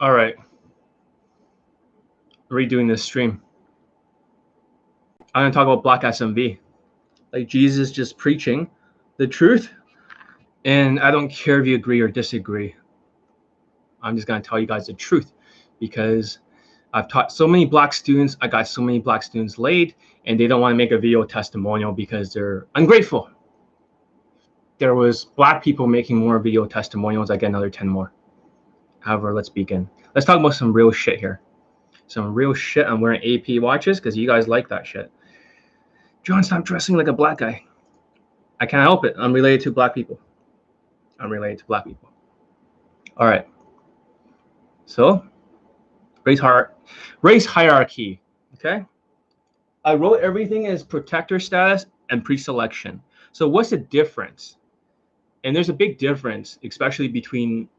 All right, redoing this stream. I'm gonna talk about Black SMV, like Jesus just preaching the truth, and I don't care if you agree or disagree. I'm just gonna tell you guys the truth, because I've taught so many Black students. I got so many Black students laid, and they don't want to make a video testimonial because they're ungrateful. There was Black people making more video testimonials. I get another 10 more. However, let's begin. Let's talk about some real shit here. Some real shit. I'm wearing AP watches because you guys like that shit. John, stop dressing like a Black guy. I can't help it. I'm related to Black people. I'm related to Black people. All right. So, race hierarchy. Okay. I wrote everything as protector status and pre-selection. So what's the difference? And there's a big difference, especially between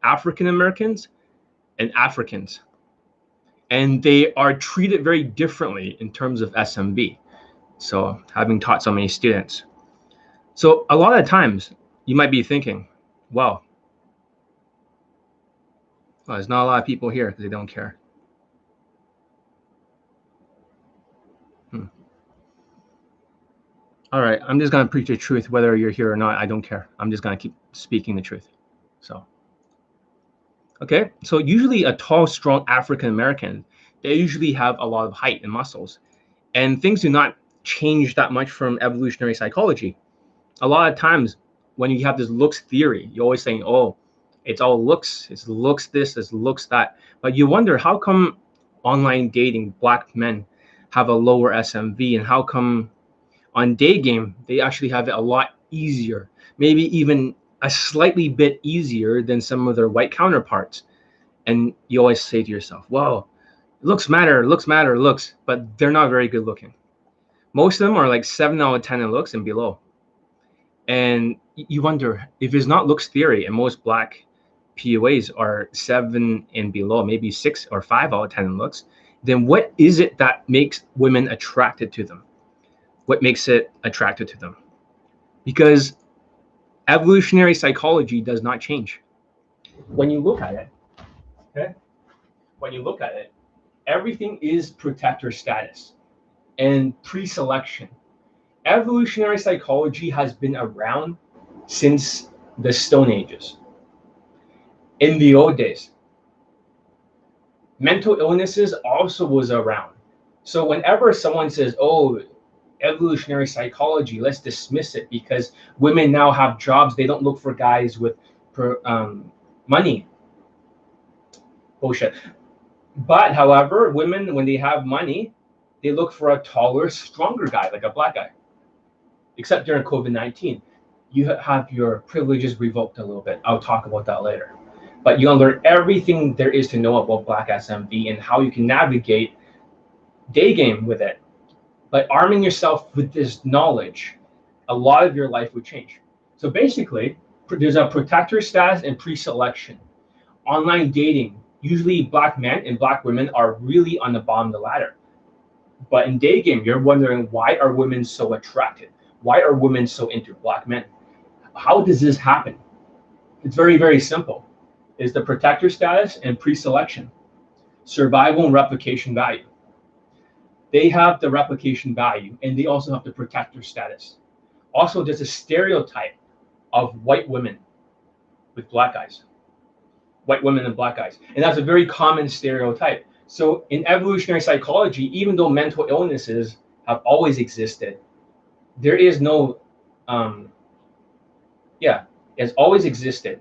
African Americans and Africans. And they are treated very differently in terms of SMV. So having taught so many students. So a lot of times you might be thinking, well, there's not a lot of people here because they don't care. All right, I'm just going to preach the truth, whether you're here or not. I don't care. I'm just going to keep speaking the truth. So, okay. So usually a tall, strong African-American, they usually have a lot of height and muscles, and things do not change that much from evolutionary psychology. A lot of times when you have this looks theory, you're always saying, oh, it's all looks, it's looks this, it's looks that. But you wonder, how come online dating Black men have a lower SMV, and how come on Daygame they actually have it a lot easier, maybe even a slightly bit easier than some of their white counterparts? And you always say to yourself, well, looks matter, but they're not very good looking. Most of them are like 7 out of 10 in looks and below. And you wonder, if it's not looks theory and most Black POAs are 7 and below, maybe 6 or 5 out of 10 in looks, then what is it that makes women attracted to them? What makes it attracted to them? Because evolutionary psychology does not change. When you look at it, okay, when you look at it, everything is protector status and pre-selection. Evolutionary psychology has been around since the Stone Ages. In the old days, mental illnesses also was around. So whenever someone says, oh, evolutionary psychology, let's dismiss it because women now have jobs, they don't look for guys with money. Bullshit. But however, women, when they have money, they look for a taller, stronger guy, like a Black guy. Except during COVID-19, you have your privileges revoked a little bit. I'll talk about that later. But you're gonna learn everything there is to know about Black SMV and how you can navigate Daygame with it. By arming yourself with this knowledge, a lot of your life would change. So basically, there's a protector status and pre-selection. Online dating, usually Black men and Black women are really on the bottom of the ladder. But in Daygame, you're wondering, why are women so attracted? Why are women so into Black men? How does this happen? It's very, very simple. It's the protector status and pre-selection. Survival and replication value. They have the replication value, and they also have the protector status. Also, there's a stereotype of white women with Black guys. White women and Black guys. And that's a very common stereotype. So in evolutionary psychology, even though mental illnesses have always existed, there is no, it's always existed.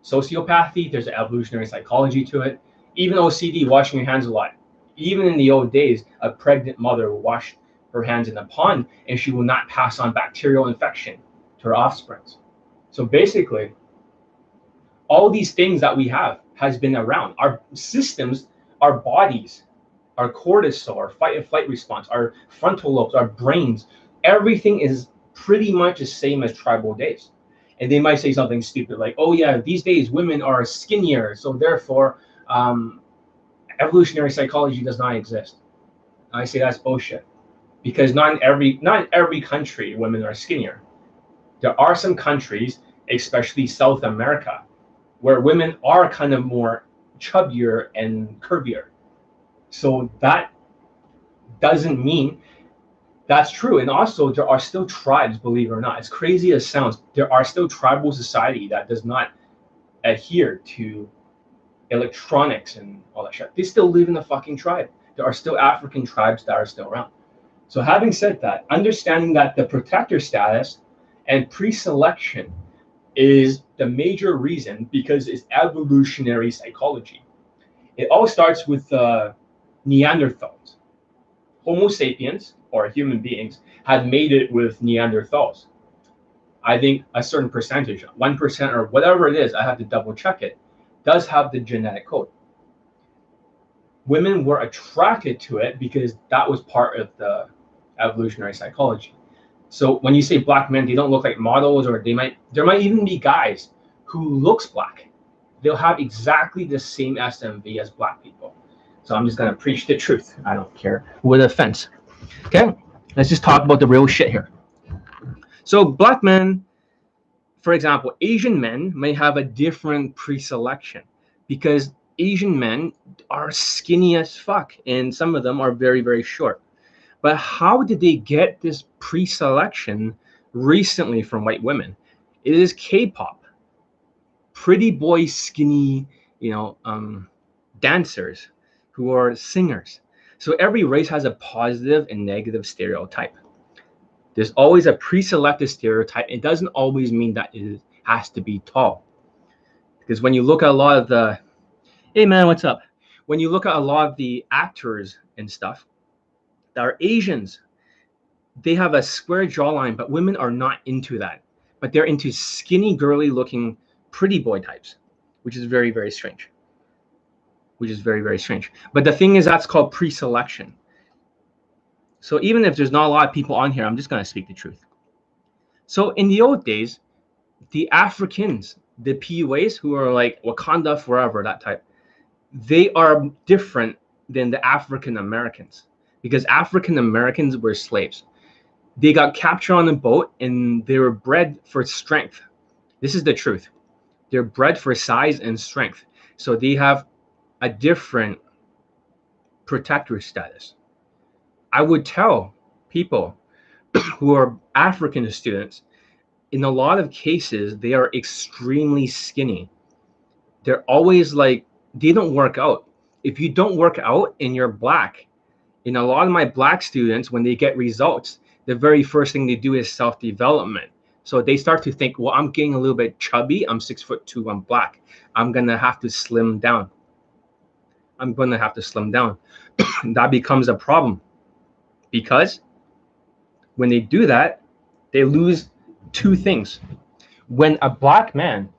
Sociopathy, there's an evolutionary psychology to it. Even OCD, washing your hands a lot. Even in the old days, a pregnant mother will wash her hands in a pond and she will not pass on bacterial infection to her offsprings. So basically, all these things that we have has been around. Our systems, our bodies, our cortisol, our fight and flight response, our frontal lobes, our brains, everything is pretty much the same as tribal days. And they might say something stupid like, oh yeah, these days women are skinnier, so therefore evolutionary psychology does not exist. I say that's bullshit, because not in every country women are skinnier. There are some countries, especially South America, where women are kind of more chubbier and curvier. So that doesn't mean that's true. And also, there are still tribes, believe it or not. As crazy as it sounds, there are still tribal society that does not adhere to electronics and all that shit. They still live in the fucking tribe. There are still African tribes that are still around. So having said that, understanding that the protector status and pre-selection is the major reason because it's evolutionary psychology. It all starts with Neanderthals. Homo sapiens, or human beings, had made it with Neanderthals. I think a certain percentage, 1% or whatever it is, I have to double check it, does have the genetic code. Women were attracted to it because that was part of the evolutionary psychology. So when you say black men, they don't look like models, or there might even be guys who looks black. They'll have exactly the same SMV as black people. So I'm just gonna preach the truth. I don't care with offense. Okay, let's just talk about the real shit here. So black men, for example, Asian men may have a different pre-selection because Asian men are skinny as fuck, and some of them are very, very short. But how did they get this pre-selection recently from white women? It is K-pop, pretty boy, skinny, dancers who are singers. So every race has a positive and negative stereotype. There's always a pre-selected stereotype. It doesn't always mean that it has to be tall. Because when you look at a lot of the, hey man, what's up? When you look at a lot of the actors and stuff that are Asians, they have a square jawline, but women are not into that. But they're into skinny, girly looking, pretty boy types, which is very, very strange. But the thing is, that's called pre-selection. So even if there's not a lot of people on here, I'm just going to speak the truth. So in the old days, the Africans, the PUAs, who are like Wakanda forever, that type, they are different than the African Americans because African Americans were slaves. They got captured on a boat and they were bred for strength. This is the truth. They're bred for size and strength. So they have a different protector status. I would tell people who are African students, in a lot of cases, they are extremely skinny. They're always like, they don't work out. If you don't work out and you're black, in a lot of my black students, when they get results, the very first thing they do is self-development. So they start to think, well, I'm getting a little bit chubby. I'm 6'2", I'm black. I'm going to have to slim down. That becomes a problem. Because when they do that, they lose two things. When a black man,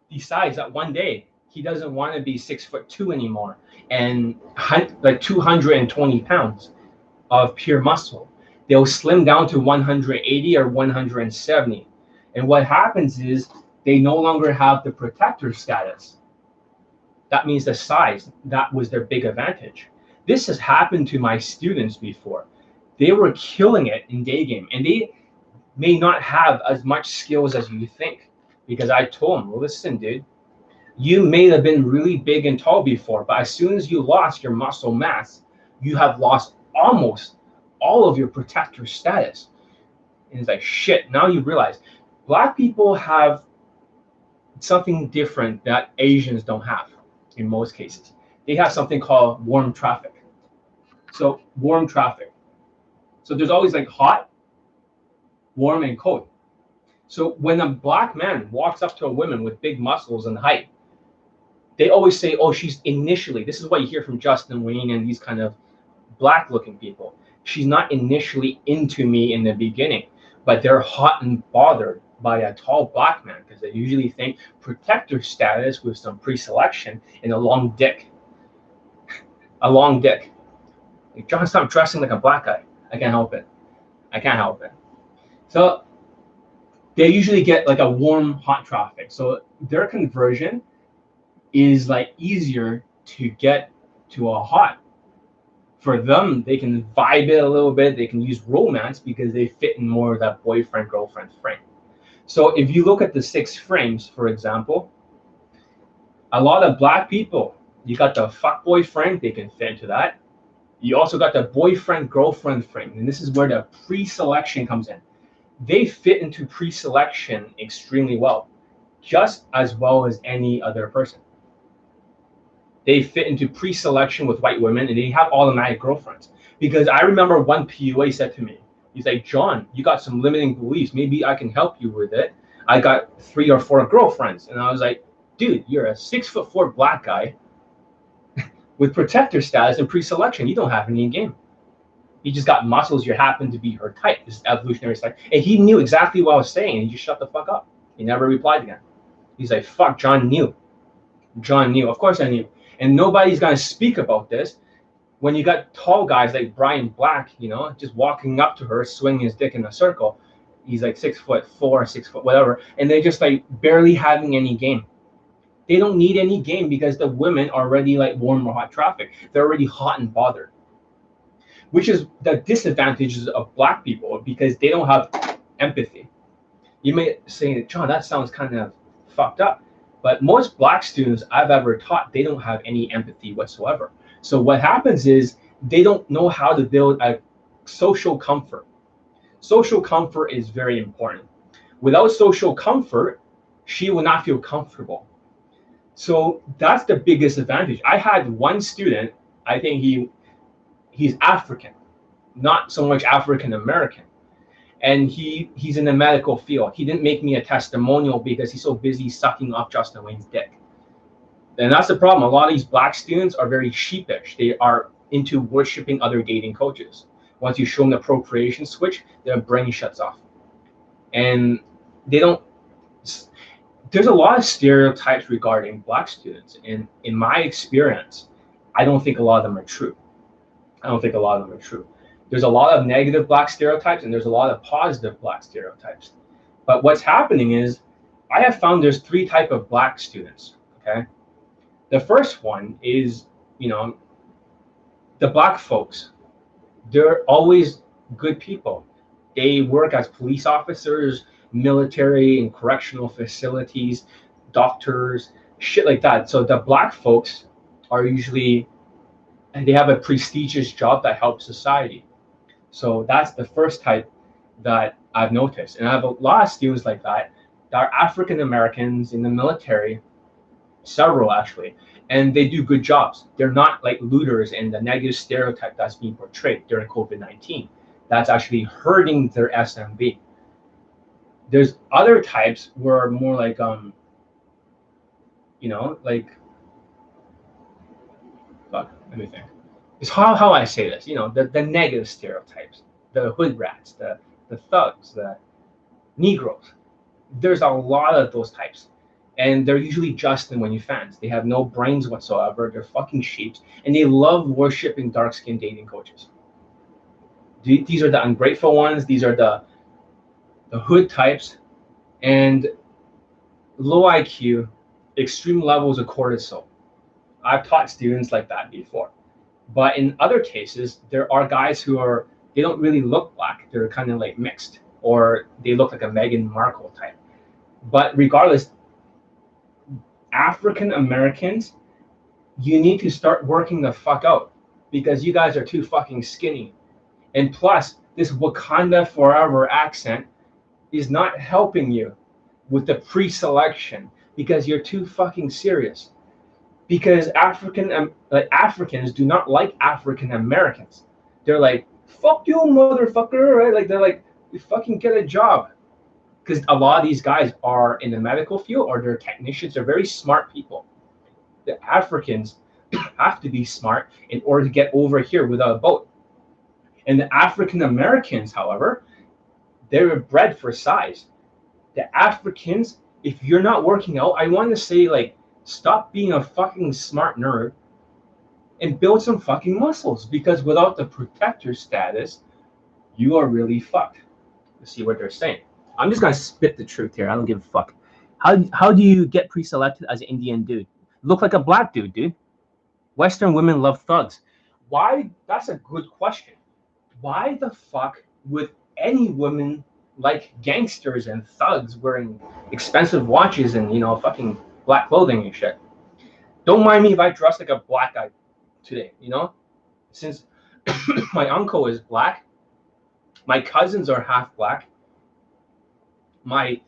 decides that one day he doesn't want to be 6'2" anymore and like 220 pounds of pure muscle, they'll slim down to 180 or 170. And what happens is they no longer have the protector status. That means the size, that was their big advantage. This has happened to my students before. They were killing it in Daygame, and they may not have as much skills as you think. Because I told them, well, listen, dude, you may have been really big and tall before, but as soon as you lost your muscle mass, you have lost almost all of your protector status. And it's like, shit, now you realize black people have something different that Asians don't have in most cases. They have something called warm traffic. So warm traffic. So there's always like hot, warm, and cold. So when a black man walks up to a woman with big muscles and height, they always say, oh, she's initially, this is what you hear from Justin Wayne and these kind of black looking people. She's not initially into me in the beginning, but they're hot and bothered by a tall black man because they usually think protector status with some pre-selection and a long dick. A long dick. Like, John, stop dressing like a black guy. I can't help it. So they usually get like a warm, hot traffic. So their conversion is like easier to get to a hot. For them, they can vibe it a little bit. They can use romance because they fit in more of that boyfriend-girlfriend frame. So if you look at the 6 frames, for example, A lot of black people, you got the fuck boyfriend, they can fit into that. You also got the boyfriend girlfriend frame, and this is where the pre-selection comes in. They fit into pre-selection extremely well, just as well as any other person. They fit into pre-selection with white women, and they have automatic girlfriends. Because I remember one PUA said to me, he's like, John, you got some limiting beliefs. Maybe I can help you with it. I got 3 or 4 girlfriends. And I was like, dude, you're a 6'4" black guy with protector status and pre-selection. You don't have any game. You just got muscles. You happen to be her type. This is evolutionary stuff. And he knew exactly what I was saying. And he just shut the fuck up. He never replied again. He's like, fuck, John knew. John knew. Of course I knew. And nobody's going to speak about this when you got tall guys like Brian Black, you know, just walking up to her, swinging his dick in a circle. He's like 6'4", 6 foot, whatever. And they're just like barely having any game. They don't need any game because the women are already like warm or hot traffic. They're already hot and bothered, which is the disadvantages of black people because they don't have empathy. You may say, John, that sounds kind of fucked up. But most black students I've ever taught, they don't have any empathy whatsoever. So what happens is they don't know how to build a social comfort. Social comfort is very important. Without social comfort, she will not feel comfortable. So that's the biggest advantage. I had one student, I think he's African, not so much African American. And he's in the medical field. He didn't make me a testimonial because he's so busy sucking off Justin Wayne's dick. And that's the problem. A lot of these black students are very sheepish. They are into worshiping other dating coaches. Once you show them the procreation switch, their brain shuts off. And they don't. There's a lot of stereotypes regarding black students. And in my experience, I don't think a lot of them are true. There's a lot of negative black stereotypes and there's a lot of positive black stereotypes. But what's happening is I have found there's 3 types of black students, okay? The first one is, you know, the black folks. They're always good people. They work as police officers, military and correctional facilities, doctors, shit like that. So the black folks are usually, and they have a prestigious job that helps society. So that's the first type that I've noticed. And I have a lot of students like that are African Americans in the military, several actually, and they do good jobs. They're not like looters and the negative stereotype that's being portrayed during COVID-19. That's actually hurting their SMV. There's other types where more like, you know, like, fuck, let me think. It's how I say this, you know, the negative stereotypes, the hood rats, the thugs, the Negroes. There's a lot of those types. And they're usually Justin when you fans. They have no brains whatsoever. They're fucking sheeps. And they love worshiping dark-skinned dating coaches. These are the ungrateful ones. These are the hood types. And low IQ, extreme levels of cortisol. I've taught students like that before. But in other cases, there are guys who are, they don't really look black. They're kind of like mixed. Or they look like a Meghan Markle type. But regardless, African Americans, you need to start working the fuck out because you guys are too fucking skinny. And plus, this Wakanda Forever accent is not helping you with the pre-selection because you're too fucking serious. Because Africans do not like African Americans. They're like, fuck you, motherfucker, right? Like, they're like, you fucking get a job. Because a lot of these guys are in the medical field or they're technicians. They're very smart people. The Africans have to be smart in order to get over here without a boat. And the African Americans, however, they're bred for size. The Africans, if you're not working out, I want to say, like, stop being a fucking smart nerd and build some fucking muscles. Because without the protector status, you are really fucked. Let's see what they're saying. I'm just gonna spit the truth here. I don't give a fuck. How do you get pre-selected as an Indian dude? Look like a black dude, dude. Western women love thugs. Why? That's a good question. Why the fuck would any woman like gangsters and thugs wearing expensive watches and, you know, fucking black clothing and shit? Don't mind me if I dress like a black guy today, you know? Since my uncle is black, my cousins are half black, my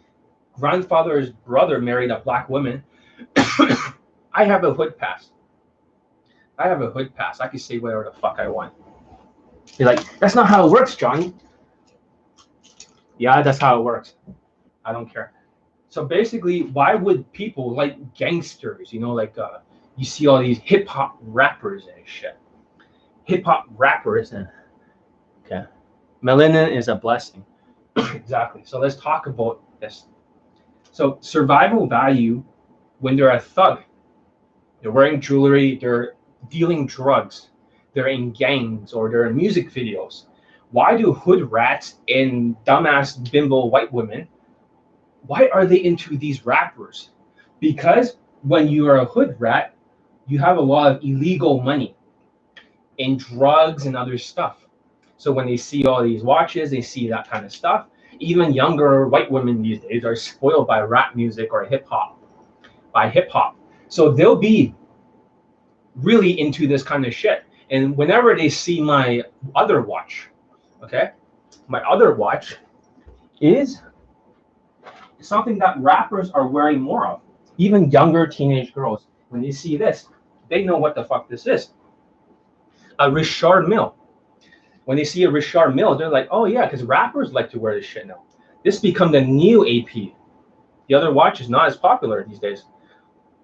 grandfather's brother married a black woman. I have a hood pass. I have a hood pass. I can say whatever the fuck I want. You're like, that's not how it works, Johnny. Yeah, that's how it works. I don't care. So basically, why would people like gangsters, you know, like you see all these hip hop rappers and shit. Hip hop rappers and okay. Melanin is a blessing. Exactly. So let's talk about this. So survival value, when they're a thug, they're wearing jewelry, they're dealing drugs, they're in gangs or they're in music videos. Why do hood rats and dumbass bimbo white women, why are they into these rappers? Because when you are a hood rat, you have a lot of illegal money in drugs and other stuff. So when they see all these watches, they see that kind of stuff. Even younger white women these days are spoiled by rap music or hip hop, So they'll be really into this kind of shit. And whenever they see my other watch, okay, my other watch is something that rappers are wearing more of. Even younger teenage girls, when they see this, they know what the fuck this is. A Richard Mille. When they see a Richard Mille, they're like, oh yeah, because rappers like to wear this shit now. This become the new AP. The other watch is not as popular these days.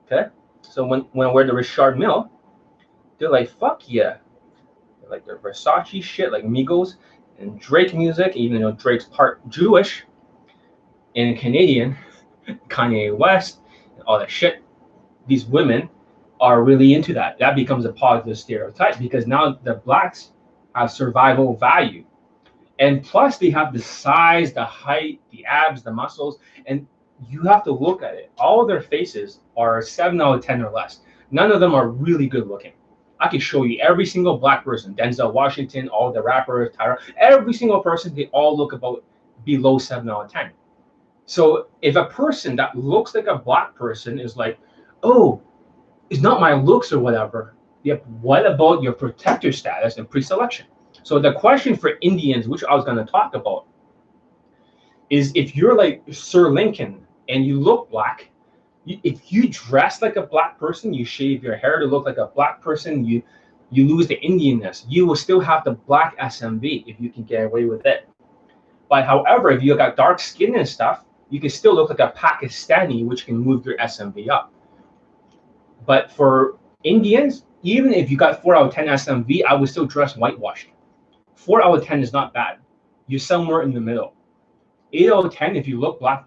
Okay? So when I wear the Richard Mille, they're like, fuck yeah. They're like the Versace shit, like Migos and Drake music, even though Drake's part Jewish and Canadian, Kanye West, and all that shit. These women are really into that. That becomes a positive stereotype because now the blacks have survival value. And plus they have the size, the height, the abs, the muscles, and you have to look at it. All of their faces are 7 out of 10 or less. None of them are really good looking. I can show you every single black person, Denzel Washington, all the rappers, Tyra, every single person, they all look about below 7 out of 10. So if a person that looks like a black person is like, oh, it's not my looks or whatever, yep, what about your protector status and pre-selection? So the question for Indians, which I was going to talk about, is if you're like Sir Lincoln and you look black, if you dress like a black person, you shave your hair to look like a black person, you lose the Indianness. You will still have the black SMV if you can get away with it. But however, if you got dark skin and stuff, you can still look like a Pakistani, which can move your SMV up. But for Indians, even if you got 4 out of 10 SMV, I would still dress whitewashed. 4 out of 10 is not bad. You're somewhere in the middle. 8 out of 10 if you look black.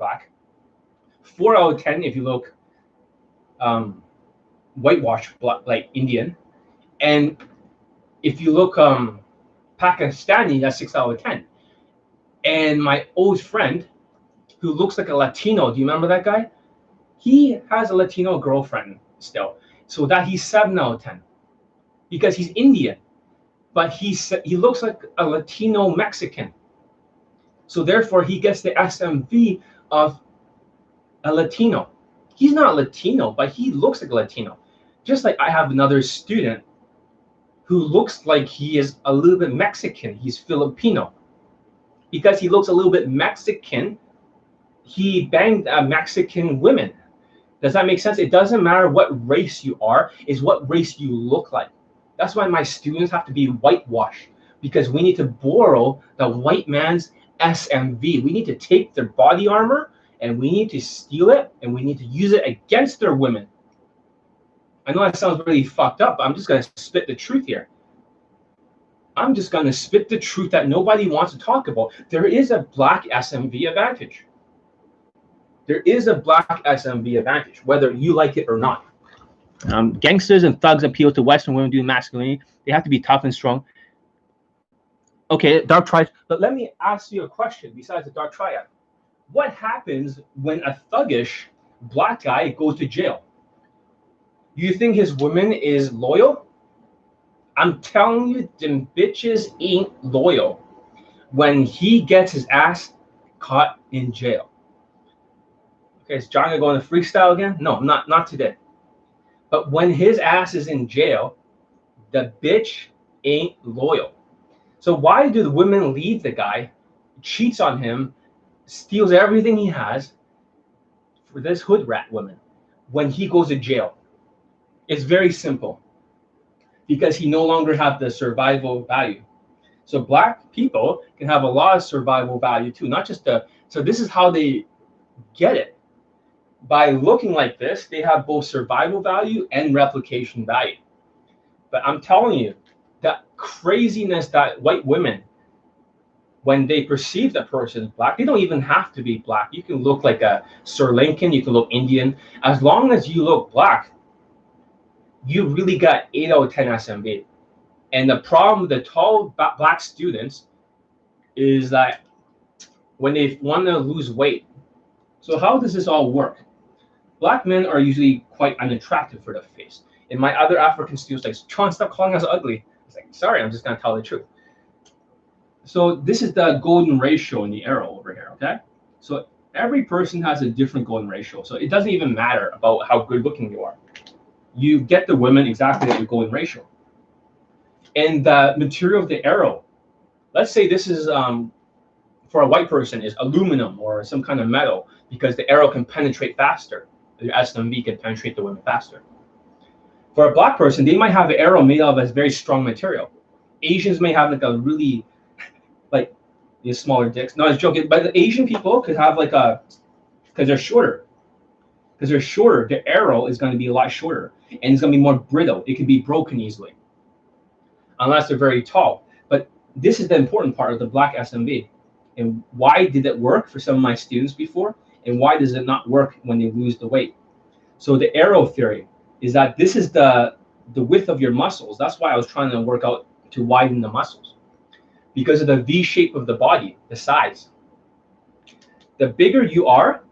4 out of 10 if you look whitewashed, like Indian. And if you look Pakistani, that's 6 out of 10. And my old friend, who looks like a Latino, do you remember that guy? He has a Latino girlfriend still. So that he's 7 out of 10. Because he's Indian. But he looks like a Latino Mexican. So therefore, he gets the SMV of a Latino. He's not Latino, but he looks like a Latino. Just like I have another student who looks like he is a little bit Mexican. He's Filipino. Because he looks a little bit Mexican, he banged Mexican women. Does that make sense? It doesn't matter what race you are, it's what race you look like. That's why my students have to be whitewashed, because we need to borrow the white man's SMV. We need to take their body armor and we need to steal it and we need to use it against their women. I know that sounds really fucked up, but I'm just going to spit the truth here. I'm just going to spit the truth that nobody wants to talk about. There is a black SMV advantage. There is a black SMV advantage, whether you like it or not. Gangsters and thugs appeal to Western women due to masculinity. They have to be tough and strong. Okay, dark triad. But let me ask you a question besides the dark triad. What happens when a thuggish black guy goes to jail? Do you think his woman is loyal? I'm telling you, them bitches ain't loyal when he gets his ass caught in jail. Okay, is John gonna go on the freestyle again? No, not today. But when his ass is in jail, the bitch ain't loyal. So why do the women leave the guy, cheats on him, steals everything he has for this hood rat woman when he goes to jail? It's very simple. Because he no longer have the survival value. So black people can have a lot of survival value too, not just the. So this is how they get it. By looking like this, they have both survival value and replication value. But I'm telling you, that craziness that white women, when they perceive that person as black, they don't even have to be black. You can look like a Sri Lankan, you can look Indian. As long as you look black, you really got 8 out of 10 SMV. And the problem with the tall black students is that when they want to lose weight. So how does this all work? Black men are usually quite unattractive for the face. And my other African students like, John, stop calling us ugly. It's like, sorry, I'm just going to tell the truth. So this is the golden ratio in the arrow over here, okay? So every person has a different golden ratio. So it doesn't even matter about how good looking you are. You get the women exactly at your golden ratio. And the material of the arrow, let's say this is for a white person is aluminum or some kind of metal, because the arrow can penetrate faster. The SMV can penetrate the women faster. For a black person, they might have an arrow made of a very strong material. Asians may have like a really like these smaller dicks. No, I was joking. But the Asian people could have like a, because they're shorter. Because they're shorter, the arrow is going to be a lot shorter, and it's going to be more brittle. It can be broken easily, unless they're very tall. But this is the important part of the black SMV. And why did it work for some of my students before? And why does it not work when they lose the weight? So the arrow theory is that this is the width of your muscles. That's why I was trying to work out to widen the muscles. Because of the V shape of the body, the size. The bigger you are,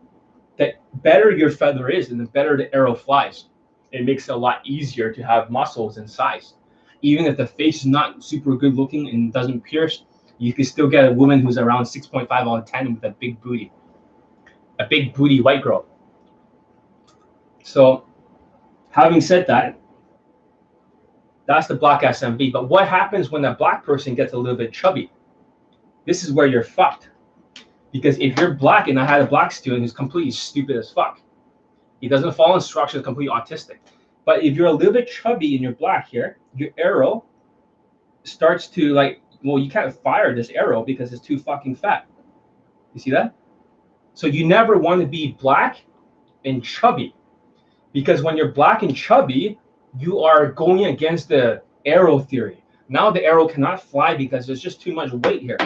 the better your feather is and the better the arrow flies. It makes it a lot easier to have muscles and size. Even if the face is not super good looking and doesn't pierce, you can still get a woman who's around 6.5 out of 10 with a big booty. A big booty white girl. So having said that, that's the black SMV. But what happens when a black person gets a little bit chubby? This is where you're fucked. Because if you're black, and I had a black student who's completely stupid as fuck. He doesn't follow instructions, completely autistic. But if you're a little bit chubby and you're black here, your arrow starts to like, well, you can't fire this arrow because it's too fucking fat. You see that? So you never want to be black and chubby. Because when you're black and chubby, you are going against the arrow theory. Now the arrow cannot fly because there's just too much weight here.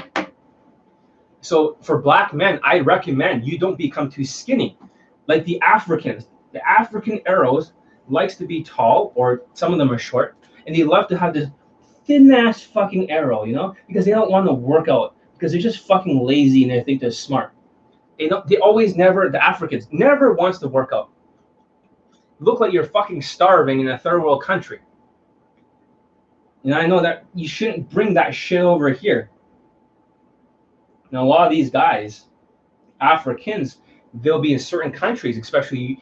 So for black men, I recommend you don't become too skinny. Like the Africans. The African arrows likes to be tall, or some of them are short, and they love to have this thin-ass fucking arrow, you know? Because they don't want to work out. Because they're just fucking lazy and they think they're smart. They always never, the Africans, never wants to work out. You look like you're fucking starving in a third world country. And I know that you shouldn't bring that shit over here. Now, a lot of these guys, Africans, they'll be in certain countries, especially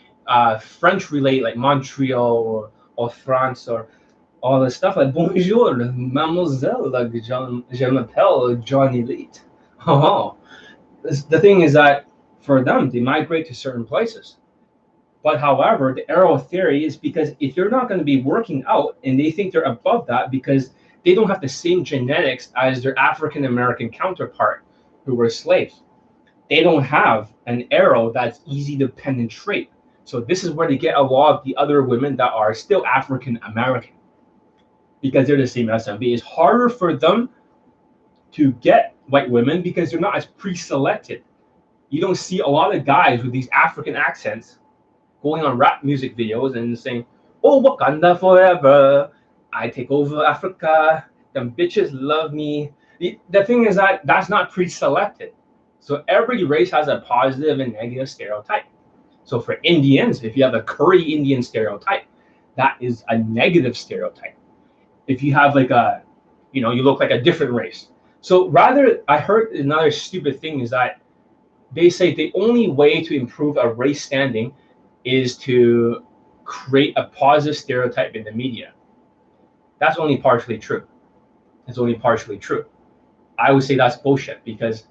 French relate, like Montreal or France or all this stuff, like bonjour, mademoiselle, like je m'appelle John Elite. Oh, the thing is that for them, they migrate to certain places. But however, the arrow theory is because if you're not going to be working out, and they think they're above that because they don't have the same genetics as their African American counterpart who were slaves. They don't have an arrow that's easy to penetrate. So this is where they get a lot of the other women that are still African American, because they're the same SMV. It's harder for them to get white women because they're not as pre-selected. You don't see a lot of guys with these African accents going on rap music videos and saying, "Oh, Wakanda forever, I take over Africa, them bitches love me." The thing is that that's not pre-selected. So every race has a positive and negative stereotype. So for Indians, if you have a curry Indian stereotype, that is a negative stereotype. If you have like a, you look like a different race. So rather, I heard another stupid thing is that they say the only way to improve a race standing is to create a positive stereotype in the media. That's only partially true. It's only partially true. I would say that's bullshit because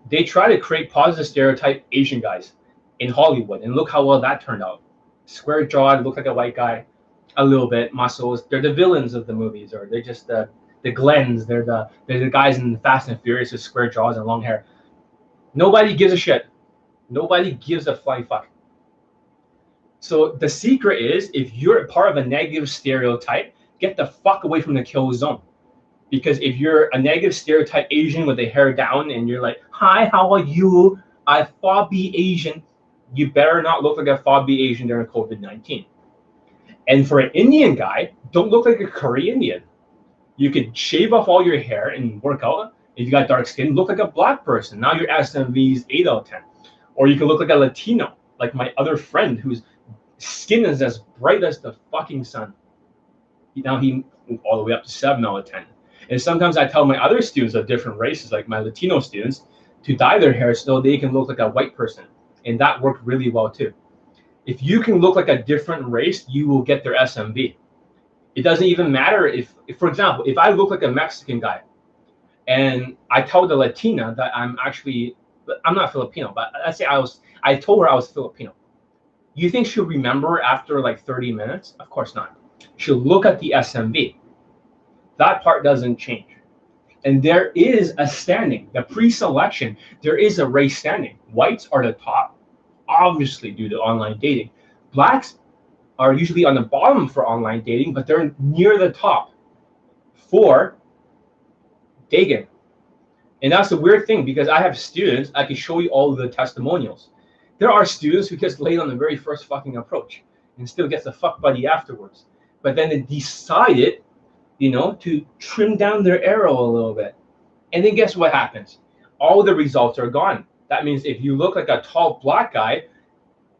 they try to create positive stereotype Asian guys in Hollywood, and look how well that turned out. Square jawed, look like a white guy, a little bit muscles. They're the villains of the movies, or they're just the Glens. They're the guys in Fast and Furious with square jaws and long hair. Nobody gives a shit. Nobody gives a flying fuck. So the secret is, if you're part of a negative stereotype, get the fuck away from the kill zone. Because if you're a negative stereotype Asian with the hair down and you're like, hi, how are you? I thought be Asian. You better not look like a thought be Asian during COVID-19. And for an Indian guy, don't look like a Korean Indian. You could shave off all your hair and work out. If you got dark skin, look like a black person. Now your SMV is 8 out of 10. Or you can look like a Latino, like my other friend whose skin is as bright as the fucking sun. Now he all the way up to 7 out of 10. And sometimes I tell my other students of different races, like my Latino students, to dye their hair so they can look like a white person. And that worked really well too. If you can look like a different race, you will get their SMV. It doesn't even matter if, for example, if I look like a Mexican guy and I tell the Latina that I'm not Filipino, but let's say I told her I was Filipino. You think she'll remember after like 30 minutes? Of course not. She'll look at the SMV. That part doesn't change. And there is a standing, the pre-selection, there is a race standing. Whites are the top, obviously due to online dating. Blacks are usually on the bottom for online dating, but they're near the top for Daygame. And that's the weird thing, because I have students, I can show you all of the testimonials. There are students who gets laid on the very first fucking approach and still gets a fuck buddy afterwards. But then they decided, to trim down their arrow a little bit. And then guess what happens? All the results are gone. That means if you look like a tall black guy,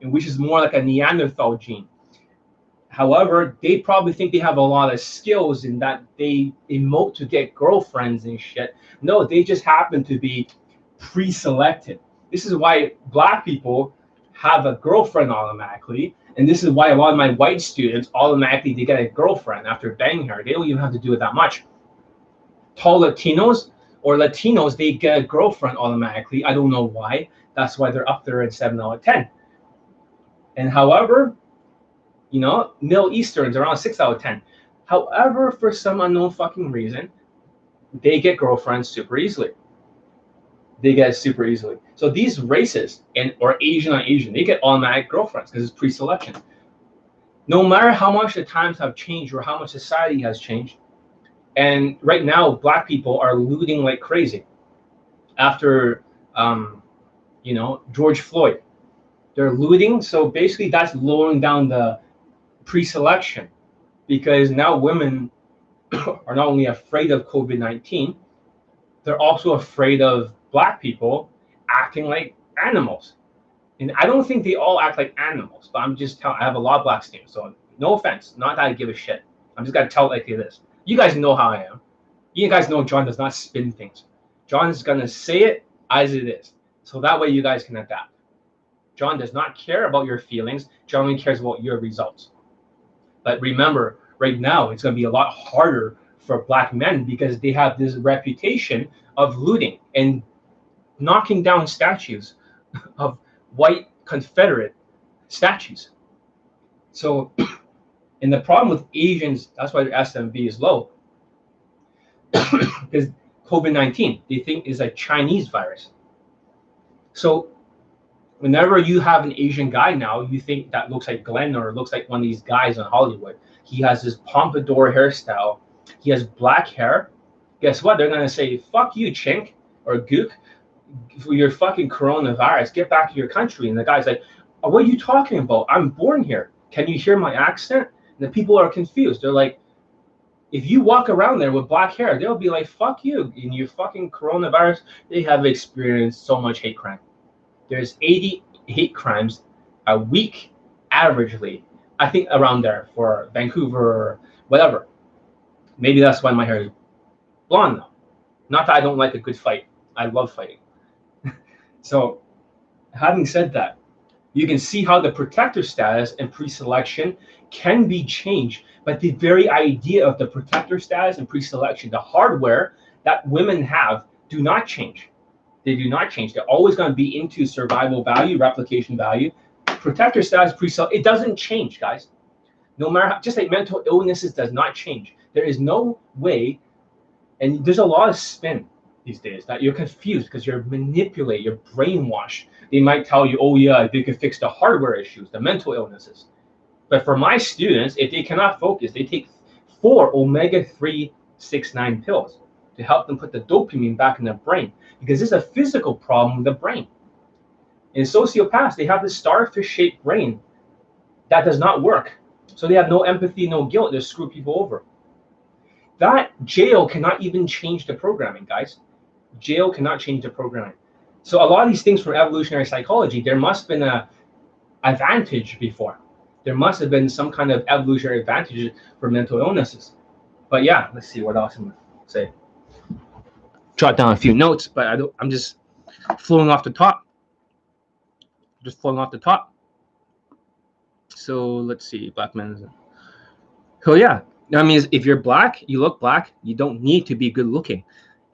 which is more like a Neanderthal gene. However, they probably think they have a lot of skills in that they emote to get girlfriends and shit. No, they just happen to be pre-selected. This is why black people have a girlfriend automatically. And this is why a lot of my white students automatically, they get a girlfriend after banging her. They don't even have to do it that much. Tall Latinos, they get a girlfriend automatically. I don't know why. That's why they're up there at 7 out of 10. And however, Middle Easterns around 6 out of 10. However, for some unknown fucking reason, they get girlfriends super easily. So these races or Asian on Asian, they get automatic girlfriends because it's pre-selection. No matter how much the times have changed or how much society has changed, and right now black people are looting like crazy. After, George Floyd, they're looting. So basically, that's lowering down the pre-selection, because now women are not only afraid of COVID-19, they're also afraid of black people acting like animals. And I don't think they all act like animals, but I'm just telling, I have a lot of black students, so no offense, not that I give a shit. I'm just gonna tell it like it is. You guys know how I am. You guys know John does not spin things. John is gonna say it as it is. So that way you guys can adapt. John does not care about your feelings. John only cares about your results. But remember, right now, it's gonna be a lot harder for black men because they have this reputation of looting and knocking down statues of white Confederate statues. So, and the problem with Asians, that's why their SMV is low, because COVID-19, they think is a Chinese virus. So whenever you have an Asian guy now, you think that looks like Glenn or looks like one of these guys in Hollywood. He has this pompadour hairstyle. He has black hair. Guess what? They're going to say, fuck you, chink, or gook, for your fucking coronavirus. Get back to your country. And the guy's like, oh, what are you talking about? I'm born here. Can you hear my accent? And the people are confused. They're like, if you walk around there with black hair, they'll be like, fuck you. In your fucking coronavirus, they have experienced so much hate crime. There's 80 hate crimes a week, averagely. I think around there for Vancouver or whatever. Maybe that's why my hair is blonde, though. Not that I don't like a good fight. I love fighting. So, having said that, You can see how the protector status and pre-selection can be changed, but the very idea of the protector status and pre-selection, the hardware that women have, do not change. They do not change. They're always going to be into survival value, replication value. Protector status, pre-selection, it doesn't change, guys. No matter how, just like mental illnesses does not change. There is no way, and there's a lot of spin these days that you're confused because you're manipulated, you're brainwashed. They might tell you, oh yeah, they can fix the hardware issues, the mental illnesses. But for my students, if they cannot focus, they take 4 omega-369 pills to help them put the dopamine back in their brain, because it's a physical problem with the brain. In sociopaths, they have this starfish-shaped brain that does not work. So they have no empathy, no guilt. They screw people over. That jail cannot even change the programming, guys. Jail cannot change the programming. So a lot of these things from evolutionary psychology, there must have been an advantage before. There must have been some kind of evolutionary advantage for mental illnesses. But yeah, let's see what else I'm going to say. Jot down a few notes, but I'm just flowing off the top. So let's see, black men. So yeah, I mean, if you're black, you look black, you don't need to be good looking.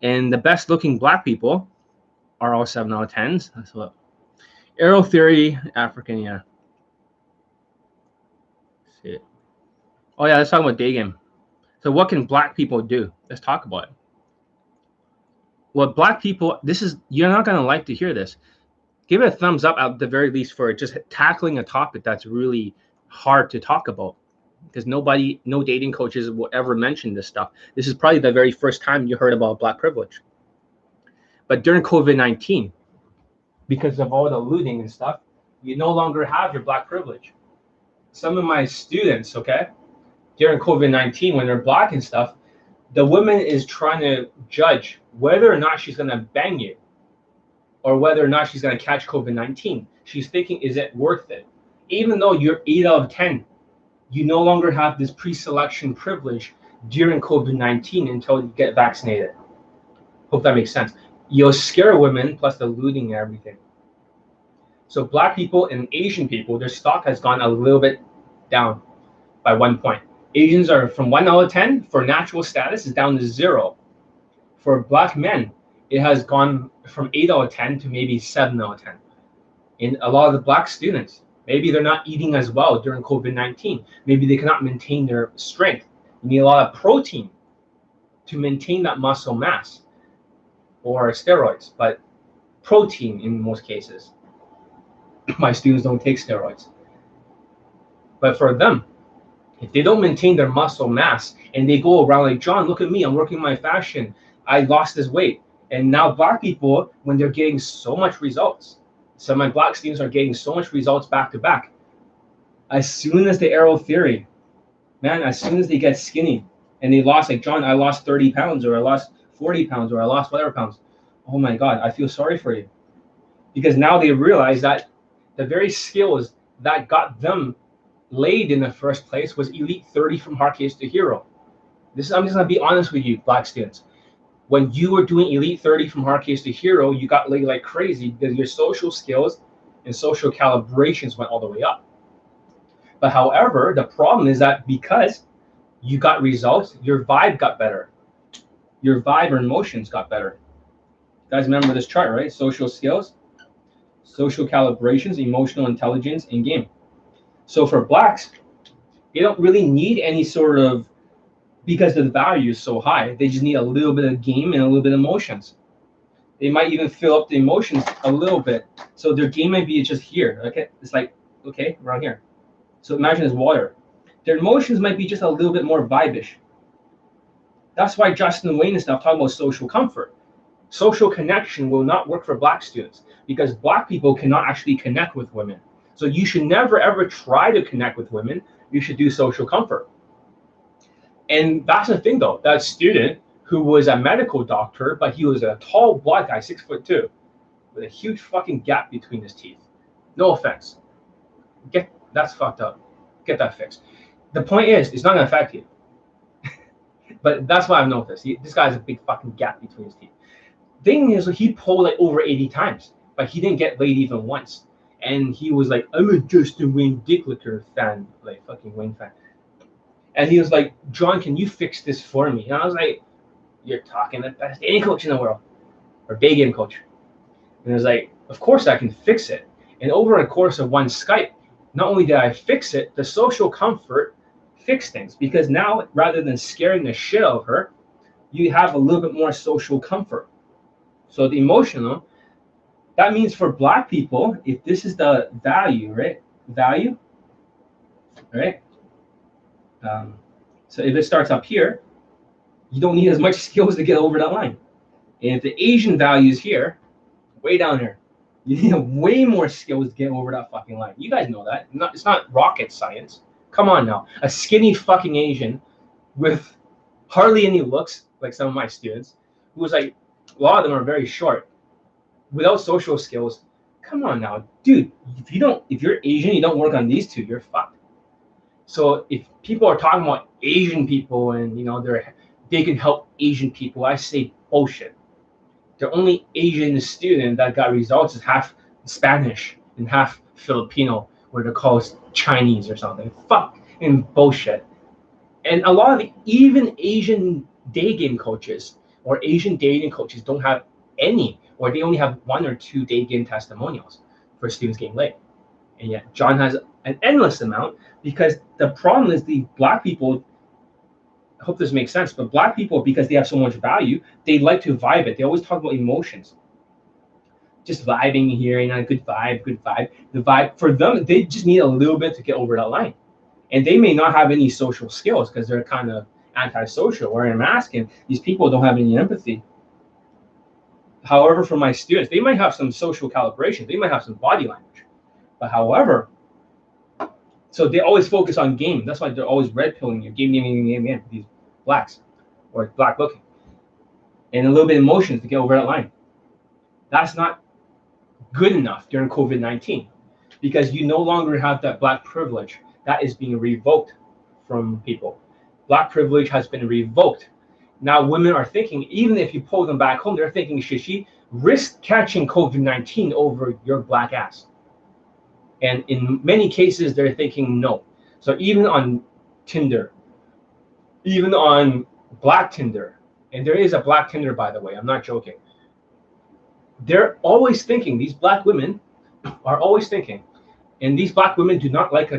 And the best looking black people are all 7 out of 10s. That's what. Arrow theory, African, yeah. Let's see it. Oh yeah, let's talk about Daygame. So what can black people do? Let's talk about it. What black people, you're not going to like to hear this. Give it a thumbs up at the very least for just tackling a topic that's really hard to talk about, because no dating coaches will ever mention this stuff. This is probably the very first time you heard about black privilege. But during COVID-19, because of all the looting and stuff, you no longer have your black privilege. Some of my students, okay, during COVID-19, when they're black and stuff, the woman is trying to judge whether or not she's going to bang you or whether or not she's going to catch COVID-19. She's thinking, is it worth it? Even though you're 8 out of 10, you no longer have this pre-selection privilege during COVID-19 until you get vaccinated. Hope that makes sense. You'll scare women, plus the looting and everything. So black people and Asian people, their stock has gone a little bit down by 1 point. Asians are from 1 out of 10 for natural status is down to 0. For black men, it has gone from 8 out of 10 to maybe 7 out of 10. In a lot of the black students, maybe they're not eating as well during COVID-19. Maybe they cannot maintain their strength. You need a lot of protein to maintain that muscle mass, or steroids, but protein in most cases. My students don't take steroids. But for them, if they don't maintain their muscle mass and they go around like, John, look at me, I'm working my fashion, I lost this weight. And now black people, when they're getting so much results, so my black students are getting so much results back to back, as soon as the arrow theory, man, as soon as they get skinny and they lost, like, John, I lost 30 pounds or I lost 40 pounds or I lost whatever pounds. Oh my God, I feel sorry for you. Because now they realize that the very skills that got them laid in the first place was Elite 30 from hard case to hero. I'm just going to be honest with you, black students. When you were doing Elite 30 from hard case to hero, you got laid like crazy because your social skills and social calibrations went all the way up. But however, the problem is that because you got results, your vibe got better. Your vibe or emotions got better. You guys remember this chart, right? Social skills, social calibrations, emotional intelligence, and game. So for blacks, they don't really need any sort of, because the value is so high, they just need a little bit of game and a little bit of emotions. They might even fill up the emotions a little bit. So their game might be just here, okay? It's like, okay, around here. So imagine it's water. Their emotions might be just a little bit more vibish. That's why Justin Wayne and stuff talking about social comfort. Social connection will not work for black students because black people cannot actually connect with women. So you should never ever try to connect with women. You should do social comfort. And that's the thing though, that student who was a medical doctor, but he was a tall black guy, 6'2", with a huge fucking gap between his teeth. No offense. That's fucked up. Get that fixed. The point is, it's not gonna affect you. But that's why I've noticed. This guy has a big fucking gap between his teeth. Thing is, he pulled like over 80 times, but he didn't get laid even once. and he was like, I'm a Justin Wayne Dick Licker fan, like fucking Wayne fan. And he was like, John, can you fix this for me? And I was like, you're talking the best dating coach in the world, or Daygame coach. And I was like, of course I can fix it. And over a course of one Skype, not only did I fix it, the social comfort fixed things. Because now, rather than scaring the shit out of her, you have a little bit more social comfort. So the emotional, that means for Black people, if this is the value, right? Value, right? So if it starts up here, you don't need as much skills to get over that line. And if the Asian value is here, way down here, you need way more skills to get over that fucking line. You guys know that. It's not rocket science. Come on now. A skinny fucking Asian with hardly any looks, like some of my students, who was like, a lot of them are very short, without social skills. Come on now, dude. If you're Asian, you don't work on these two, you're fucked. So if people are talking about Asian people and they can help Asian people, I say bullshit. The only Asian student that got results is half Spanish and half Filipino, where they're called Chinese or something. Fucking bullshit. And a lot of even Asian day game coaches or Asian dating coaches don't have any, or they only have 1 or 2 day game testimonials for students getting laid. And yet John has an endless amount, because the problem is the Black people, I hope this makes sense, but Black people, because they have so much value, they like to vibe it. They always talk about emotions. Just vibing here, good vibe, good vibe. The vibe, for them, they just need a little bit to get over that line. And they may not have any social skills because they're kind of antisocial, wearing a mask, and these people don't have any empathy. However, for my students, they might have some social calibration. They might have some body language. But however, so they always focus on game. That's why they're always red pilling you, game, these Blacks, or Black looking. And a little bit of emotions to get over that line. That's not good enough during COVID-19, because you no longer have that Black privilege. That is being revoked from people. Black privilege has been revoked. Now women are thinking, even if you pull them back home, they're thinking, should she risk catching COVID-19 over your Black ass? And in many cases, they're thinking no. So even on Tinder, even on Black Tinder, and there is a Black Tinder, by the way, I'm not joking. They're always thinking, these Black women are always thinking, and these Black women do not like a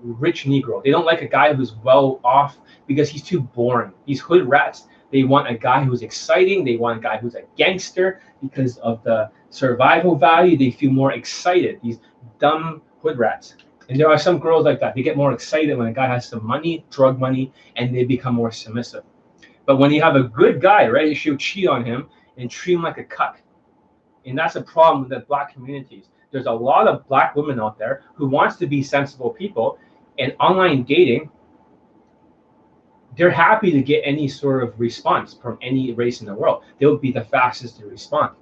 rich Negro. They don't like a guy who's well off because he's too boring. These hood rats, they want a guy who's exciting. They want a guy who's a gangster because of the survival value. They feel more excited, these dumb hood rats. And there are some girls like that. They get more excited when a guy has some money, drug money, and they become more submissive. But when you have a good guy, right, she'll cheat on him and treat him like a cuck. And that's a problem with the Black communities. There's a lot of Black women out there who wants to be sensible people, and online dating, they're happy to get any sort of response from any race in the world. They'll be the fastest to respond.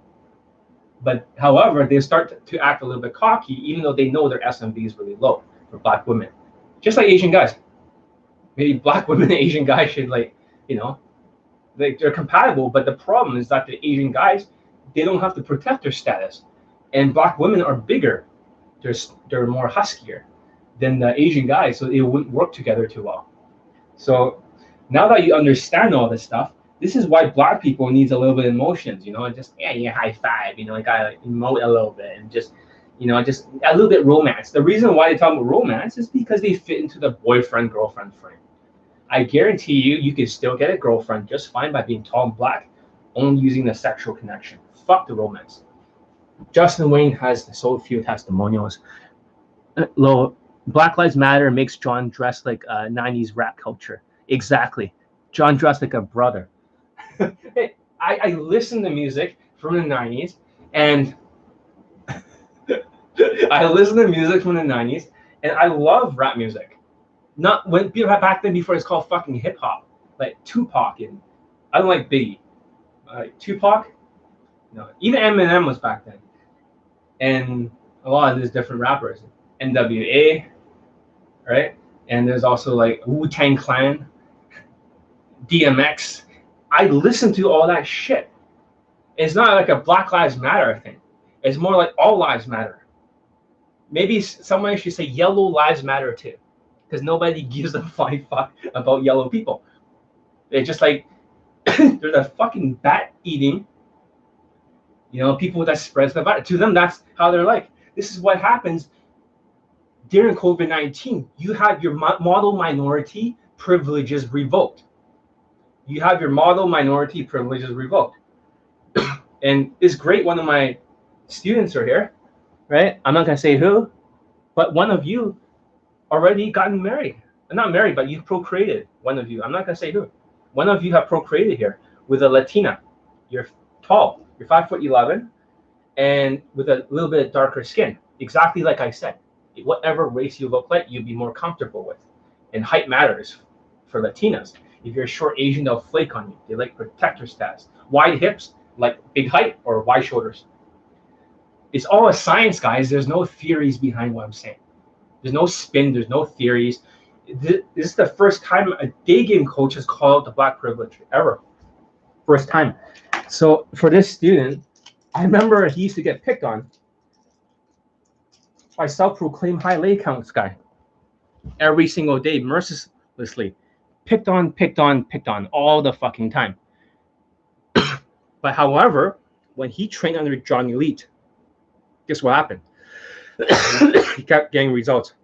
But however, they start to act a little bit cocky, even though they know their SMV is really low for Black women. Just like Asian guys. Maybe Black women and Asian guys should they're compatible, but the problem is that the Asian guys, they don't have to protect their status. And Black women are bigger. They're more huskier than the Asian guys, so it wouldn't work together too well. So now that you understand all this stuff, this is why Black people needs a little bit of emotions, just high five, gotta emote a little bit, and just a little bit romance. The reason why they talk about romance is because they fit into the boyfriend-girlfriend frame. I guarantee you can still get a girlfriend just fine by being tall and Black, only using the sexual connection. Fuck the romance. Justin Wayne has so few testimonials. Black Lives Matter makes John dress like 90s rap culture. Exactly. John dressed like a brother. I listen to music from the 90s, and I love rap music. Not when people back then, before it's called fucking hip hop, like Tupac, and I don't like Biggie. Tupac, no, even Eminem was back then, and a lot of these different rappers, NWA, right? And there's also like Wu-Tang Clan, DMX. I listen to all that shit. It's not like a Black Lives Matter thing. It's more like all lives matter. Maybe someone should say yellow lives matter too, because nobody gives a flying fuck about yellow people. They're just like, there's a fucking bat eating, people that spreads the virus. To them, that's how they're like. This is what happens during COVID-19. You have your model minority privileges revoked. You have your model minority privileges revoked. And it's great. One of my students are here, right? I'm not going to say who, but one of you already gotten married. Not married, but you've procreated. One of you. I'm not going to say who. One of you have procreated here with a Latina. You're tall. You're 5'11", and with a little bit darker skin. Exactly like I said. Whatever race you look like, you'd be more comfortable with. And height matters for Latinas. If you're a short Asian, they'll flake on you. They like protector status. Wide hips, like big height, or wide shoulders. It's all a science, guys. There's no theories behind what I'm saying. There's no spin. There's no theories. This is the first time a day game coach has called out the black privilege ever. First time. So for this student, I remember he used to get picked on by self-proclaimed high leg counts guy every single day, mercilessly. Picked on all the fucking time. But however, when he trained under John Elite, guess what happened? He kept getting results.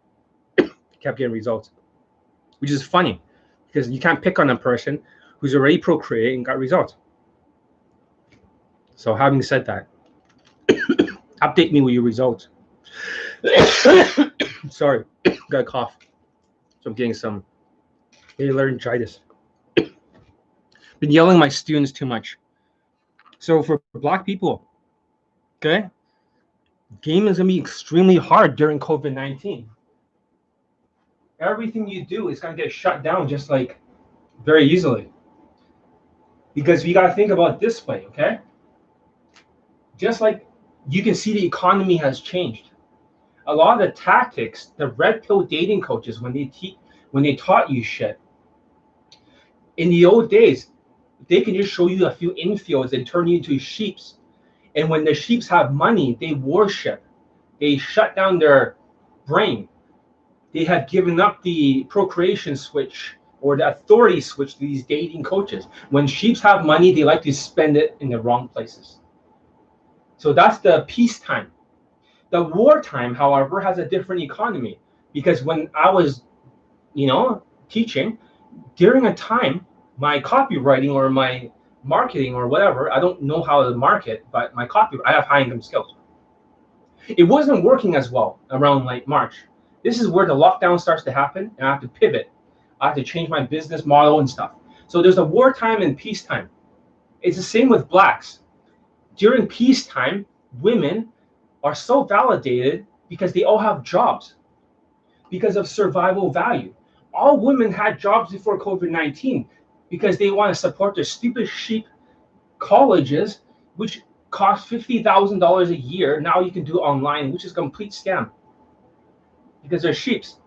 Which is funny, because you can't pick on a person who's already procreated and got results. So having said that, update me with your results. Sorry, got a cough. So I'm getting some laryngitis. Been yelling at my students too much. So for black people, okay, game is gonna be extremely hard during COVID-19. Everything you do is gonna get shut down just like very easily. Because we gotta think about it this way, okay? Just like you can see the economy has changed. A lot of the tactics, the red pill dating coaches, when they taught you shit, in the old days, they can just show you a few infields and turn you into sheeps. And when the sheeps have money, they worship. They shut down their brain. They have given up the procreation switch or the authority switch to these dating coaches. When sheeps have money, they like to spend it in the wrong places. So that's the peacetime. The wartime, however, has a different economy, because when I was, teaching, during a time, my copywriting or my marketing or whatever, I don't know how to market, but I have high income skills. It wasn't working as well around like March. This is where the lockdown starts to happen, and I have to pivot. I have to change my business model and stuff. So there's a wartime and peacetime. It's the same with blacks. During peacetime, women are so validated because they all have jobs because of survival value. All women had jobs before COVID-19 because they want to support their stupid sheep colleges, which cost $50,000 a year. Now you can do online, which is a complete scam because they're sheeps.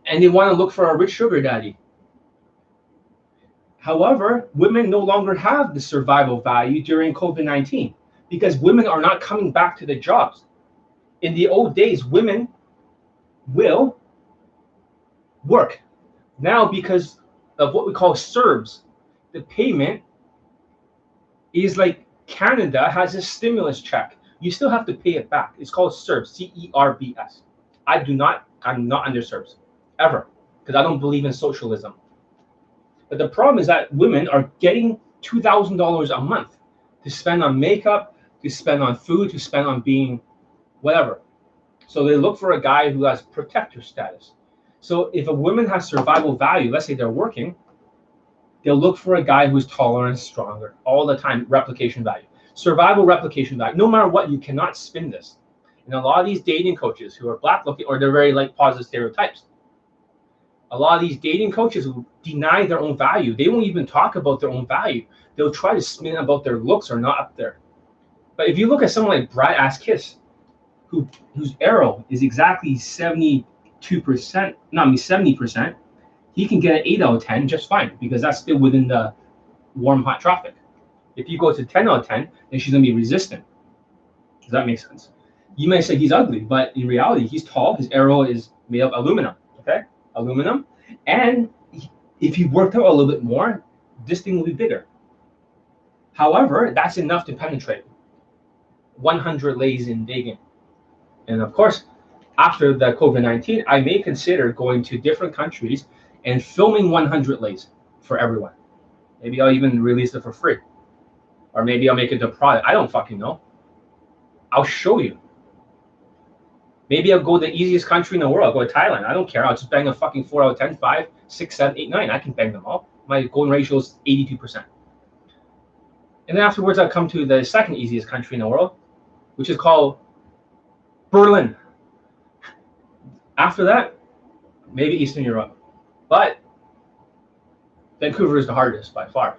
And they want to look for a rich sugar daddy. However, women no longer have the survival value during COVID-19 because women are not coming back to the jobs. In the old days, women will work. Now, because of what we call CERBs, the payment is like Canada has a stimulus check. You still have to pay it back. It's called CERBs, C-E-R-B-S. I'm not under CERBs, ever, because I don't believe in socialism. But the problem is that women are getting $2,000 a month to spend on makeup, to spend on food, to spend on being whatever. So they look for a guy who has protector status. So if a woman has survival value, let's say they're working, they'll look for a guy who's taller and stronger all the time. Replication value, survival replication value. No matter what, you cannot spin this. And a lot of these dating coaches who are black looking, or they're very like positive stereotypes. A lot of these dating coaches who deny their own value, they won't even talk about their own value. They'll try to spin about their looks are not up there. But if you look at someone like Brad Ass Kiss, whose arrow is exactly 72%, 70%, he can get an 8 out of 10 just fine, because that's still within the warm hot traffic. If you go to 10 out of 10, then she's gonna be resistant. Does that make sense? You may say he's ugly, but in reality, he's tall. His arrow is made of aluminum. Okay, aluminum, and if he worked out a little bit more, this thing will be bigger. However, that's enough to penetrate 100 lays in Daygame. And of course, after the COVID-19, I may consider going to different countries and filming 100 lays for everyone. Maybe I'll even release it for free. Or maybe I'll make it a product. I don't fucking know. I'll show you. Maybe I'll go to the easiest country in the world. I'll go to Thailand. I don't care. I'll just bang a fucking 4 out of 10, 5, 6, 7, 8, 9. I can bang them all. My golden ratio is 82%. And then afterwards, I'll come to the second easiest country in the world, which is called Berlin. After that, maybe Eastern Europe. But Vancouver is the hardest by far.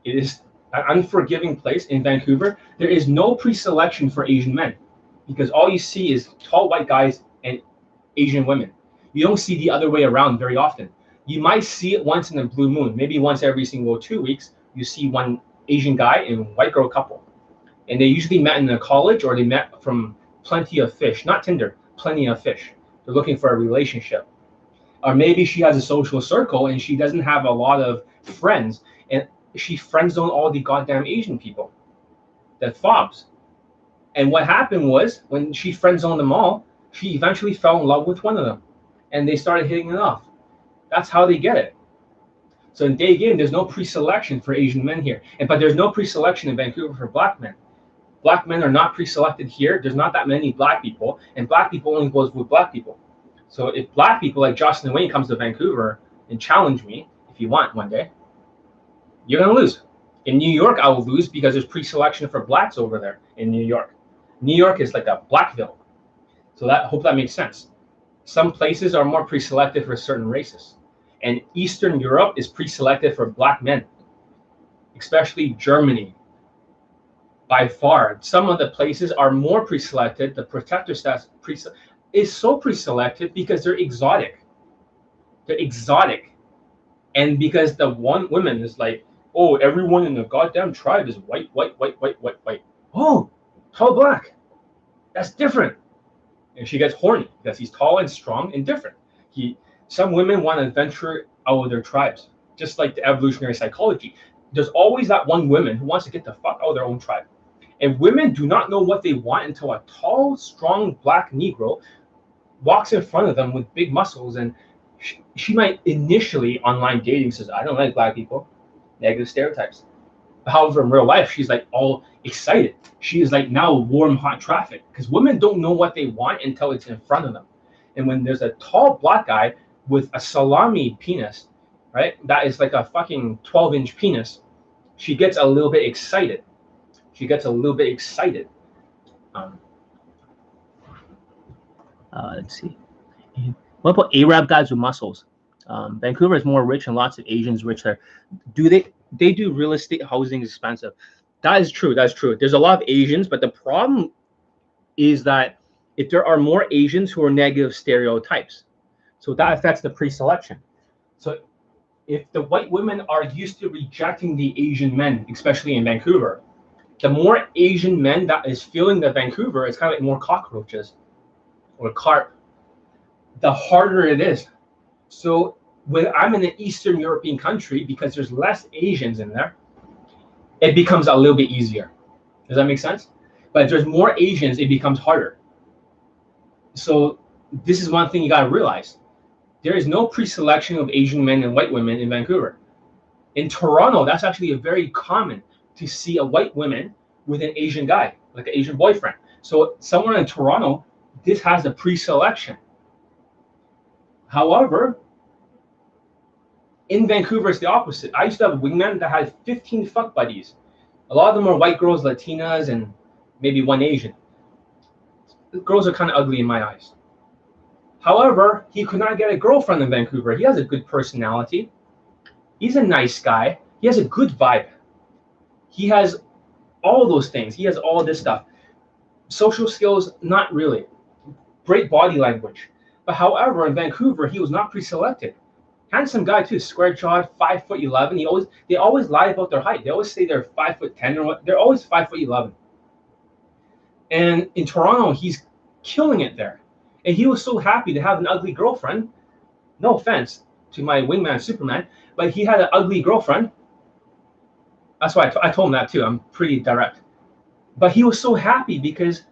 It is an unforgiving place in Vancouver. There is no pre-selection for Asian men because all you see is tall white guys and Asian women. You don't see the other way around very often. You might see it once in a blue moon, maybe once every single 2 weeks. You see one Asian guy and white girl couple. And they usually met in a college or they met from Plenty of Fish, not Tinder, Plenty of Fish. They're looking for a relationship. Or maybe she has a social circle and she doesn't have a lot of friends and she friend zoned all the goddamn Asian people, the fobs. And what happened was when she friend zoned them all, she eventually fell in love with one of them and they started hitting it off. That's how they get it. So in Daygame, there's no pre-selection for Asian men here. But there's no pre-selection in Vancouver for black men. Black men are not pre-selected here. There's not that many black people, and black people only goes with black people. So if black people like Jocelyn Wayne comes to Vancouver and challenge me, if you want one day, you're gonna lose. In New York, I will lose because there's pre-selection for blacks over there in New York. New York is like a Blackville. So that hope that makes sense. Some places are more pre-selected for certain races. And Eastern Europe is pre-selected for black men, especially Germany. By far, some of the places are more pre-selected. The protector status is so pre-selected because they're exotic. They're exotic. And because the one woman is like, oh, everyone in the goddamn tribe is white, white, white, white, white, white. Oh, tall black. That's different. And she gets horny because he's tall and strong and different. Some women want to venture out of their tribes, just like the evolutionary psychology. There's always that one woman who wants to get the fuck out of their own tribe. And women do not know what they want until a tall, strong black Negro walks in front of them with big muscles. And she might initially online dating says, I don't like black people, negative stereotypes. However, in real life, she's like all excited. She is like now warm, hot traffic because women don't know what they want until it's in front of them. And when there's a tall black guy with a salami penis, right? That is like a fucking 12-inch penis. She gets a little bit excited. Let's see. What about Arab guys with muscles? Vancouver is more rich and lots of Asians rich there. They do real estate, housing is expensive. That is true. That's true. There's a lot of Asians, but the problem is that if there are more Asians who are negative stereotypes, so that affects the pre-selection. So if the white women are used to rejecting the Asian men, especially in Vancouver, the more Asian men that is feeling the Vancouver, it's kind of like more cockroaches or carp, the harder it is. So when I'm in an Eastern European country, because there's less Asians in there, it becomes a little bit easier. Does that make sense? But if there's more Asians, it becomes harder. So this is one thing you got to realize. There is no pre-selection of Asian men and white women in Vancouver. In Toronto, that's actually very common to see a white woman with an Asian guy, like an Asian boyfriend. So somewhere in Toronto, this has a pre-selection. However, in Vancouver, it's the opposite. I used to have a wingman that had 15 fuck buddies. A lot of them are white girls, Latinas, and maybe one Asian. The girls are kind of ugly in my eyes. However, he could not get a girlfriend in Vancouver. He has a good personality. He's a nice guy. He has a good vibe. He has all those things. He has all this stuff. Social skills, not really. Great body language. But however, in Vancouver, he was not pre-selected. Handsome guy too, square jawed, 5'11". They always lie about their height. They always say they're 5'10" or what. They're always 5'11". And in Toronto, he's killing it there. And he was so happy to have an ugly girlfriend. No offense to my wingman Superman, but he had an ugly girlfriend. That's why I told him that too. I'm pretty direct. But he was so happy because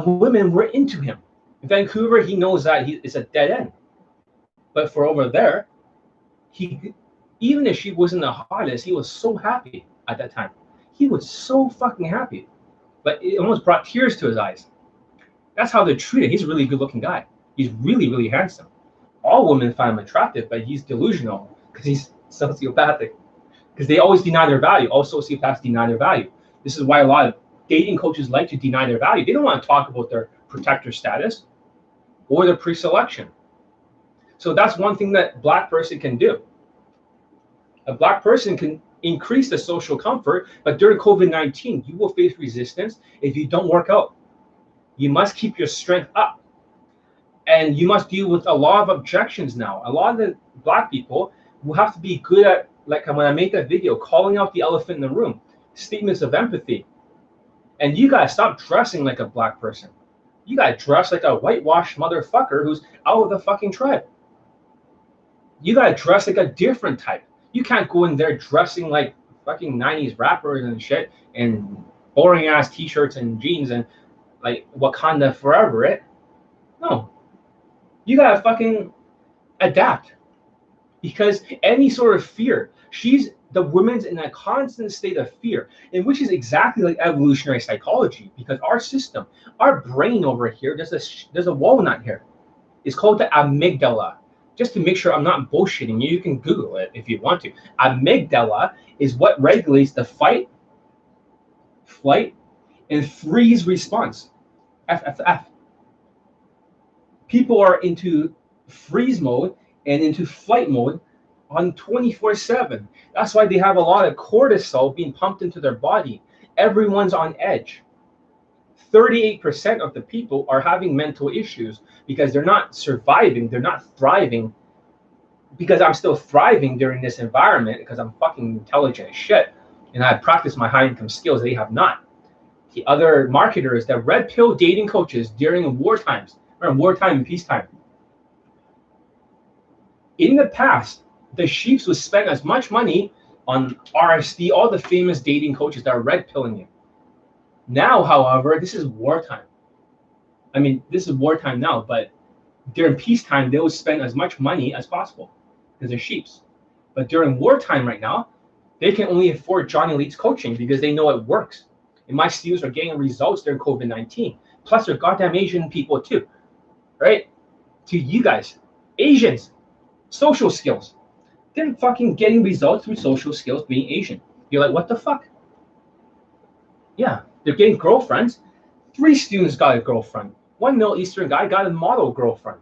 women were into him. In Vancouver, he knows that it's a dead end. But for over there, even if she wasn't the hottest, he was so happy at that time. He was so fucking happy. But it almost brought tears to his eyes. That's how they're treated. He's a really good-looking guy. He's really, really handsome. All women find him attractive, but he's delusional because he's sociopathic. Because they always deny their value. All sociopaths deny their value. This is why a lot of dating coaches like to deny their value. They don't want to talk about their protector status or their pre-selection. So that's one thing that black person can do. A black person can increase the social comfort, but during COVID-19, you will face resistance if you don't work out. You must keep your strength up. And you must deal with a lot of objections now. A lot of the black people will have to be good at, like when I make that video, calling out the elephant in the room, statements of empathy. And you guys stop dressing like a black person. You gotta dress like a whitewashed motherfucker who's out of the fucking tribe. You gotta dress like a different type. You can't go in there dressing like fucking 90s rappers and shit and boring ass t-shirts and jeans and like Wakanda forever, right? No. You gotta fucking adapt. Because any sort of fear, the woman's in a constant state of fear, and which is exactly like evolutionary psychology, because our system, our brain over here, there's a walnut here. It's called the amygdala. Just to make sure I'm not bullshitting you, you can Google it if you want to. Amygdala is what regulates the fight, flight, and freeze response. FFF. People are into freeze mode and into flight mode on 24/7. That's why they have a lot of cortisol being pumped into their body. Everyone's on edge. 38% of the people are having mental issues because they're not surviving, they're not thriving. Because I'm still thriving during this environment because I'm fucking intelligent as shit. And I practice my high income skills they have not. The other marketers, the red pill dating coaches during war times, or wartime and peacetime. In the past, the Chiefs would spend as much money on RSD, all the famous dating coaches that are red pilling you. Now, however, this is wartime. I mean, this is wartime now, but during peacetime, they would spend as much money as possible because they're Chiefs. But during wartime right now, they can only afford Johnny Elite's coaching because they know it works. And my students are getting results during COVID-19. Plus, they're goddamn Asian people too, right? To you guys, Asians, social skills. They're fucking getting results through social skills being Asian. You're like, what the fuck? Yeah, they're getting girlfriends. 3 students got a girlfriend. 1 Middle Eastern guy got a model girlfriend.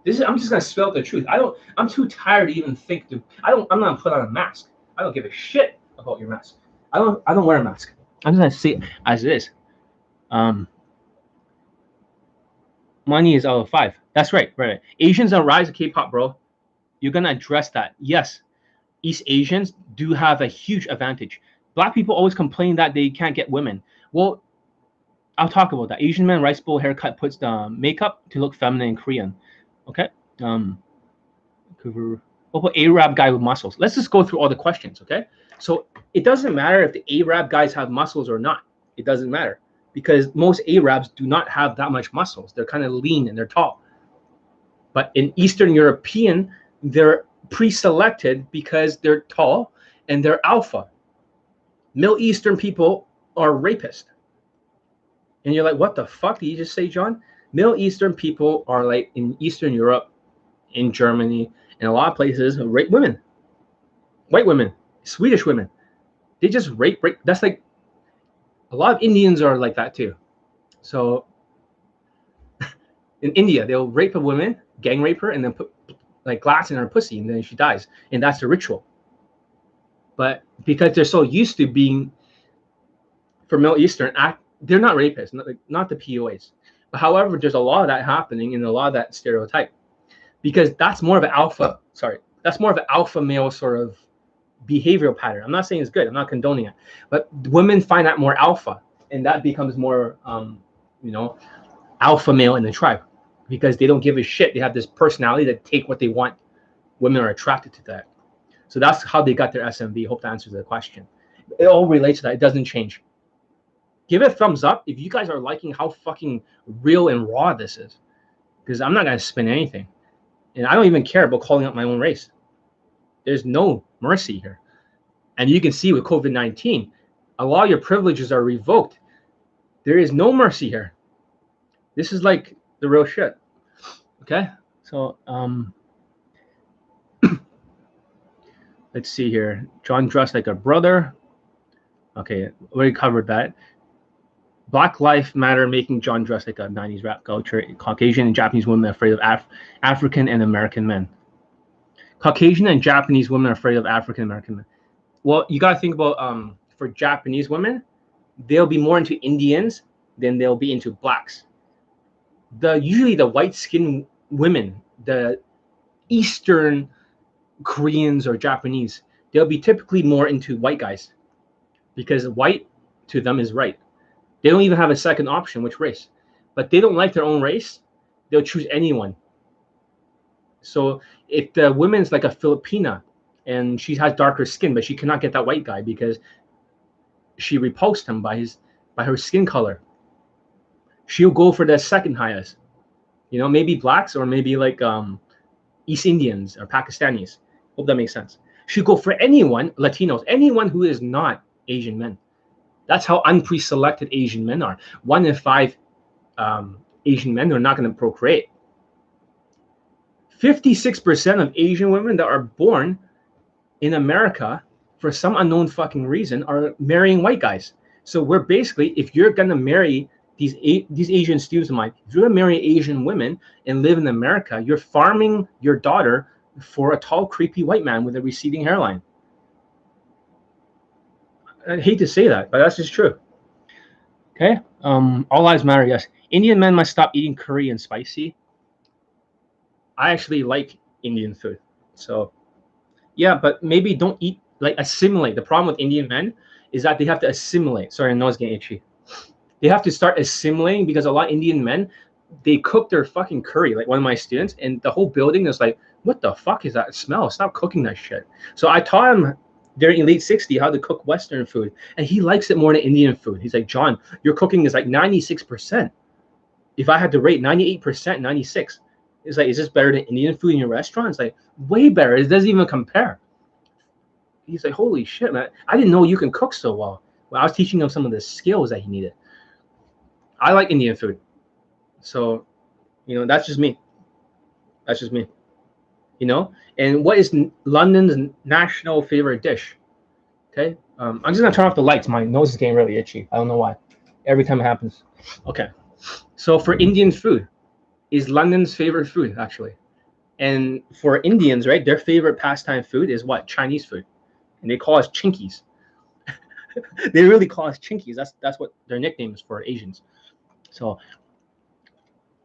I'm just gonna spell the truth. I'm too tired to even think I'm gonna put on a mask. I don't give a shit about your mask. I don't wear a mask. I'm just gonna say it as it is. Money is out of 5. That's right. Asians are rise of K-pop, bro. You're gonna address that. Yes, East Asians do have a huge advantage. Black people always complain that they can't get women. Well, I'll talk about that. Asian man, rice bowl haircut, puts the makeup to look feminine and Korean. Okay. Arab guy with muscles. Let's just go through all the questions. Okay. So it doesn't matter if the Arab guys have muscles or not. It doesn't matter because most Arabs do not have that much muscles. They're kind of lean and they're tall. But in Eastern European, they're pre-selected because they're tall and they're alpha. Middle Eastern people are rapists. And you're like, what the fuck did you just say, John? Middle Eastern people are like in Eastern Europe, in Germany, and a lot of places rape women. White women, Swedish women. They just rape. That's like, a lot of Indians are like that too. So in India, they'll rape a woman, gang rape her, and then put like glass in her pussy, and then she dies. And that's the ritual. But because they're so used to being, for Middle Eastern, they're not rapists, not the POAs. But however, there's a lot of that happening and a lot of that stereotype. Because that's more of an alpha, that's more of an alpha male sort of behavioral pattern. I'm not saying it's good. I'm not condoning it. But women find that more alpha. and that becomes more, you know, alpha male in the tribe, because they don't give a shit. They have this personality that take what they want. Women are attracted to that. So that's how they got their SMV. Hope that answers the question. It all relates to that. It doesn't change. Give it a thumbs up if you guys are liking how fucking real and raw this is, because I'm not gonna spin anything, and I don't even care about calling out my own race. There's no mercy here, and you can see with COVID-19, a lot of your privileges are revoked. There is no mercy here. This is like the real shit. Okay, so let's see here. John dressed like a brother. Okay, we already covered that. Black Lives Matter making John dress like a 90s rap culture. Caucasian and Japanese women afraid of African and American men. Caucasian and Japanese women are afraid of African American men. Well, you got to think about for Japanese women, they'll be more into Indians than they'll be into blacks. Usually the white-skinned women, the Eastern Koreans or Japanese, they'll be typically more into white guys, because white to them is right. They don't even have a second option, which race. But they don't like their own race, they'll choose anyone. So if the woman's like a Filipina and she has darker skin, but she cannot get that white guy because she repulsed him by her skin color, she'll go for the second highest. You know, maybe blacks or maybe like East Indians or Pakistanis. Hope that makes sense. She'll go for anyone, Latinos, anyone who is not Asian men. That's how unpre-selected Asian men are. 1 in 5 Asian men are not going to procreate. 56% of Asian women that are born in America, for some unknown fucking reason, are marrying white guys. So we're basically, if you're going to marry these Asian students of mine, if you're going to marry Asian women and live in America, you're farming your daughter for a tall, creepy white man with a receding hairline. I hate to say that, but that's just true. Okay. All lives matter. Yes. Indian men must stop eating curry and spicy. I actually like Indian food. So yeah, but maybe don't eat, like assimilate. The problem with Indian men is that they have to assimilate. Sorry, my nose is getting itchy. They have to start assimilating, because a lot of Indian men, they cook their fucking curry. Like one of my students, and the whole building is like, what the fuck is that smell? Stop cooking that shit. So I taught him during late 60 how to cook Western food, and he likes it more than Indian food. He's like, John, your cooking is like 96%. If I had to rate 98%, 96, it's like, is this better than Indian food in your restaurant? It's like, way better. It doesn't even compare. He's like, holy shit, man, I didn't know you can cook so well. Well, I was teaching him some of the skills that he needed. I like Indian food, so you know, that's just me. That's just me. You know, and what is London's national favorite dish? Okay, I'm just gonna turn off the lights. My nose is getting really itchy. I don't know why. Every time it happens. Okay, so for Indian food, is London's favorite food actually, and for Indians, right, their favorite pastime food is what? Chinese food, and they call us chinkies. They really call us chinkies. That's what their nickname is for Asians. So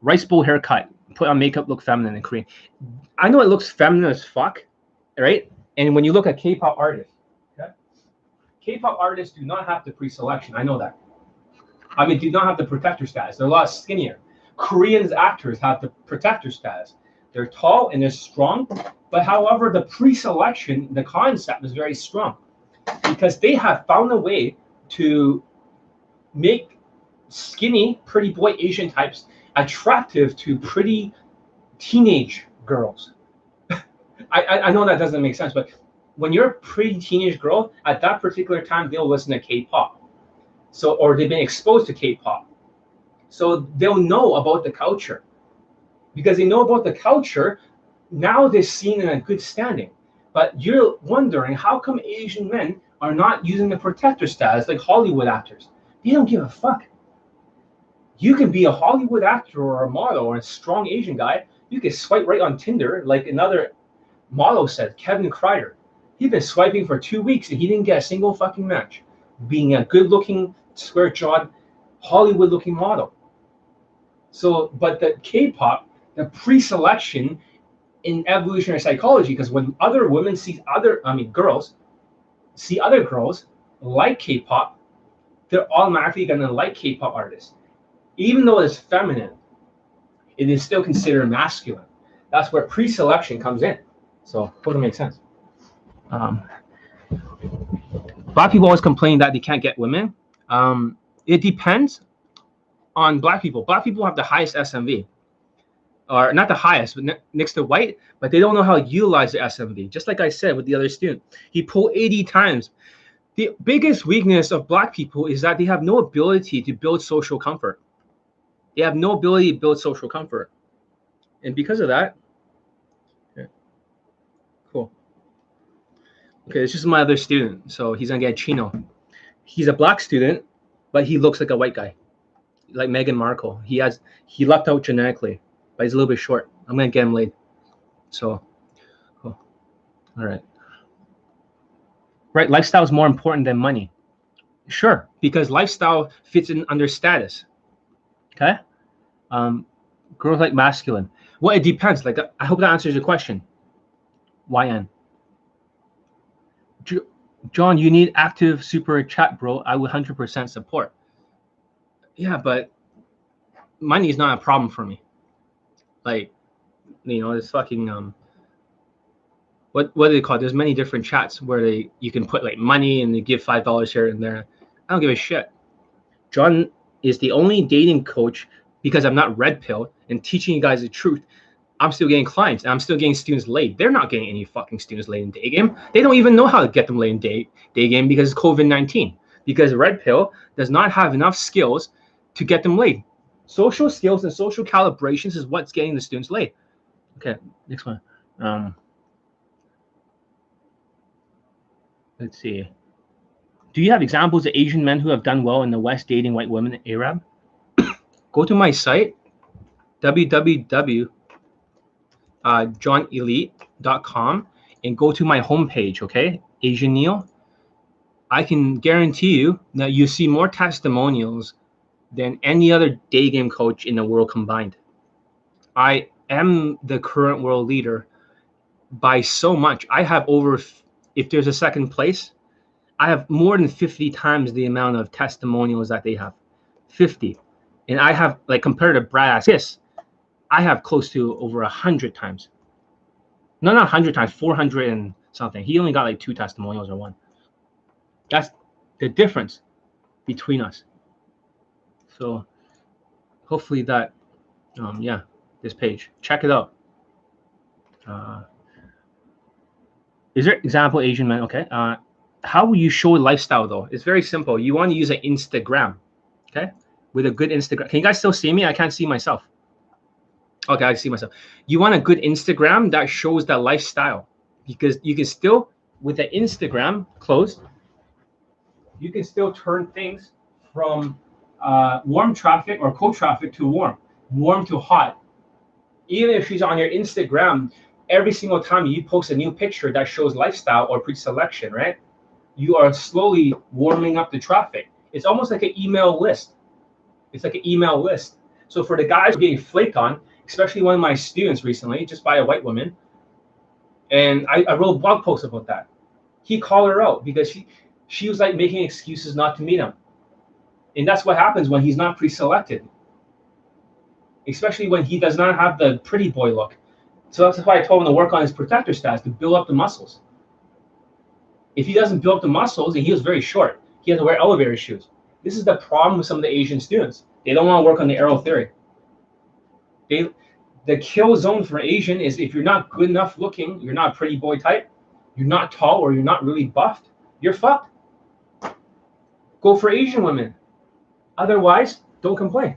rice bowl haircut, put on makeup, look feminine and Korean. I know it looks feminine as fuck, right? And when you look at K-pop artists, okay? K-pop artists do not have the pre-selection. I know that. I mean, do not have the protector status. They're a lot skinnier. Korean actors have the protector status. They're tall and they're strong, but however, the pre-selection, the concept is very strong, because they have found a way to make skinny, pretty boy Asian types attractive to pretty teenage girls. I know that doesn't make sense, but when you're a pretty teenage girl, at that particular time, they'll listen to K-pop. So, or they've been exposed to K-pop. So they'll know about the culture. Because they know about the culture, now they're seen in a good standing. But you're wondering, how come Asian men are not using the protector status like Hollywood actors? They don't give a fuck. You can be a Hollywood actor or a model or a strong Asian guy. You can swipe right on Tinder, like another model said, Kevin Kreider. He's been swiping for 2 weeks and he didn't get a single fucking match, being a good-looking, square-jawed, Hollywood-looking model. So, but the K-pop, the pre-selection in evolutionary psychology, because when other women see girls see other girls like K-pop, they're automatically gonna like K-pop artists, even though it's feminine. It is still considered masculine. That's where pre-selection comes in. So, hope that makes sense. Black people always complain that they can't get women. It depends on black people. Black people have the highest SMV, or not the highest, but next to white, but they don't know how to utilize the SMV. Just like I said with the other student, he pulled 80 times. The biggest weakness of black people is that they have no ability to build social comfort. They have no ability to build social comfort. And because of that, okay, cool. Okay, this is my other student. So he's gonna get Chino. He's a black student, but he looks like a white guy, like Meghan Markle. He lucked out genetically, but he's a little bit short. I'm gonna get him laid. So, cool. All right. Right, lifestyle is more important than money. Sure, because lifestyle fits in under status. Okay. Girls like masculine. Well, it depends. Like, I hope that answers your question. YN. John, you need active super chat, bro. I would 100% support. Yeah, but money is not a problem for me. Like, you know, it's fucking what do they call it? There's many different chats where you can put like money and they give $5 here and there. I don't give a shit. John is the only dating coach, because I'm not red pill and teaching you guys the truth. I'm still getting clients and I'm still getting students laid. They're not getting any fucking students laid in Daygame. They don't even know how to get them laid in Daygame because of COVID-19. Because red pill does not have enough skills to get them laid. Social skills and social calibrations is what's getting the students laid. Okay, next one. Let's see. Do you have examples of Asian men who have done well in the West dating white women in Arab? Go to my site, www.johnelite.com, and go to my homepage, okay? Asian Neil. I can guarantee you that you see more testimonials than any other Daygame coach in the world combined. I am the current world leader by so much. I have if there's a second place, I have more than 50 times the amount of testimonials that they have. 50. And I have, like, compared to Brad Askis, I have close to over 100 times. No, not 100 times, 400 and something. He only got like 2 testimonials or 1. That's the difference between us. So hopefully that, yeah, this page, check it out. Is there example Asian men? Okay. How will you show lifestyle though? It's very simple. You want to use an Instagram, okay? With a good Instagram. Can you guys still see me? I can't see myself. Okay, I see myself. You want a good Instagram that shows that lifestyle, because you can still, with the Instagram closed, you can still turn things from warm traffic or cold traffic to warm to hot. Even if she's on your Instagram, every single time you post a new picture that shows lifestyle or pre-selection, right? You are slowly warming up the traffic. It's almost like an email list. It's like an email list. So for the guys getting flaked on, especially one of my students recently, just by a white woman, and I wrote a blog post about that. He called her out because she was like making excuses not to meet him. And that's what happens when he's not pre-selected, especially when he does not have the pretty boy look. So that's why I told him to work on his protector stats, to build up the muscles. If he doesn't build up the muscles, and he was very short, he has to wear elevator shoes. This is the problem with some of the Asian students. They don't want to work on the arrow theory. The kill zone for Asian is if you're not good enough looking, you're not a pretty boy type, you're not tall, or you're not really buffed, you're fucked. Go for Asian women. Otherwise, don't complain.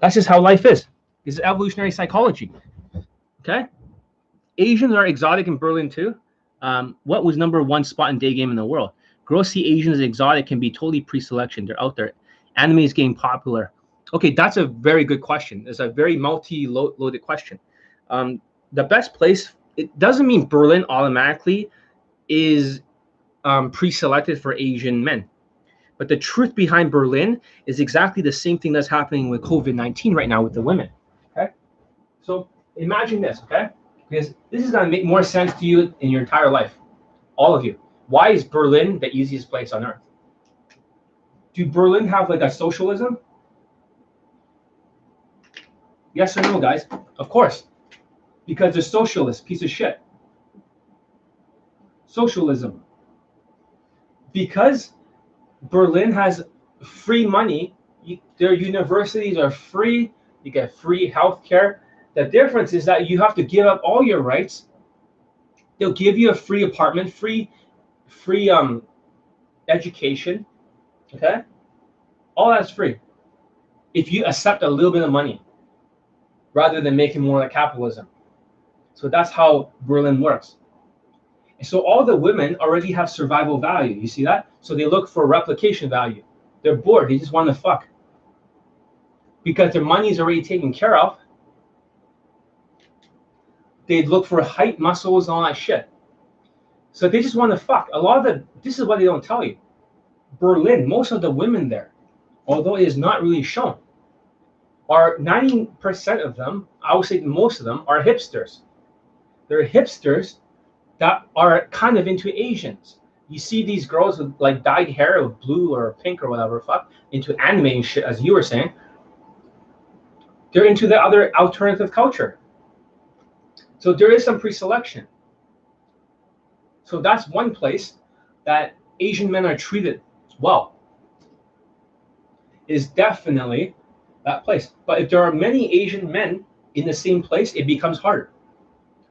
That's just how life is. It's evolutionary psychology. Okay? Asians are exotic in Berlin too. What was #1 spot in Daygame in the world? Girls see Asians as exotic, can be totally pre-selection. They're out there. Anime is getting popular. Okay, that's a very good question. It's a very multi-loaded question. The best place, it doesn't mean Berlin automatically is pre-selected for Asian men. But the truth behind Berlin is exactly the same thing that's happening with COVID-19 right now with the women. Okay? So imagine this, okay? Because this is going to make more sense to you in your entire life. All of you. Why is Berlin the easiest place on earth? Do Berlin have like a socialism? Yes or no, guys? Of course. Because they're socialists, piece of shit. Socialism. Because Berlin has free money, their universities are free, you get free healthcare. The difference is that you have to give up all your rights. They'll give you a free apartment, free education, okay? All that's free if you accept a little bit of money rather than making more like capitalism. So that's how Berlin works. And so all the women already have survival value. You see that? So they look for replication value. They're bored. They just want to fuck. Because their money is already taken care of. They look for height, muscles, and all that shit. So they just want to fuck. This is what they don't tell you. Berlin, most of the women there, although it is not really shown, are 90% of them, I would say most of them, are hipsters. They're hipsters that are kind of into Asians. You see these girls with like dyed hair of blue or pink or whatever, fuck, into anime and shit, as you were saying. They're into the other alternative culture. So there is some pre-selection. So that's one place that Asian men are treated well. Is definitely that place. But if there are many Asian men in the same place, it becomes harder.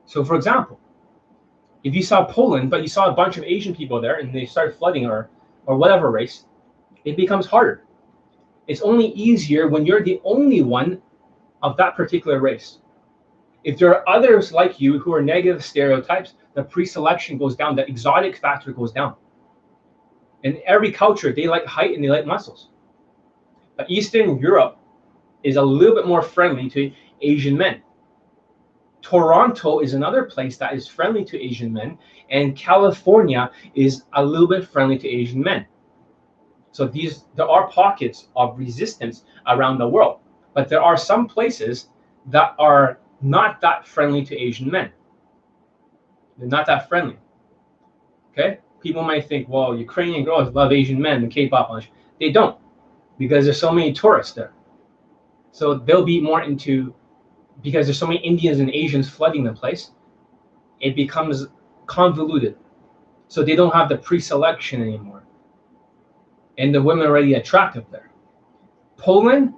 So for example, if you saw Poland, but you saw a bunch of Asian people there and they started flooding or whatever race, it becomes harder. It's only easier when you're the only one of that particular race. If there are others like you who are negative stereotypes, the pre-selection goes down, the exotic factor goes down. In every culture, they like height and they like muscles. But Eastern Europe is a little bit more friendly to Asian men. Toronto is another place that is friendly to Asian men, and California is a little bit friendly to Asian men. So there are pockets of resistance around the world, but there are some places that are not that friendly to Asian men. They're not that friendly. Okay? People might think, well, Ukrainian girls love Asian men and K-pop. They don't, because there's so many tourists there. So they'll be more into, because there's so many Indians and Asians flooding the place, it becomes convoluted. So they don't have the pre-selection anymore. And the women are already attractive there. Poland,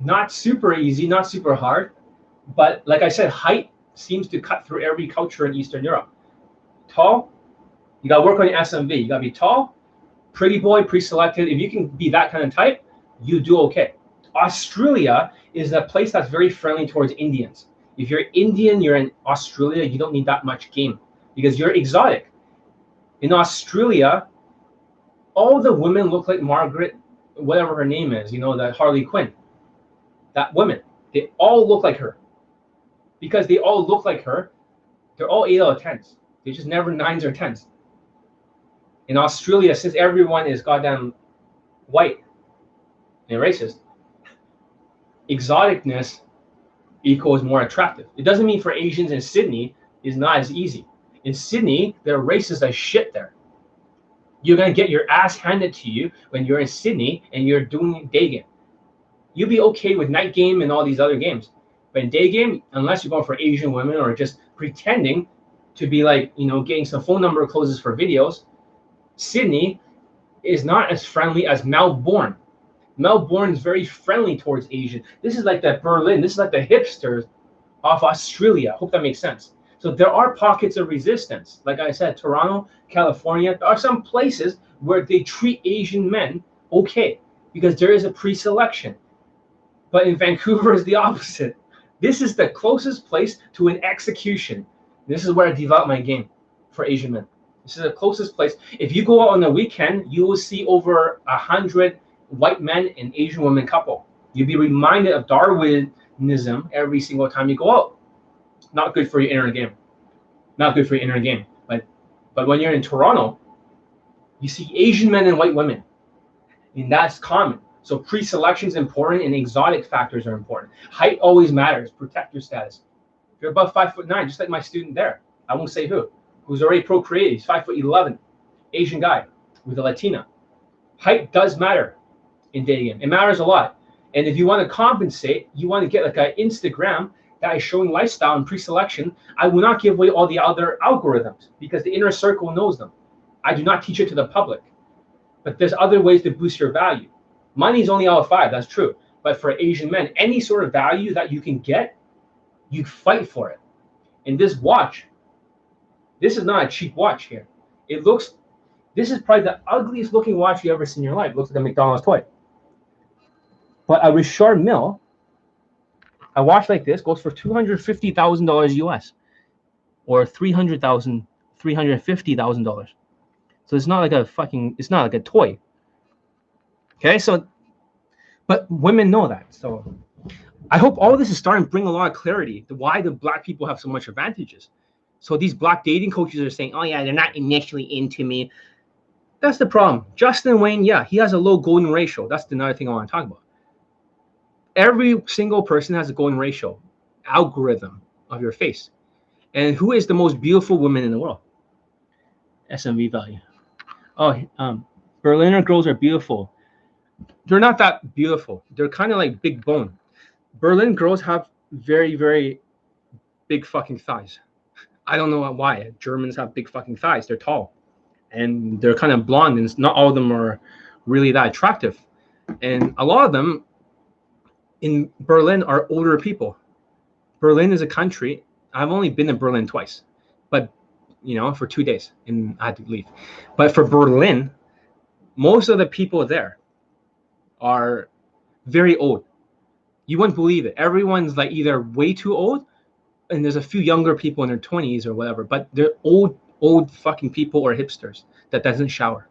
not super easy, not super hard. But like I said, height seems to cut through every culture in Eastern Europe. Tall, you got to work on your SMV. You got to be tall, pretty boy, pre-selected. If you can be that kind of type, you do okay. Australia is a place that's very friendly towards Indians. If you're Indian, you're in Australia, you don't need that much game because you're exotic. In Australia, all the women look like Margaret, whatever her name is, that Harley Quinn. That woman, they all look like her. Because they all look like her, they're all 8 out of 10s. They're just never 9s or 10s. In Australia, since everyone is goddamn white and racist, exoticness equals more attractive. It doesn't mean for Asians in Sydney is not as easy. In Sydney, they're racist as shit there. You're going to get your ass handed to you when you're in Sydney and you're doing Daygame. You'll be okay with night game and all these other games. But in Daygame, unless you're going for Asian women or just pretending to be like, getting some phone number closes for videos, Sydney is not as friendly as Melbourne. Melbourne is very friendly towards Asian. This is like that Berlin. This is like the hipsters of Australia. Hope that makes sense. So there are pockets of resistance. Like I said, Toronto, California, there are some places where they treat Asian men okay because there is a pre-selection. But in Vancouver is the opposite. This is the closest place to an execution. This is where I developed my game for Asian men. This is the closest place. If you go out on the weekend, you will see over 100 white men and Asian women couple. You'll be reminded of Darwinism every single time you go out. Not good for your inner game. Not good for your inner game. But when you're in Toronto, you see Asian men and white women. And that's common. So pre-selection is important and exotic factors are important. Height always matters. Protect your status. If you're above 5'9", just like my student there, I won't say who's already procreated. He's 5'11", Asian guy with a Latina. Height does matter. in Daygame. It matters a lot. And if you want to compensate, you want to get like an Instagram that is showing lifestyle and pre-selection, I will not give away all the other algorithms because the inner circle knows them. I do not teach it to the public. But there's other ways to boost your value. Money is only out of 5, that's true. But for Asian men, any sort of value that you can get, you fight for it. And this watch, this is not a cheap watch here. This is probably the ugliest looking watch you ever seen in your life. It looks like a McDonald's toy. But a Richard Mille, a watch like this goes for $250,000 US, or $350,000. So it's not like it's not like a toy. Okay, so, but women know that. So I hope all this is starting to bring a lot of clarity to why the black people have so much advantages. So these black dating coaches are saying, oh yeah, they're not initially into me. That's the problem. Justin Wayne, yeah, he has a low golden ratio. That's another thing I want to talk about. Every single person has a golden ratio algorithm of your face. And who is the most beautiful woman in the world? SMV value. Oh, Berliner girls are beautiful. They're not that beautiful. They're kind of like big bone. Berlin girls have very, very big fucking thighs. I don't know why. Germans have big fucking thighs. They're tall. And they're kind of blonde. And not all of them are really that attractive. And a lot of them in Berlin are older people. Berlin is a country. I've only been in Berlin twice. But, you know, for 2 days. And I had to leave. But for Berlin, most of the people there are very old. You wouldn't believe it. Everyone's like either way too old, and there's a few younger people in their 20s or whatever, but they're old fucking people or hipsters that doesn't shower.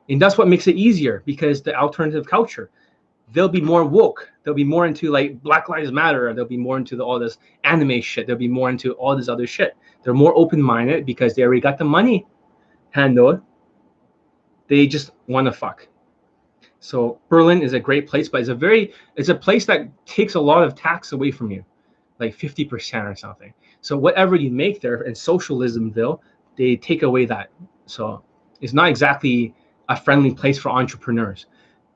And that's what makes it easier, because the alternative culture, they'll be more woke. They'll be more into like Black Lives Matter. They'll be more into all this anime shit. They'll be more into all this other shit. They're more open-minded because they already got the money handled. They just want to fuck. So Berlin is a great place, but it's a place that takes a lot of tax away from you, like 50% or something. So whatever you make there in socialismville, they take away that. So it's not exactly a friendly place for entrepreneurs.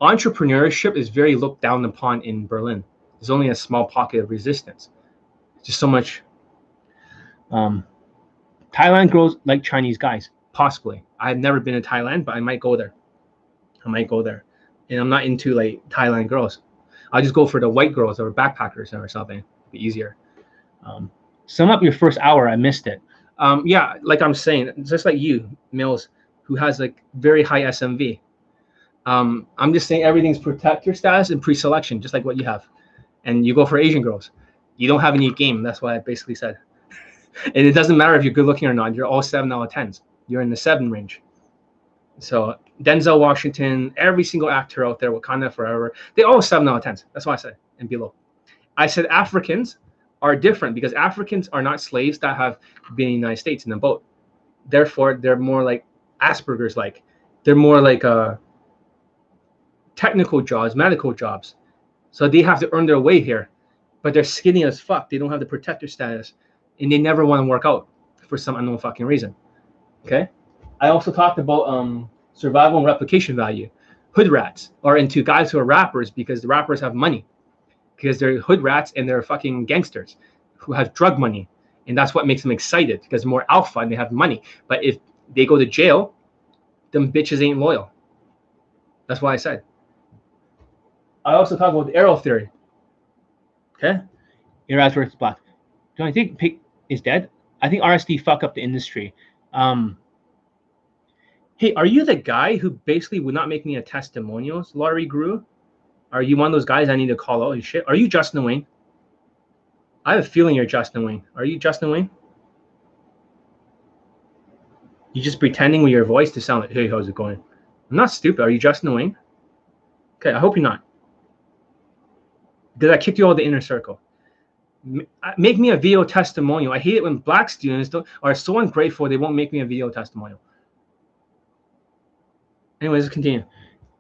Entrepreneurship is very looked down upon in Berlin. There's only a small pocket of resistance. Just so much. Thailand grows like Chinese guys, possibly. I've never been to Thailand, but I might go there. And I'm not into like Thailand girls. I'll just go for the white girls or backpackers or something. It'd be easier. Sum up your first hour. I missed it. Yeah, like I'm saying, just like you, Mills, who has like very high SMV. I'm just saying everything's protector status and pre-selection, just like what you have. And you go for Asian girls. You don't have any game. That's what I basically said. And it doesn't matter if you're good looking or not. You're all 7 out of 10s. You're in the 7 range. So Denzel Washington, every single actor out there, Wakanda Forever, they all 7 out of 10s. That's what I said, and below. I said Africans are different because Africans are not slaves that have been in the United States in a boat. Therefore, they're more like Asperger's like. They're more like technical jobs, medical jobs. So they have to earn their way here. But they're skinny as fuck. They don't have the protector status. And they never want to work out for some unknown fucking reason. Okay? I also talked about survival and replication value. Hood rats are into guys who are rappers because the rappers have money. Because they're hood rats and they're fucking gangsters who have drug money. And that's what makes them excited because they're more alpha and they have money. But if they go to jail, them bitches ain't loyal. That's what I said. I also talk about the arrow theory. Okay? Your eyes versus black. Do I think Pig is dead? I think RSD fuck up the industry. Hey, are you the guy who basically would not make me a testimonials, Laurie Grew? Are you one of those guys I need to call out and shit? Are you Justin Wayne? I have a feeling you're Justin Wayne. Are you Justin Wayne? You just pretending with your voice to sound like, hey, how's it going? I'm not stupid. Are you Justin Wayne? Okay, I hope you're not. Did I kick you out of the inner circle? Make me a video testimonial. I hate it when black students are so ungrateful they won't make me a video testimonial. Anyways, let's continue.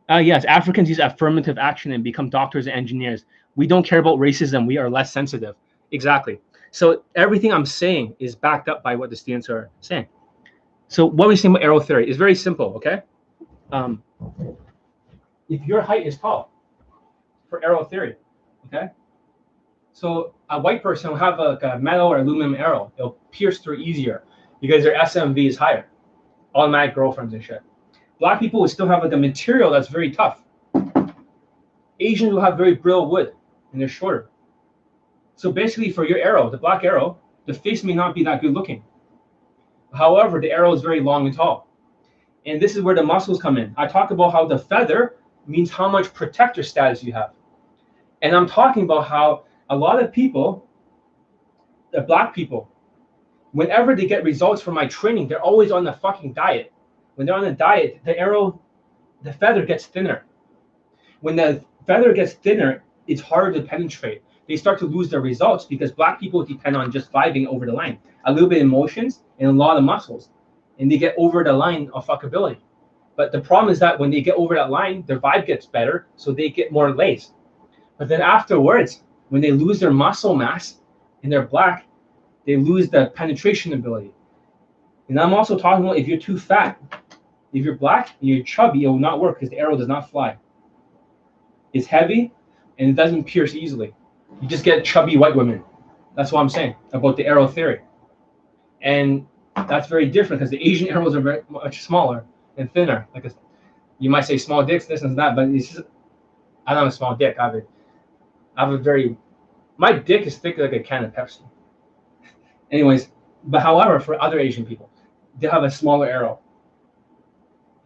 Yes, Africans use affirmative action and become doctors and engineers. We don't care about racism. We are less sensitive. Exactly. So everything I'm saying is backed up by what the students are saying. So what we're saying about arrow theory is very simple, okay? if your height is tall for arrow theory, okay? So a white person will have a metal or aluminum arrow. It'll pierce through easier because their SMV is higher, automatic girlfriends and shit. Black people will still have like a material that's very tough. Asians will have very brittle wood and they're shorter. So basically for your arrow, the black arrow, the face may not be that good looking. However, the arrow is very long and tall. And this is where the muscles come in. I talk about how the feather means how much protector status you have. And I'm talking about how a lot of people, the black people, whenever they get results from my training, they're always on the fucking diet. When they're on a diet, the feather gets thinner. When the feather gets thinner, it's harder to penetrate. They start to lose their results because black people depend on just vibing over the line. A little bit of emotions and a lot of muscles. And they get over the line of fuckability. But the problem is that when they get over that line, their vibe gets better, so they get more lays. But then afterwards, when they lose their muscle mass and they're black, they lose the penetration ability. And I'm also talking about if you're too fat. If you're black and you're chubby, it will not work because the arrow does not fly. It's heavy and it doesn't pierce easily. You just get chubby white women. That's what I'm saying about the arrow theory. And that's very different because the Asian arrows are very much smaller and thinner. Like you might say small dicks, this and that, but it's just, I don't have a small dick. I have a very, my dick is thick like a can of Pepsi. Anyways, but however, for other Asian people, they have a smaller arrow.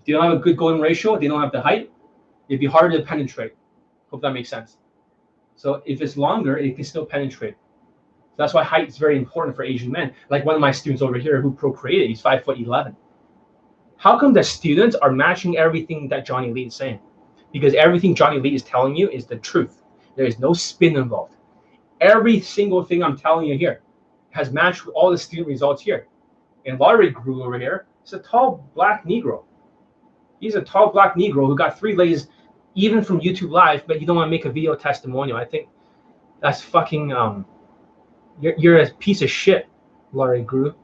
If they don't have a good golden ratio, they don't have the height, it'd be harder to penetrate. Hope that makes sense. So if it's longer, it can still penetrate. So that's why height is very important for Asian men. Like one of my students over here who procreated, he's 5'11". How come the students are matching everything that Johnny Lee is saying? Because everything Johnny Lee is telling you is the truth. There is no spin involved. Every single thing I'm telling you here has matched with all the student results here. And Lottery Guru over here is a tall black Negro. He's a tall black Negro who got 3 lays even from YouTube Live, but you don't want to make a video testimonial. I think that's fucking, you're a piece of shit, Lottery Guru.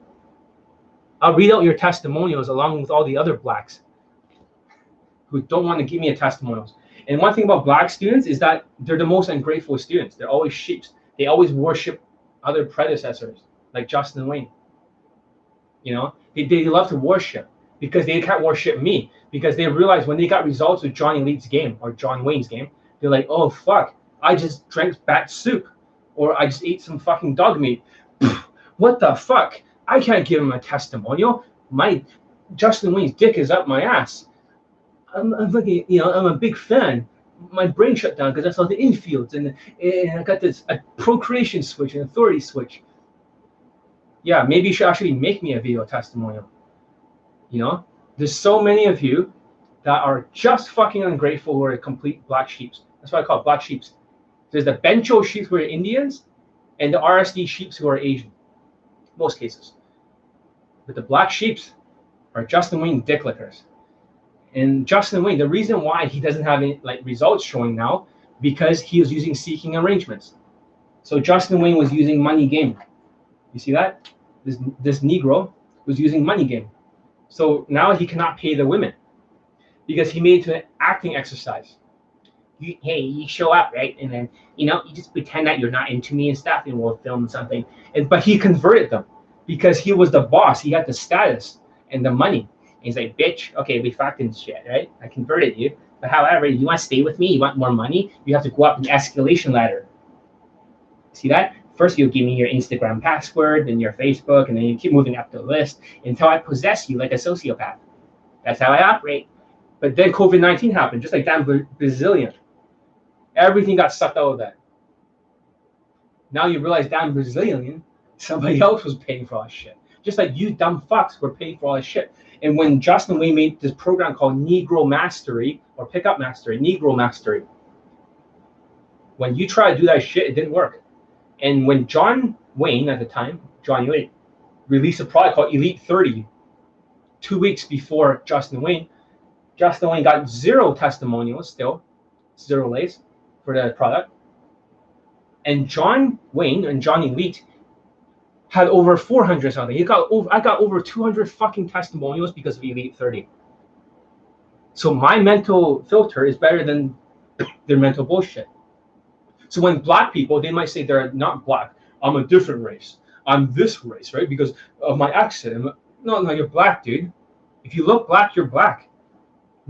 I'll read out your testimonials along with all the other blacks who don't want to give me a testimonials. And one thing about black students is that they're the most ungrateful students. They're always sheeps. They always worship other predecessors like Justin Wayne. You know, they love to worship because they can't worship me because they realize when they got results with Johnny Lee's game or John Wayne's game, they're like, oh fuck, I just drank bat soup or I just ate some fucking dog meat. What the fuck? I can't give him a testimonial. My Justin Wayne's dick is up my ass. I'm looking, you know, I'm a big fan. My brain shut down because I saw the infields and I got this a procreation switch, an authority switch. Yeah, maybe you should actually make me a video testimonial. You know, there's so many of you that are just fucking ungrateful who are complete black sheeps. That's why I call it black sheeps. There's the Bencho sheeps who are Indians and the RSD sheeps who are Asian. Most cases. But the black sheeps are Justin Wayne dick lickers. And Justin Wayne, the reason why he doesn't have any like results showing now, because he was using seeking arrangements. So Justin Wayne was using money game. You see that? This Negro was using money game. So now he cannot pay the women because he made it to an acting exercise. Hey, you show up, right? And then, you know, you just pretend that you're not into me and stuff and we'll film something. But he converted them because he was the boss. He had the status and the money. And he's like, bitch, okay, we fucking shit, right? I converted you. But however, you want to stay with me? You want more money? You have to go up an escalation ladder. See that? First, you'll give me your Instagram password, then your Facebook, and then you keep moving up the list until I possess you like a sociopath. That's how I operate. But then COVID-19 happened, just like that Brazilian. Everything got sucked out of that. Now you realize damn Brazilian, somebody else was paying for all this shit. Just like you dumb fucks were paying for all this shit. And when Justin Wayne made this program called Negro Mastery or Pickup Mastery, Negro Mastery, when you try to do that shit, it didn't work. And when John Wayne at the time, Johnny Lee, released a product called Elite 30, 2 weeks before Justin Wayne got 0 testimonials still, 0 lays for the product. And John Wayne and Johnny Elite had over 400 something. I got over 200 fucking testimonials because of Elite 30. So my mental filter is better than their mental bullshit. So when black people, they might say they're not black. I'm a different race. I'm this race, right? Because of my accent. No, you're black, dude. If you look black, you're black.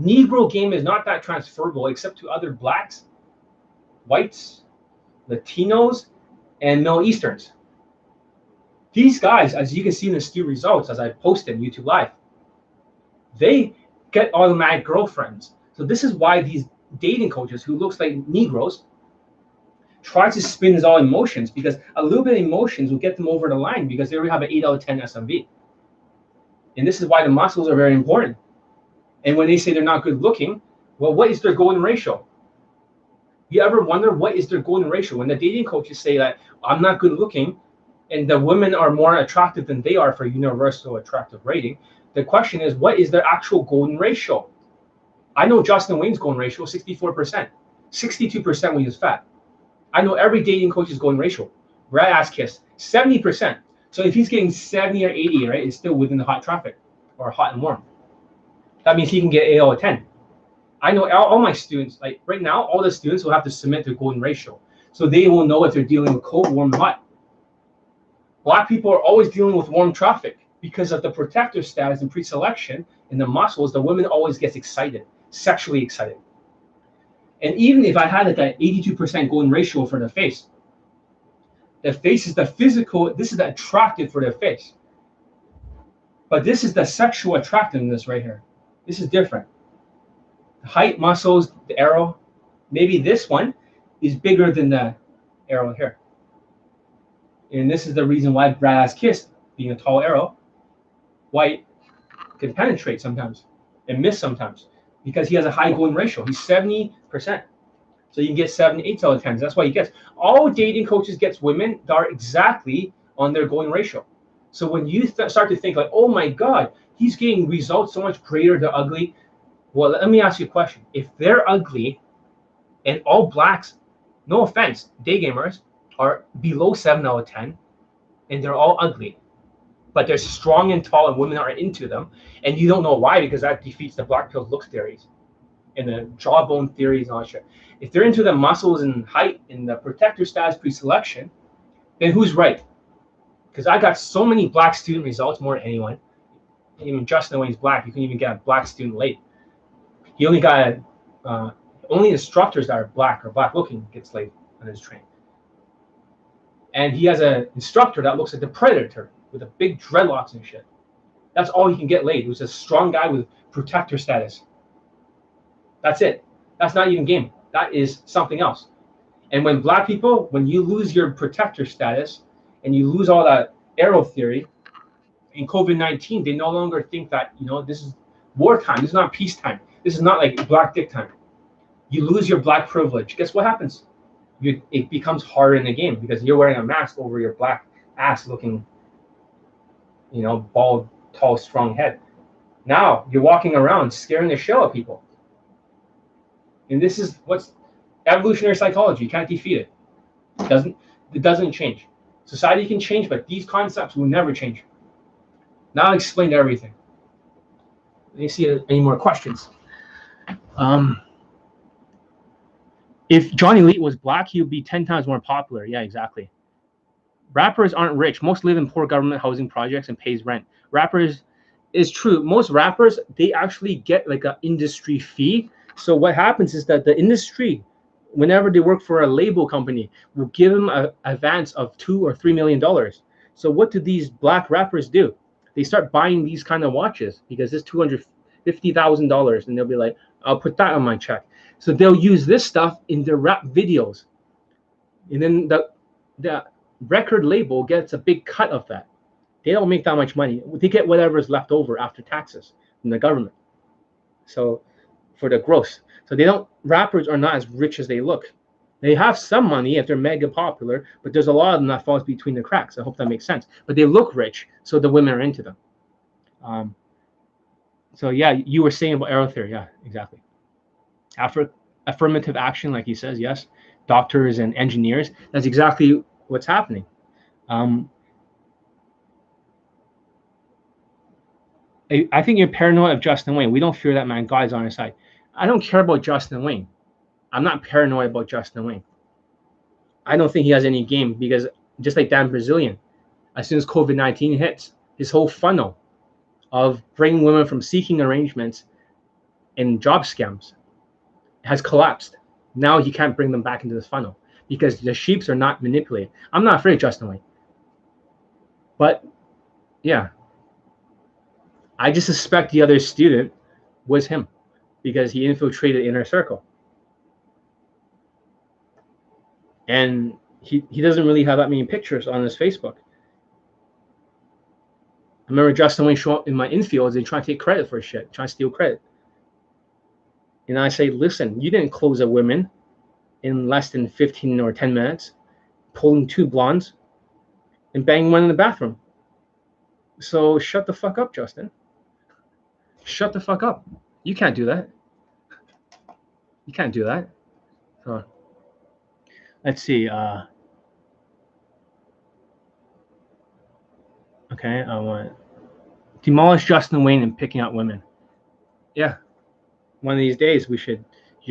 Negro game is not that transferable except to other blacks, whites, Latinos, and Middle Easterns. These guys, as you can see in the Stew results, as I posted in YouTube Live, they get automatic girlfriends. So this is why these dating coaches who looks like Negroes try to spin his all emotions, because a little bit of emotions will get them over the line because they already have an 8 out of 10 SMV. And this is why the muscles are very important. And when they say they're not good looking, well, what is their golden ratio? You ever wonder what is their golden ratio? When the dating coaches say that I'm not good looking and the women are more attractive than they are for universal attractive rating, the question is, what is their actual golden ratio? I know Justin Wayne's golden ratio, 64%, 62% when he was fat. I know every dating coach's golden ratio. Brad ass kiss, 70%. So if he's getting 70 or 80, right, it's still within the hot traffic or hot and warm. That means he can get 8 out of 10. I know all my students, like right now, all the students will have to submit their golden ratio. So they will know if they're dealing with cold, warm, hot. Black people are always dealing with warm traffic because of the protector status and pre-selection in the muscles. The women always gets excited, sexually excited. And even if I had like that 82% golden ratio for the face is the physical, this is the attractive for the face. But this is the sexual attractiveness right here. This is different. The height, muscles, the arrow, maybe this one is bigger than the arrow here. And this is the reason why Brad Ass Kiss, being a tall arrow, white, can penetrate sometimes and miss sometimes because he has a high golden ratio. He's 70%. So you can get 7, 8 out of 10. That's why he gets. All dating coaches gets women that are exactly on their golden ratio. So when you start to think like, oh my God, he's getting results so much greater than ugly. Well, let me ask you a question. If they're ugly and all blacks, no offense, day gamers are below 7 out of 10 and they're all ugly, but they're strong and tall and women are into them, and you don't know why, because that defeats the black pill looks theories and the jawbone theories and all that shit. If they're into the muscles and height and the protector status pre-selection, then who's right? Because I got so many black student results more than anyone. Even Justin Wayne's black. You can even get a black student late. He only got only instructors that are black or black looking gets laid on his train. And he has an instructor that looks like the Predator with a big dreadlocks and shit. That's all he can get laid. It was a strong guy with protector status. That's it. That's not even game. That is something else. And when black people, when you lose your protector status and you lose all that arrow theory in COVID-19, they no longer think that, this is wartime. This is not peacetime. This is not like black dick time. You lose your black privilege. Guess what happens? It becomes harder in the game because you're wearing a mask over your black ass looking, bald, tall, strong head. Now you're walking around scaring the shit out of people. And this is what's evolutionary psychology. You can't defeat it. It doesn't change. Society can change, but these concepts will never change. Now I explained everything. Let me see any more questions. If Johnny Lee was black, he would be 10 times more popular. Yeah, exactly. Rappers aren't rich. Most live in poor government housing projects and pays rent. Rappers is true. Most rappers, they actually get like an industry fee. So what happens is that the industry, whenever they work for a label company, will give them an advance of $2 or $3 million. So what do these black rappers do? They start buying these kind of watches because it's $250,000, and they'll be like, I'll put that on my check. So they'll use this stuff in their rap videos, and then the record label gets a big cut of that. They don't make that much money. They get whatever is left over after taxes from the government. So for the gross. So rappers are not as rich as they look. They have some money if they're mega popular, but there's a lot of them that falls between the cracks. I hope that makes sense. But they look rich, so the women are into them. So yeah, you were saying about arrow theory. Yeah, exactly. Affirmative action, like he says, yes. Doctors and engineers, that's exactly what's happening. I think you're paranoid of Justin Wayne. We don't fear that man. God is on our side. I don't care about Justin Wayne. I'm not paranoid about Justin Wayne. I don't think he has any game because just like Dan Brazilian, as soon as COVID-19 hits, his whole funnel of bringing women from seeking arrangements and job scams has collapsed. Now he can't bring them back into this funnel because the sheeps are not manipulated. I'm not afraid of Justin Wayne. But yeah, I just suspect the other student was him because he infiltrated inner circle. And he doesn't really have that many pictures on his Facebook. I remember Justin Wayne showing up in my infields and trying to take credit for shit, trying to steal credit. And I say, listen, you didn't close a woman in less than 15 or 10 minutes, pulling 2 blondes and banging one in the bathroom. So shut the fuck up, Justin. Shut the fuck up. You can't do that. You can't do that. So, let's see. Okay, I want demolish Justin Wayne and picking out women. Yeah. One of these days you should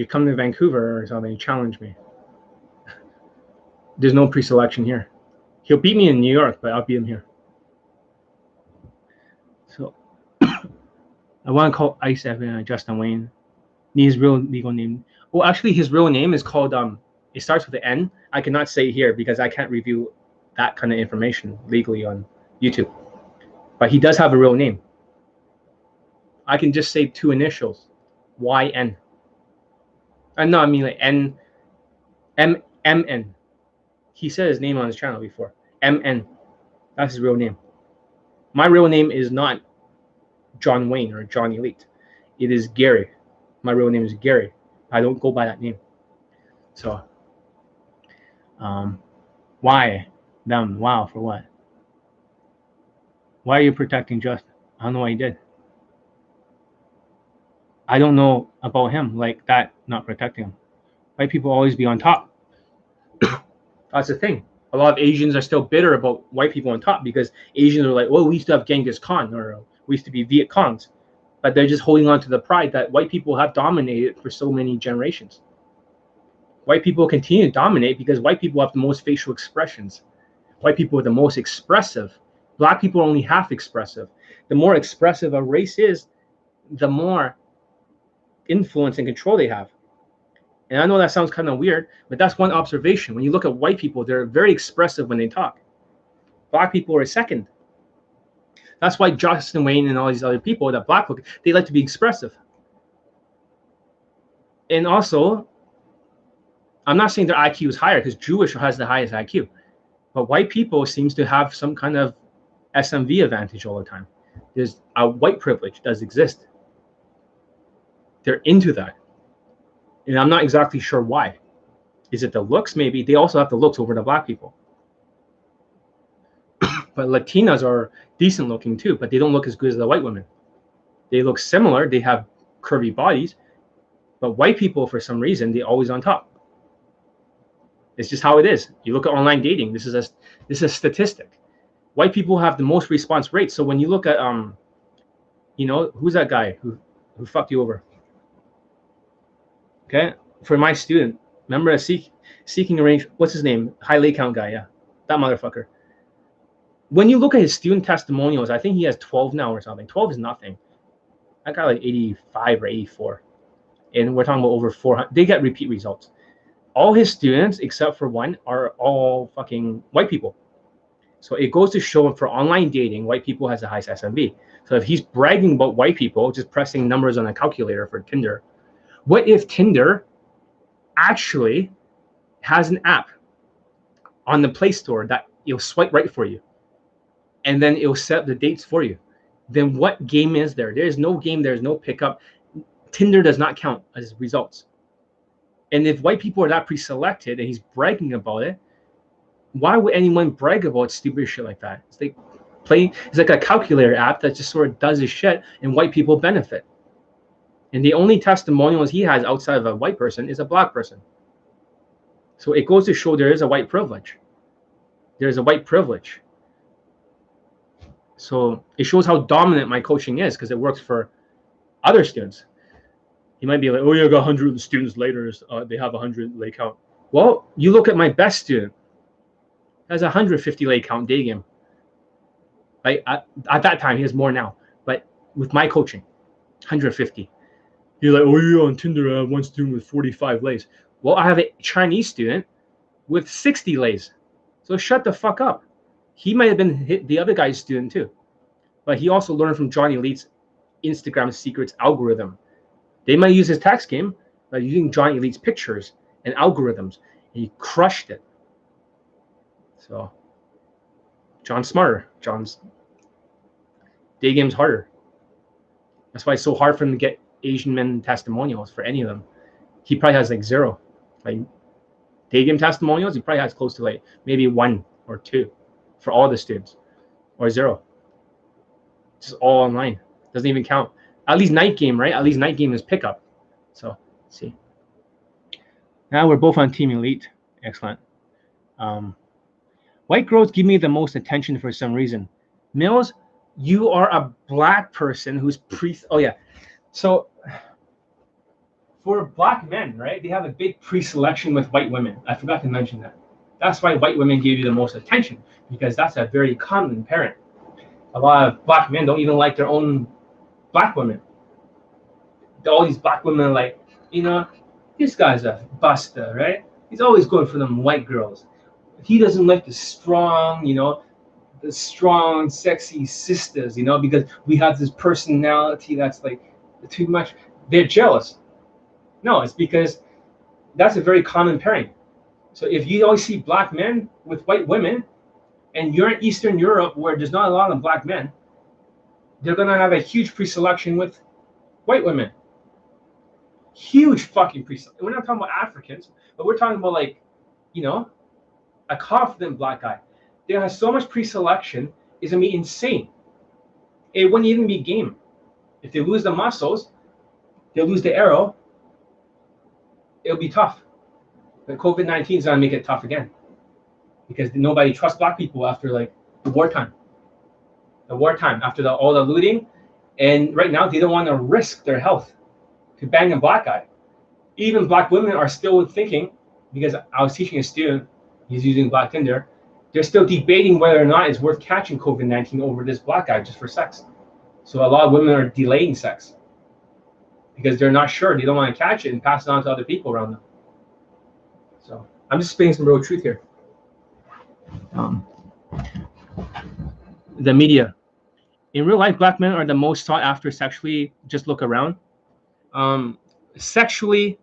come to Vancouver or something and challenge me. There's no pre-selection here. He'll beat me in New York, but I'll beat him here. So I want to call Ice Evan Justin Wayne. His real legal name. Well, actually, his real name is called. It starts with an N. I cannot say it here because I can't review that kind of information legally on YouTube. But he does have a real name. I can just say 2 initials, YN. No, I mean like MN. He said his name on his channel before. MN. That's his real name. My real name is not John Wayne or John Elite. It is Gary. My real name is Gary. I don't go by that name. So, why them? Wow, for what? Why are you protecting Justin? I don't know what he did. I don't know about him like that, not protecting him. White people always be on top. That's the thing. A lot of Asians are still bitter about white people on top because Asians are like, well, we used to have Genghis Khan or we used to be Viet Congs. But they're just holding on to the pride that white people have dominated for so many generations. White people continue to dominate because white people have the most facial expressions. White people are the most expressive. Black people are only half expressive. The more expressive a race is, the more influence and control they have. And I know that sounds kind of weird, but that's one observation. When you look at white people, they're very expressive when they talk. Black people are second. That's why Justin Wayne and all these other people that black look, they like to be expressive. And also, I'm not saying their IQ is higher because Jewish has the highest IQ, but white people seems to have some kind of SMV advantage all the time. There's a white privilege does exist. They're into that. And I'm not exactly sure why. Is it the looks? Maybe. They also have the looks over the black people. But Latinas are decent looking too, but they don't look as good as the white women. They look similar. They have curvy bodies. But white people, for some reason, they're always on top. It's just how it is. You look at online dating. This is a statistic. White people have the most response rates. So when you look at who's that guy who fucked you over? Okay, for my student, remember a seeking arrange. What's his name? High lay count guy. Yeah, that motherfucker. When you look at his student testimonials, I think he has 12 now or something. 12 is nothing. I got like 85 or 84, and we're talking about over 400. They get repeat results. All his students, except for one, are all fucking white people. So it goes to show for online dating, white people has the highest SMV. So if he's bragging about white people, just pressing numbers on a calculator for Tinder. What if Tinder actually has an app on the Play Store that it'll swipe right for you, and then it'll set up the dates for you? Then what game is there? There is no game. There is no pickup. Tinder does not count as results. And if white people are that pre-selected and he's bragging about it, why would anyone brag about stupid shit like that? It's like a calculator app that just sort of does his shit, and white people benefit. And the only testimonials he has outside of a white person is a black person. So it goes to show there is a white privilege. There's a white privilege. So it shows how dominant my coaching is because it works for other students. You might be like, oh, yeah, I got 100 students later. They have 100 lay count. Well, you look at my best student. Has 150 lay count day game. Like at that time, he has more now. But with my coaching, 150. You're like, oh, yeah, on Tinder, I have one student with 45 lays. Well, I have a Chinese student with 60 lays. So shut the fuck up. He might have been the other guy's student too. But he also learned from Johnny Elite's Instagram secrets algorithm. They might use his tax game by using Johnny Elite's pictures and algorithms. And he crushed it. So John's smarter. John's day game's harder. That's why it's so hard for him to get Asian men testimonials for any of them. He probably has like 0. Like day game testimonials, he probably has close to like maybe 1 or 2 for all the students, or 0. Just all online. Doesn't even count. At least night game, right? At least night game is pickup. So let's see. Now we're both on Team Elite. Excellent. White girls give me the most attention for some reason. Males, you are a black person who's oh yeah. So for black men, right, they have a big pre-selection with white women. I forgot to mention that. That's why white women give you the most attention, because that's a very common parent. A lot of black men don't even like their own black women. All these black women are like, you know, this guy's a buster, right? He's always going for them white girls. He doesn't like the strong, you know, the strong, sexy sisters, you know, because we have this personality that's like too much. They're jealous. No, it's because that's a very common pairing. So if you always see black men with white women, and you're in Eastern Europe where there's not a lot of black men, they're gonna have a huge pre-selection with white women. Huge fucking pre-selection. We're not talking about Africans, but we're talking about, like, you know, a confident black guy. There has so much pre-selection, it's gonna be insane. It wouldn't even be game. If they lose the muscles, they'll lose the arrow. It'll be tough. But COVID-19 is gonna make it tough again, because nobody trusts black people after like the wartime. The wartime, after all the looting, and right now they don't want to risk their health to bang a black guy. Even black women are still thinking, because I was teaching a student, he's using Black Tinder, they're still debating whether or not it's worth catching COVID-19 over this black guy just for sex. So a lot of women are delaying sex because they're not sure. They don't want to catch it and pass it on to other people around them. So I'm just spitting some real truth here. The media. In real life, black men are the most sought after sexually. Just look around. Sexually,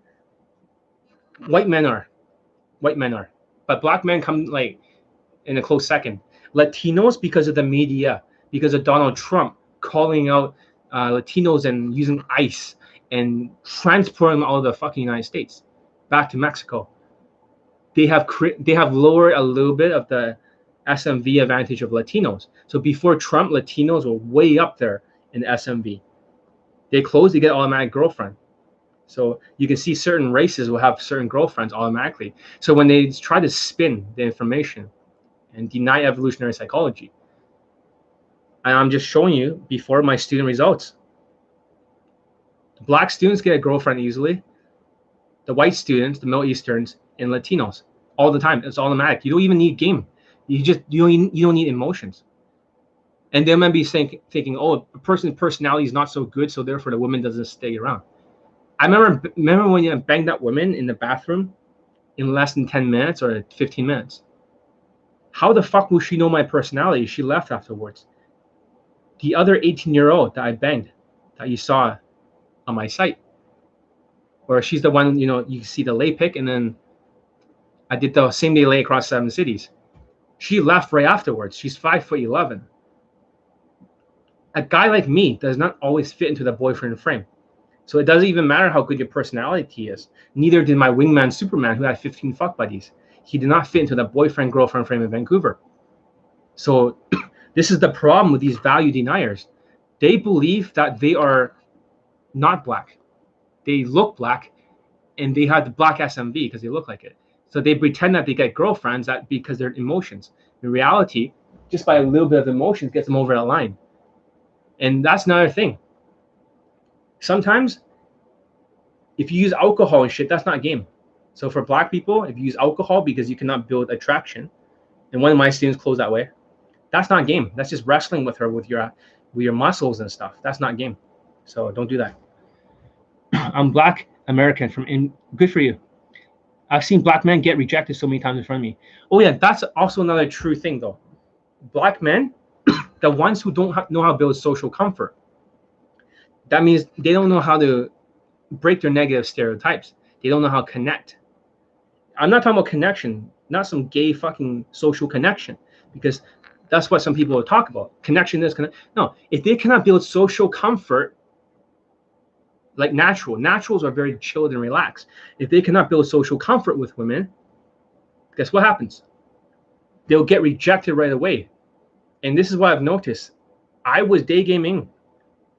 white men are. But black men come like in a close second. Latinos, because of the media, because of Donald Trump calling out Latinos and using ICE and transporting all of the fucking United States back to Mexico. They have lowered a little bit of the SMV advantage of Latinos. So before Trump, Latinos were way up there in the SMV. They close, they get automatic girlfriend. So you can see certain races will have certain girlfriends automatically. So when they try to spin the information and deny evolutionary psychology, and I'm just showing you before my student results. Black students get a girlfriend easily. The white students, the Middle Easterns, and Latinos, all the time. It's automatic. You don't even need game. You don't need emotions. And they might be thinking, oh, a person's personality is not so good, so therefore the woman doesn't stay around. I remember when you banged that woman in the bathroom in less than 10 minutes or 15 minutes. How the fuck will she know my personality? She left afterwards. The other 18-year-old that I banged, that you saw on my site, or she's the one, you know, you see the lay pick, and then I did the same day lay across 7 cities. She left right afterwards. She's 5'11". A guy like me does not always fit into the boyfriend frame. So it doesn't even matter how good your personality is. Neither did my wingman Superman, who had 15 fuck buddies. He did not fit into the boyfriend-girlfriend frame in Vancouver. So this is the problem with these value deniers. They believe that they are not black. They look black, and they have the black SMV because they look like it. So they pretend that they get girlfriends because they're emotions. In reality, just by a little bit of emotions gets them over that line. And that's another thing. Sometimes if you use alcohol and shit, that's not game. So for black people, if you use alcohol because you cannot build attraction, and one of my students closed that way, that's not game. That's just wrestling with her with your muscles and stuff. That's not game. So don't do that. I'm Black American good for you. I've seen black men get rejected so many times in front of me. Oh yeah, that's also another true thing though. Black men, the ones who don't know how to build social comfort, that means they don't know how to break their negative stereotypes. They don't know how to connect. I'm not talking about connection, not some gay fucking social connection, because that's what some people talk about. Connection is no. If they cannot build social comfort, like naturals are very chilled and relaxed. If they cannot build social comfort with women, guess what happens? They'll get rejected right away. And this is what I've noticed. I was daygaming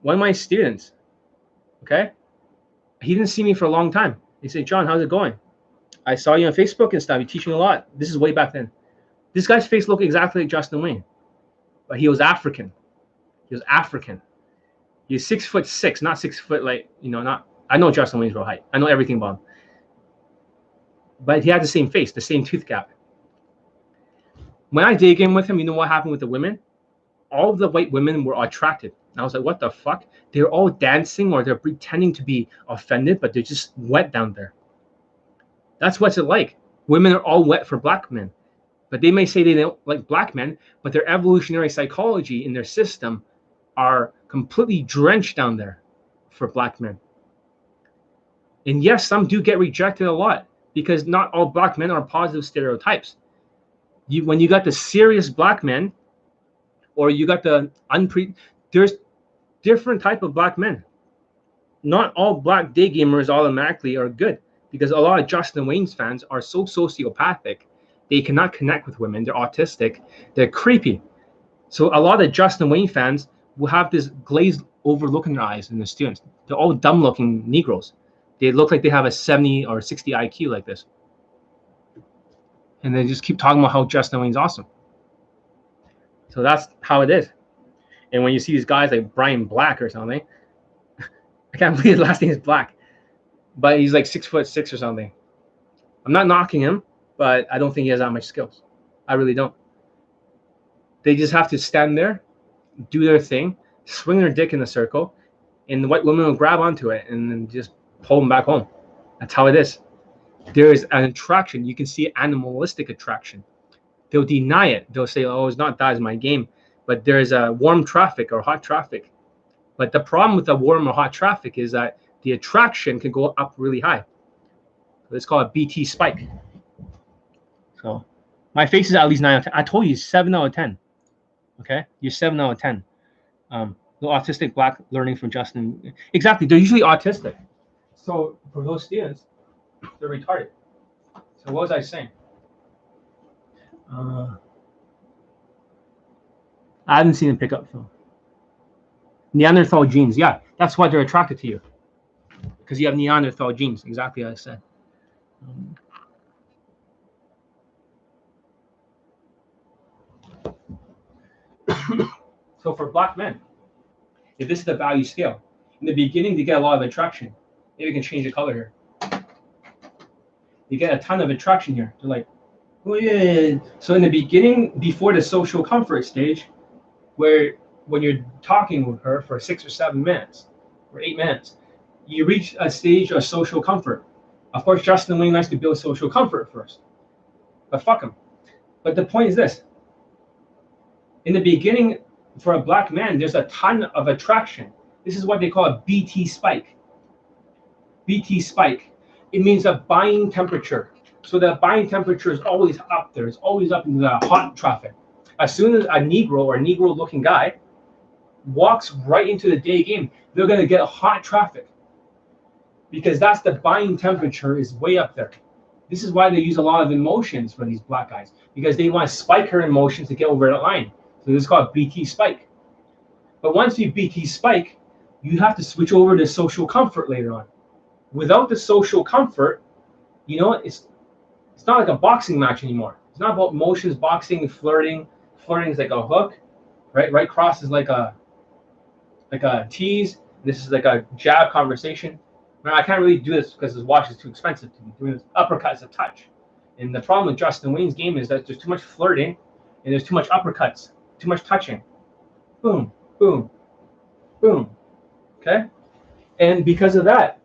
one of my students. Okay, he didn't see me for a long time. He said, "John, how's it going? I saw you on Facebook and stuff. You're teaching a lot." This is way back then. This guy's face looked exactly like Justin Wayne, but he was African. He was 6'6", not 6 foot not. I know Justin Wayne's real height. I know everything about him. But he had the same face, the same tooth gap. When I daygame with him, you know what happened with the women? All of the white women were attracted. And I was like, what the fuck? They're all dancing or they're pretending to be offended, but they're just wet down there. That's what's it like. Women are all wet for black men. But they may say they don't like black men, but their evolutionary psychology in their system are completely drenched down there for black men. And yes, some do get rejected a lot because not all black men are positive stereotypes. When you got the serious black men, or you got the there's different type of black men. Not all black day gamers automatically are good, because a lot of Justin Wayne's fans are so sociopathic, they cannot connect with women. They're autistic. They're creepy. So a lot of Justin Wayne fans will have this glazed over look in their eyes in the students. They're all dumb looking Negroes. They look like they have a 70 or 60 IQ like this. And they just keep talking about how Justin Wayne's awesome. So that's how it is. And when you see these guys like Brian Black or something, I can't believe his last name is Black, but he's like 6'6" or something. I'm not knocking him, but I don't think he has that much skills. I really don't. They just have to stand there, do their thing, swing their dick in a circle, and the white women will grab onto it and then just pull them back home. That's how it is. There is an attraction. You can see animalistic attraction. They'll deny it. They'll say, oh, it's not that, it's my game. But there's a warm traffic or hot traffic. But the problem with the warm or hot traffic is that the attraction can go up really high. So it's called a BT spike. So my face is at least 9 out of 10. I told you 7 out of 10. Okay? You're 7 out of 10. The autistic black learning from Justin. Exactly. They're usually autistic. So for those students, they're retarded. So what was I saying? I haven't seen him pick up film. Neanderthal genes. Yeah, that's why they're attracted to you. Because you have Neanderthal genes. Exactly as I said. So for black men, if this is the value scale, in the beginning they get a lot of attraction. Maybe we can change the color here. You get a ton of attraction here. They're like, oh yeah. So in the beginning, before the social comfort stage, where when you're talking with her for 6 or 7 minutes or 8 minutes, you reach a stage of social comfort. Of course, Justin Wayne likes to build social comfort first, but fuck him. But the point is this: in the beginning, for a black man, there's a ton of attraction. This is what they call a BT spike. BT spike. It means a buying temperature. So the buying temperature is always up there. It's always up in the hot traffic. As soon as a Negro or Negro-looking guy walks right into the day game, they're going to get hot traffic, because that's the buying temperature is way up there. This is why they use a lot of emotions for these black guys, because they want to spike her emotions to get over that line. So this is called BT spike. But once you BT spike, you have to switch over to social comfort later on. Without the social comfort, it's not like a boxing match anymore. It's not about emotions, boxing, flirting, Flirting is like a hook, right? Right cross is like a tease. This is like a jab conversation. Now, I can't really do this because this watch is too expensive to be doing this. Uppercuts a touch. And the problem with Justin Wayne's game is that there's too much flirting and there's too much uppercuts, too much touching. Boom, boom, boom. Okay? And because of that,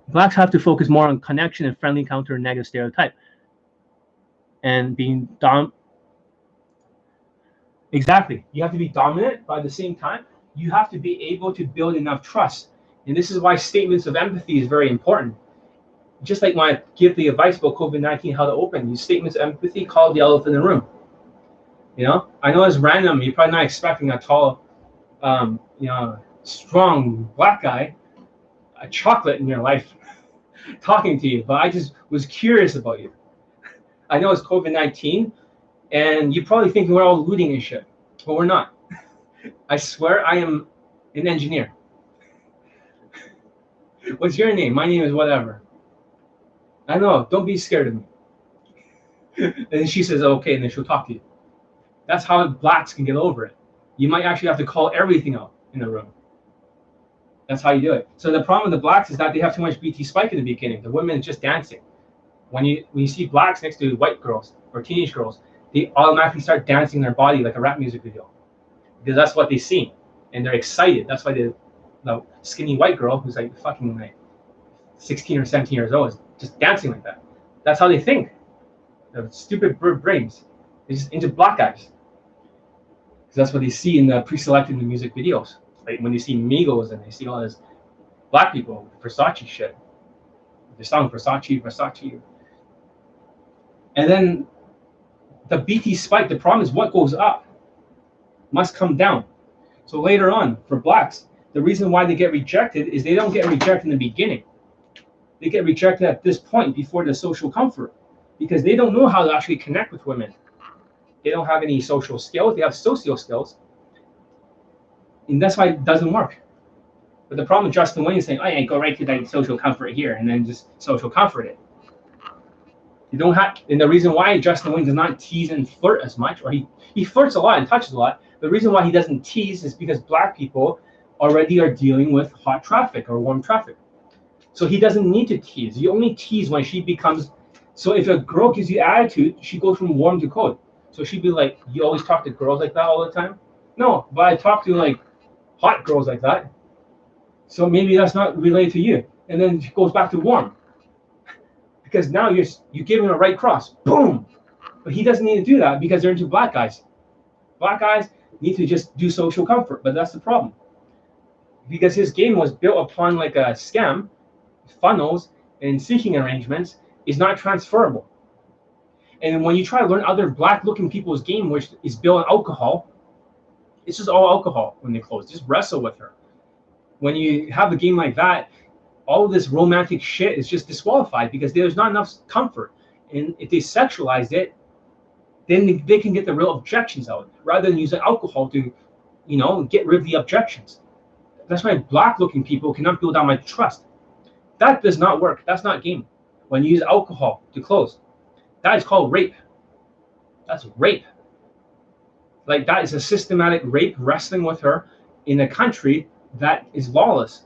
blacks have to focus more on connection and friendly counter negative stereotype. And being exactly. You have to be dominant, but at the same time, you have to be able to build enough trust. And this is why statements of empathy is very important. Just like when I give the advice about COVID-19, how to open, these statements of empathy call the elephant in the room. You know, I know it's random. You're probably not expecting a tall, strong black guy, a chocolate in your life, talking to you. But I just was curious about you. I know it's COVID-19, and you're probably thinking we're all looting and shit, but we're not. I swear I am an engineer. What's your name? My name is whatever. I know, don't be scared of me. And then she says, okay, and then she'll talk to you. That's how blacks can get over it. You might actually have to call everything out in the room. That's how you do it. So the problem with the blacks is that they have too much BT spike in the beginning. The women just dancing. When you see blacks next to white girls or teenage girls, they automatically start dancing their body like a rap music video. Because that's what they see. And they're excited. That's why the skinny white girl who's like fucking like 16 or 17 years old is just dancing like that. That's how they think. The stupid bird brains. They're just into black guys. Because that's what they see in the pre-selected music videos. Like when they see Migos and they see all this black people, Versace shit. They're selling Versace. And then the BT spike, the problem is what goes up must come down. So later on, for blacks, the reason why they get rejected is they don't get rejected in the beginning. They get rejected at this point before the social comfort because they don't know how to actually connect with women. They don't have any social skills. They have socio skills. And that's why it doesn't work. But the problem with Justin Wayne is saying, I go right to that social comfort here and then just social comfort it. You don't have, and the reason why Justin Wayne does not tease and flirt as much, or he flirts a lot and touches a lot. The reason why he doesn't tease is because black people already are dealing with hot traffic or warm traffic. So he doesn't need to tease. You only tease when she becomes, so if a girl gives you attitude, she goes from warm to cold. So she'd be like, you always talk to girls like that all the time? No, but I talk to like hot girls like that. So maybe that's not related to you. And then she goes back to warm. Because now you give him a right cross. Boom. But he doesn't need to do that because they're into black guys. Black guys need to just do social comfort, but that's the problem. Because his game was built upon like a scam, funnels, and seeking arrangements is not transferable. And when you try to learn other black-looking people's game, which is built on alcohol, it's just all alcohol when they close. Just wrestle with her. When you have a game like that, all of this romantic shit is just disqualified because there's not enough comfort. And if they sexualize it, then they can get the real objections out rather than using alcohol to, get rid of the objections. That's why black-looking people cannot build on my trust. That does not work. That's not game. When you use alcohol to close, that is called rape. That's rape. Like that is a systematic rape, wrestling with her in a country that is lawless.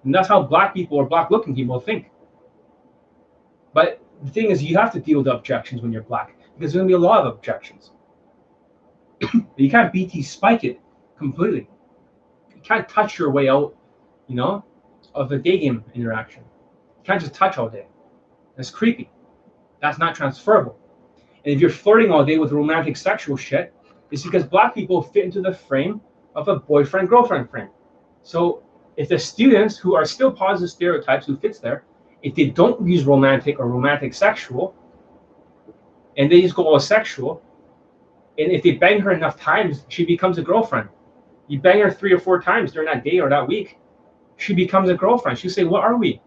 And that's how black people or black-looking people think. But the thing is, you have to deal with the objections when you're black because there's going to be a lot of objections. You can't BT spike it completely. You can't touch your way out, of a Daygame interaction. You can't just touch all day. That's creepy. That's not transferable. And if you're flirting all day with romantic sexual shit, it's because black people fit into the frame of a boyfriend-girlfriend frame. So if the students who are still positive stereotypes who fits there, if they don't use romantic or romantic sexual, and they just go all sexual, and if they bang her enough times, she becomes a girlfriend. You bang her 3 or 4 times during that day or that week, she becomes a girlfriend. She'll say, what are we?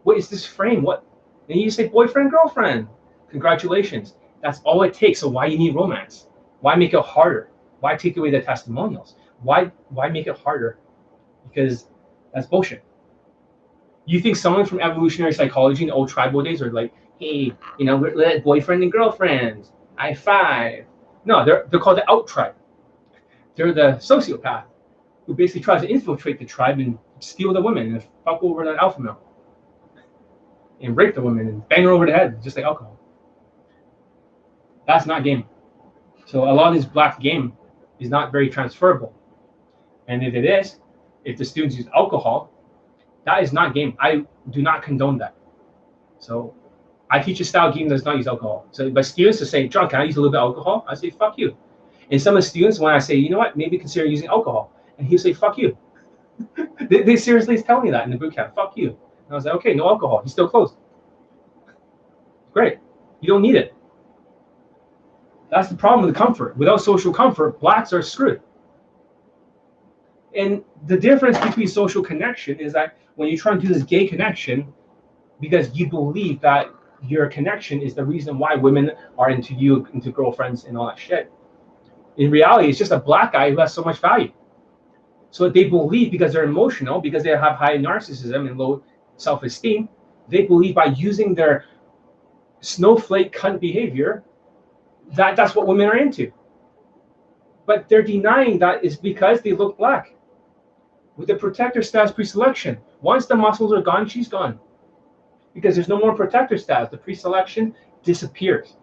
What is this frame? What? And you say, boyfriend, girlfriend. Congratulations. That's all it takes. So why you need romance? Why make it harder? Why take away the testimonials? Why make it harder? Because that's bullshit. You think someone from evolutionary psychology in the old tribal days are like, hey, we're boyfriend and girlfriends. I5. No, they're called the out tribe. They're the sociopath who basically tries to infiltrate the tribe and steal the women and fuck over the alpha male and rape the women and bang her over the head, just like alcohol. That's not game. So a lot of this black game is not very transferable. And if it is, if the students use alcohol, that is not game. I do not condone that. So I teach a style game that does not use alcohol. So by students to say, John, can I use a little bit of alcohol? I say, fuck you. And some of the students, when I say, you know what, maybe consider using alcohol, and he'll say, fuck you. they seriously tell me that in the boot camp, fuck you. And I was like, okay, no alcohol. He's still closed. Great. You don't need it. That's the problem with the comfort. Without social comfort, blacks are screwed. And the difference between social connection is that when you try to do this gay connection, because you believe that your connection is the reason why women are into you, into girlfriends and all that shit. In reality, it's just a black guy who has so much value. So they believe, because they're emotional, because they have high narcissism and low self-esteem, they believe by using their snowflake cunt behavior, that's what women are into. But they're denying that is because they look black. With the protector status pre-selection, once the muscles are gone, she's gone. Because there's no more protector status. The pre-selection disappears.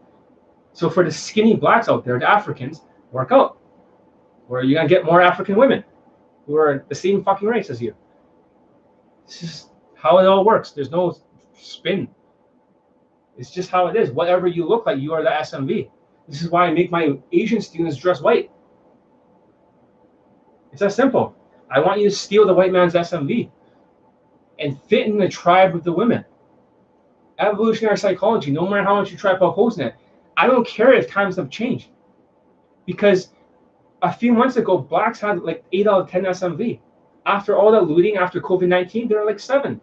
So for the skinny blacks out there, the Africans, work out. Where you're going to get more African women who are the same fucking race as you. This is how it all works. There's no spin. It's just how it is. Whatever you look like, you are the SMV. This is why I make my Asian students dress white. It's that simple. I want you to steal the white man's SMV and fit in the tribe with the women. Evolutionary psychology, no matter how much you try to oppose it, I don't care if times have changed. Because a few months ago, blacks had like 8 out of 10 SMV. After all that looting, after COVID-19, they're like 7.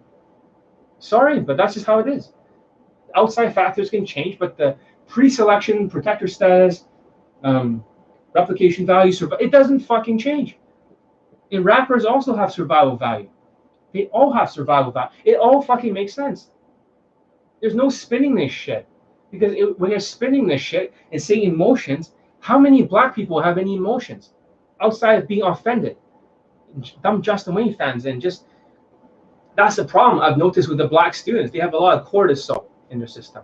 Sorry, but that's just how it is. Outside factors can change, but the pre-selection, protector status, replication value, it doesn't fucking change. And rappers also have survival value. They all have survival value. It all fucking makes sense. There's no spinning this shit. Because when you're spinning this shit and saying emotions, how many black people have any emotions outside of being offended? Dumb Justin Wayne fans, and just that's the problem I've noticed with the black students. They have a lot of cortisol in their system.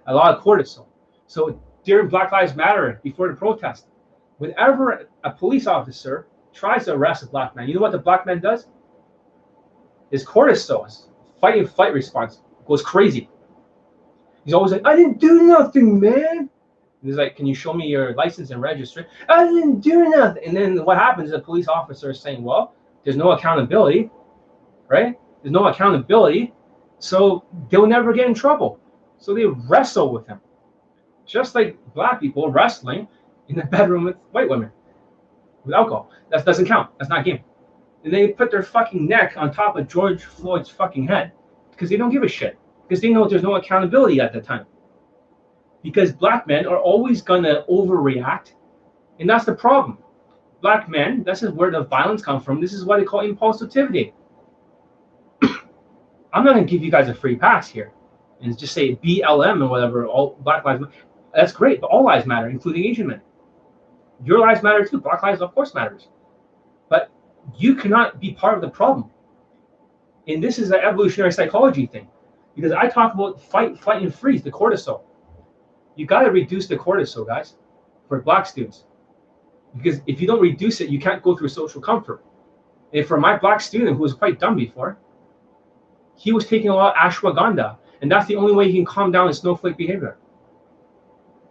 A lot of cortisol. So during Black Lives Matter, before the protest, whenever a police officer tries to arrest a black man, you know what the black man does? His cortisol, his fight and flight response goes crazy. He's always like, I didn't do nothing, man. He's like, can you show me your license and registration? I didn't do nothing. And then what happens is a police officer is saying, well, there's no accountability, right? There's no accountability, so they'll never get in trouble. So they wrestle with him. Just like black people wrestling in the bedroom with white women with alcohol. That doesn't count. That's not game. And they put their fucking neck on top of George Floyd's fucking head because they don't give a shit. Because they know there's no accountability at the time. Because black men are always going to overreact. And that's the problem. Black men, this is where the violence comes from. This is what they call impulsivity. I'm not going to give you guys a free pass here and just say BLM or whatever, all Black Lives Matter. That's great, but all lives matter, including Asian men. Your lives matter too. Black lives, of course, matters. But you cannot be part of the problem. And this is an evolutionary psychology thing. Because I talk about fight, flight, and freeze, the cortisol. You got to reduce the cortisol, guys, for black students. Because if you don't reduce it, you can't go through social comfort. And for my black student who was quite dumb before, he was taking a lot of ashwagandha. And that's the only way he can calm down his snowflake behavior.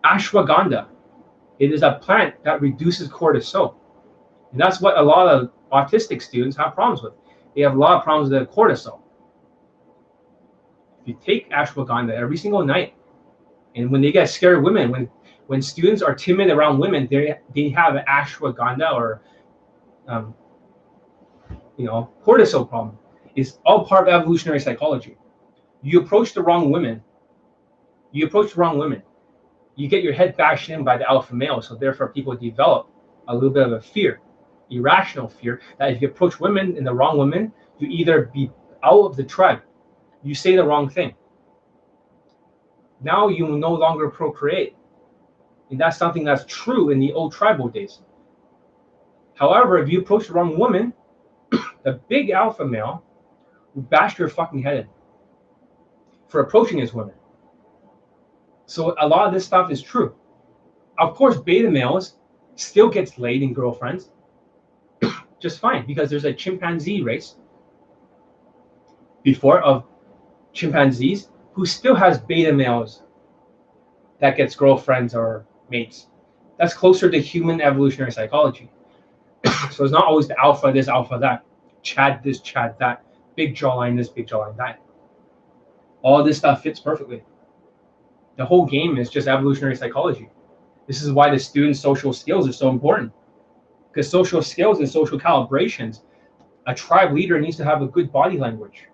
Ashwagandha. It is a plant that reduces cortisol. And that's what a lot of autistic students have problems with. They have a lot of problems with cortisol. If you take ashwagandha every single night, and when they get scared of women, when students are timid around women, they have an ashwagandha or cortisol problem. It's all part of evolutionary psychology. You approach the wrong women. You get your head bashed in by the alpha male, so therefore people develop a little bit of a fear, irrational fear, that if you approach women and the wrong women, you either be out of the tribe, you say the wrong thing. Now you will no longer procreate. And that's something that's true in the old tribal days. However, if you approach the wrong woman, the big alpha male will bash your fucking head in for approaching his women. So a lot of this stuff is true. Of course, beta males still gets laid in girlfriends just fine, because there's a chimpanzee race before of chimpanzees who still has beta males that gets girlfriends or mates. That's closer to human evolutionary psychology. So it's not always the alpha this, alpha that, Chad this, Chad that, big jawline this, big jawline that. All this stuff fits perfectly. The whole game is just evolutionary psychology. This is why the students' social skills are so important. Because social skills and social calibrations, a tribe leader needs to have a good body language.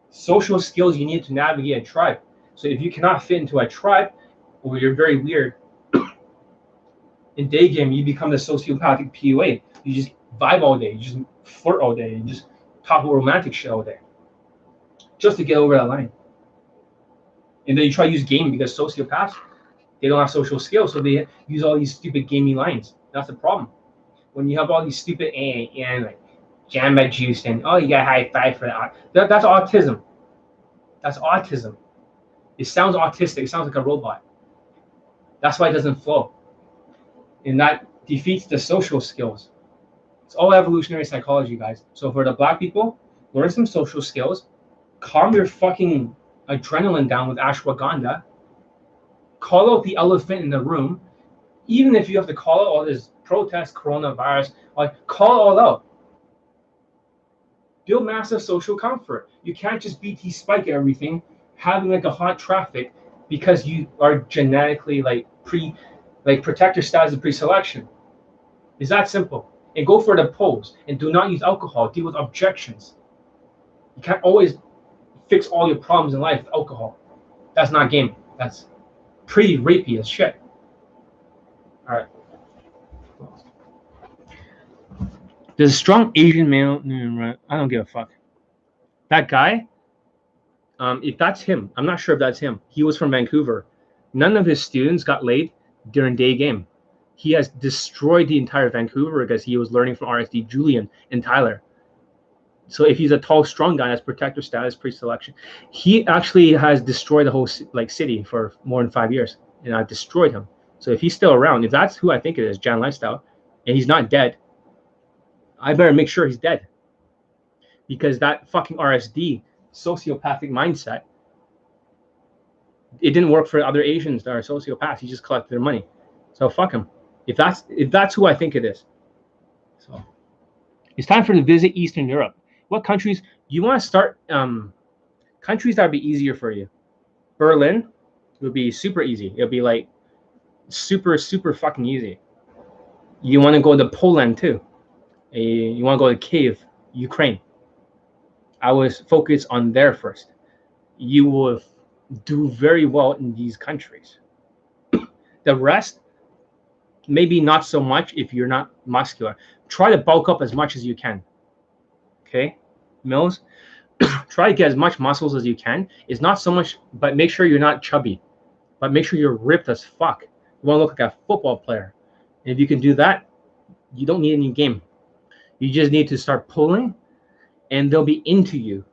Social skills you need to navigate a tribe. So if you cannot fit into a tribe, or you're very weird, in Daygame, you become the sociopathic PUA. You just vibe all day. You just flirt all day. You just talk about romantic shit all day. Just to get over that line. And then you try to use game because sociopaths, they don't have social skills. So they use all these stupid gamey lines. That's the problem. When you have all these stupid and like jamba juice and oh, you got high five for that. That's autism. That's autism. It sounds autistic. It sounds like a robot. That's why it doesn't flow. And that defeats the social skills. It's all evolutionary psychology, guys. So for the black people, learn some social skills. Calm your fucking adrenaline down with ashwagandha. Call out the elephant in the room. Even if you have to call out all this protest, coronavirus, like call it all out. Build massive social comfort. You can't just BT spike everything, having like a hot traffic because you are genetically like protector status of pre-selection. It's that simple. And go for the pose. And do not use alcohol. Deal with objections. You can't always fix all your problems in life with alcohol. That's not game. That's pretty rapey as shit. All right. There's a strong Asian male. I don't give a fuck. That guy, if that's him, I'm not sure if that's him. He was from Vancouver. None of his students got laid during Daygame. He has destroyed the entire Vancouver because he was learning from RSD Julian and Tyler. So if he's a tall, strong guy, that's protector status, pre-selection. He actually has destroyed the whole city for more than 5 years, and I've destroyed him. So if he's still around, if that's who I think it is, Jan Lifestyle, and he's not dead, I better make sure he's dead. Because that fucking RSD sociopathic mindset, it didn't work for other Asians that are sociopaths. He just collected their money. So fuck him. If that's who I think it is. So it's time for to visit Eastern Europe. What countries you want to start? Countries that would be easier for you. Berlin would be super easy. It'll be like super fucking easy. You want to go to Poland too. You want to go to Kyiv, Ukraine. I was focused on there first. You will do very well in these countries. The rest, maybe not so much if you're not muscular. Try to bulk up as much as you can. Okay, Mills, try to get as much muscles as you can. It's not so much, but make sure you're not chubby. But make sure you're ripped as fuck. You want to look like a football player. And if you can do that, you don't need any game. You just need to start pulling, and they'll be into you.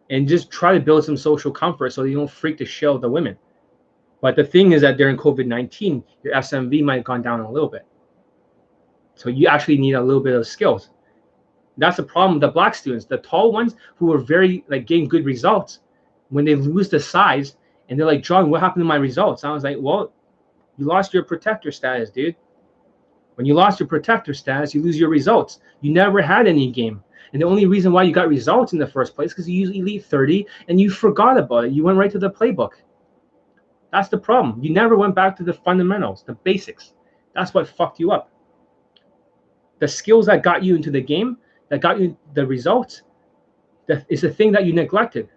And just try to build some social comfort so you don't freak the shit out of the women. But the thing is that during COVID-19, your SMV might have gone down a little bit. So you actually need a little bit of skills. That's the problem with the black students. The tall ones who are very like getting good results, when they lose the size and they're like, John, what happened to my results? I was like, well, you lost your protector status, dude. When you lost your protector status, you lose your results. You never had any game. And the only reason why you got results in the first place is because you used Elite 30 and you forgot about it. You went right to the playbook. That's the problem. You never went back to the fundamentals, the basics. That's what fucked you up. The skills that got you into the game, that got you the results, that is the thing that you neglected.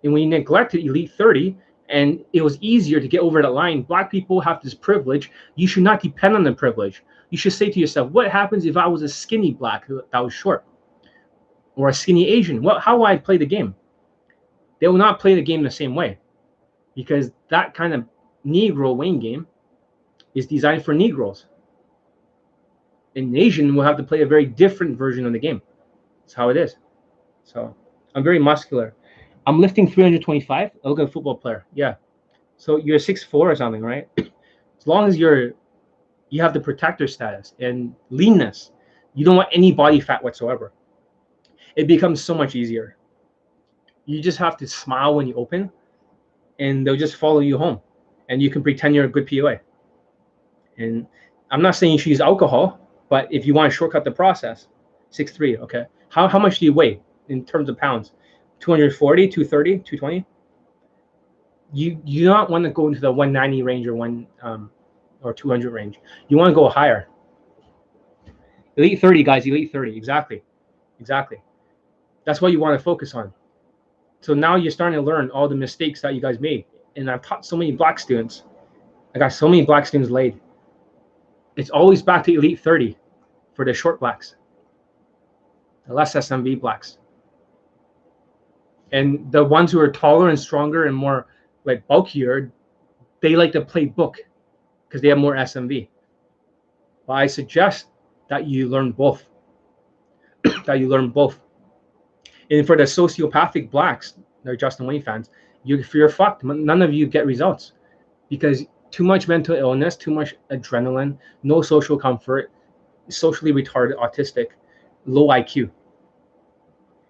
And when you neglected Elite 30, and it was easier to get over the line, black people have this privilege. You should not depend on the privilege. You should say to yourself, what happens if I was a skinny black that was short? Or a skinny Asian? How would I play the game? They will not play the game the same way. Because that kind of Negro Wayne game is designed for Negroes. An Asian will have to play a very different version of the game. That's how it is. So I'm very muscular. I'm lifting 325. I look at a football player. Yeah. So you're 6'4" or something, right? As long as you have the protector status and leanness, you don't want any body fat whatsoever. It becomes so much easier. You just have to smile when you open, and they'll just follow you home, and you can pretend you're a good POA. And I'm not saying you should use alcohol, but if you want to shortcut the process, 6'3", okay. How much do you weigh in terms of pounds? 240, 230, 220? You do not want to go into the 190 range or 200 range. You want to go higher. Elite 30, guys, elite 30, exactly. That's what you want to focus on. So now you're starting to learn all the mistakes that you guys made. And I've taught so many black students. I got so many black students laid. It's always back to elite 30 for the short blacks, the less SMV blacks. And the ones who are taller and stronger and more like bulkier, they like to play book because they have more SMV. But I suggest that you learn both. And for the sociopathic blacks, they're Justin Wayne fans, you're fucked. None of you get results because too much mental illness, too much adrenaline, no social comfort, socially retarded, autistic, low IQ.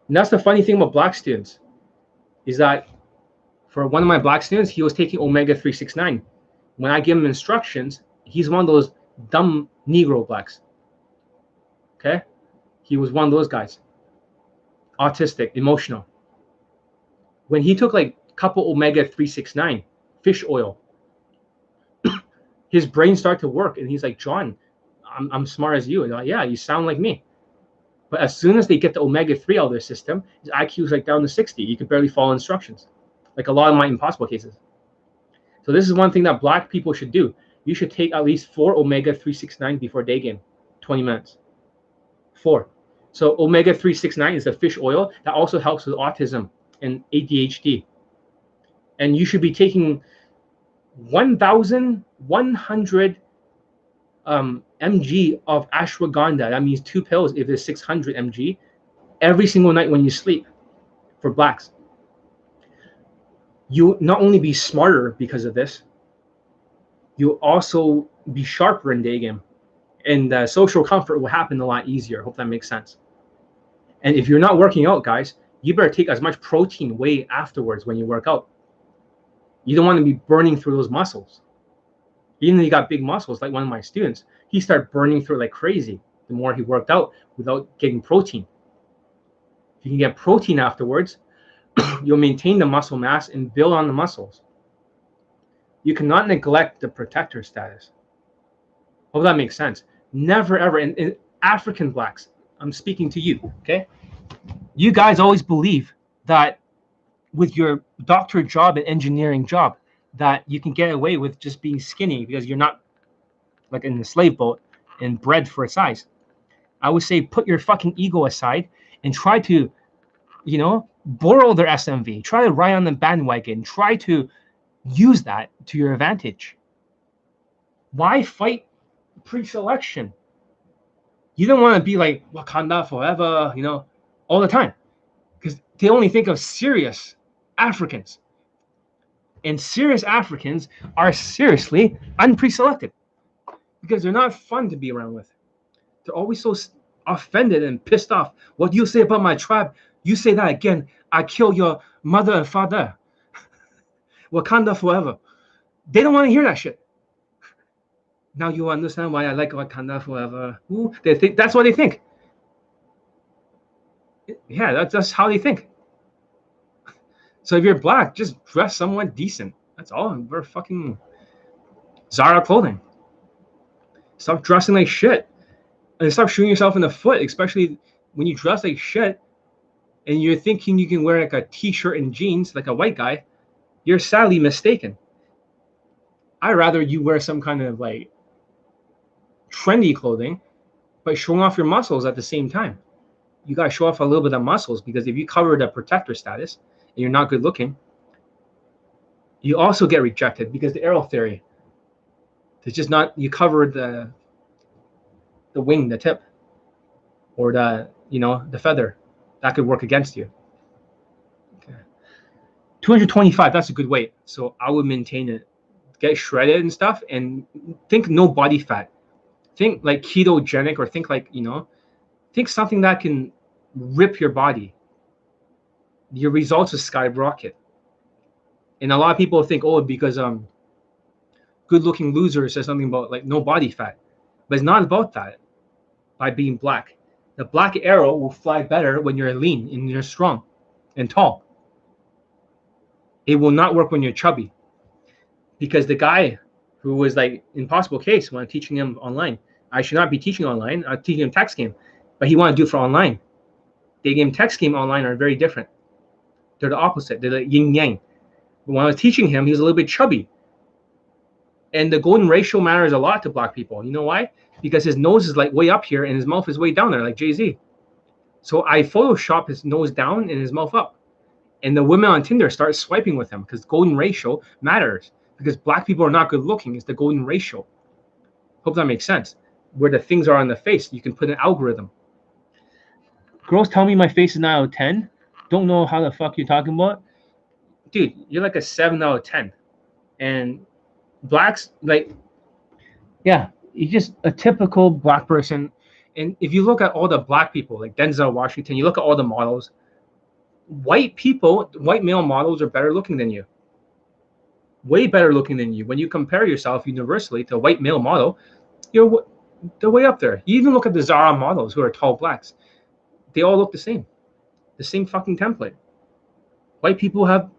And that's the funny thing about black students is that for one of my black students, he was taking omega 369. When I give him instructions, he's one of those dumb Negro blacks. Okay? He was one of those guys. Autistic, emotional. When he took like a couple omega 369 fish oil, his brain started to work, and he's like, John, I'm smart as you. And I'm like, yeah, you sound like me. But as soon as they get the omega 3 out of their system, his IQ is like down to 60. You can barely follow instructions, like a lot of my impossible cases. So this is one thing that black people should do. You should take at least 4 omega 369 before day game, 20 minutes. 4. So omega 369 is the fish oil that also helps with autism and ADHD. And you should be taking 1,100 mg of ashwagandha. That means 2 pills if it's 600 mg every single night when you sleep for blacks. You not only be smarter because of this, you'll also be sharper in day game. And social comfort will happen a lot easier. Hope that makes sense. And if you're not working out, guys, you better take as much protein way afterwards when you work out. You don't want to be burning through those muscles. Even though you got big muscles, like one of my students, he started burning through like crazy the more he worked out without getting protein. If you can get protein afterwards, you'll maintain the muscle mass and build on the muscles. You cannot neglect the protector status. Hope that makes sense. Never, ever. In African blacks, I'm speaking to you, okay? You guys always believe that with your doctor job and engineering job, that you can get away with just being skinny because you're not like in the slave boat and bred for a size. I would say put your fucking ego aside and try to, borrow their SMV. Try to ride on the bandwagon. Try to use that to your advantage. Why fight pre-selection? You don't want to be like Wakanda forever, all the time. Because they only think of serious Africans. And serious Africans are seriously unpre-selected because they're not fun to be around with. They're always so offended and pissed off. What do you say about my tribe? You say that again, I kill your mother and father. Wakanda forever. They don't want to hear that shit. Now you understand why I like Wakanda forever. Ooh, they think that's what they think. Yeah, that's how they think. So if you're black, just dress somewhat decent. That's all. Wear fucking Zara clothing. Stop dressing like shit. And stop shooting yourself in the foot, especially when you dress like shit and you're thinking you can wear like a t-shirt and jeans like a white guy. You're sadly mistaken. I'd rather you wear some kind of like trendy clothing, but showing off your muscles at the same time. You got to show off a little bit of muscles because if you cover the protector status and you're not good looking, you also get rejected because the arrow theory. It's just not, you cover the wing, the tip, or the, the feather. That could work against you. Okay. 225, that's a good weight. So I would maintain it. Get shredded and stuff, and think no body fat. Think like ketogenic, or think like, think something that can rip your body. Your results will skyrocket. And a lot of people think, oh, because good-looking loser says something about like no body fat, but it's not about that. By being black, the black arrow will fly better when you're lean and you're strong and tall. It will not work when you're chubby, because the guy who was like impossible case when I'm teaching him online, I should not be teaching online. I'm teaching him text game, but he wanted to do it for online. Daygame text game online are very different. They're the opposite. They're like yin yang. But when I was teaching him, he was a little bit chubby. And the golden ratio matters a lot to black people. You know why? Because his nose is like way up here and his mouth is way down there, like Jay-Z. So I Photoshop his nose down and his mouth up. And the women on Tinder start swiping with him because golden ratio matters. Because black people are not good looking. It's the golden ratio. Hope that makes sense. Where the things are on the face, you can put an algorithm. Girls tell me my face is 9 out of 10. Don't know how the fuck you're talking about. Dude, you're like a 7 out of 10. And blacks, like, yeah, you're just a typical black person. And if you look at all the black people, like Denzel Washington, you look at all the models, white male models are better looking than you. Way better looking than you. When you compare yourself universally to a white male model, they're way up there. You even look at the Zara models who are tall blacks. They all look the same fucking template. White people have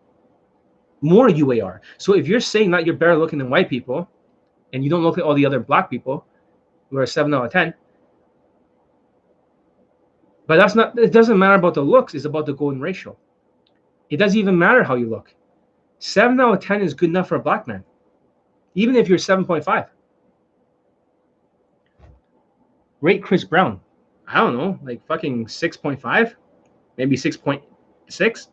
more UAR. So if you're saying that you're better looking than white people, and you don't look at all the other black people who are 7 out of 10, but that's not, it doesn't matter about the looks, it's about the golden ratio. It doesn't even matter how you look. 7 out of 10 is good enough for a black man, even if you're 7.5. Rate Chris Brown. I don't know, like fucking 6.5, maybe 6.6.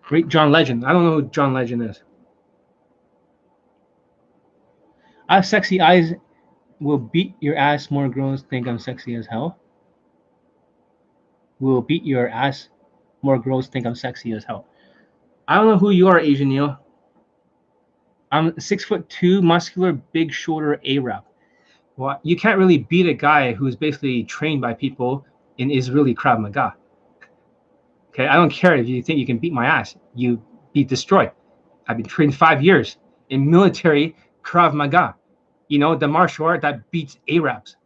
Rate John Legend. I don't know who John Legend is. I have sexy eyes. Will beat your ass. More girls think I'm sexy as hell. Will beat your ass. More girls think I'm sexy as hell. I don't know who you are, Asian Neil. I'm 6'2", muscular, big shoulder Arab. Well, you can't really beat a guy who's basically trained by people in Israeli Krav Maga. Okay, I don't care if you think you can beat my ass. You be destroyed. I've been trained 5 years in military Krav Maga. You know, the martial art that beats Arabs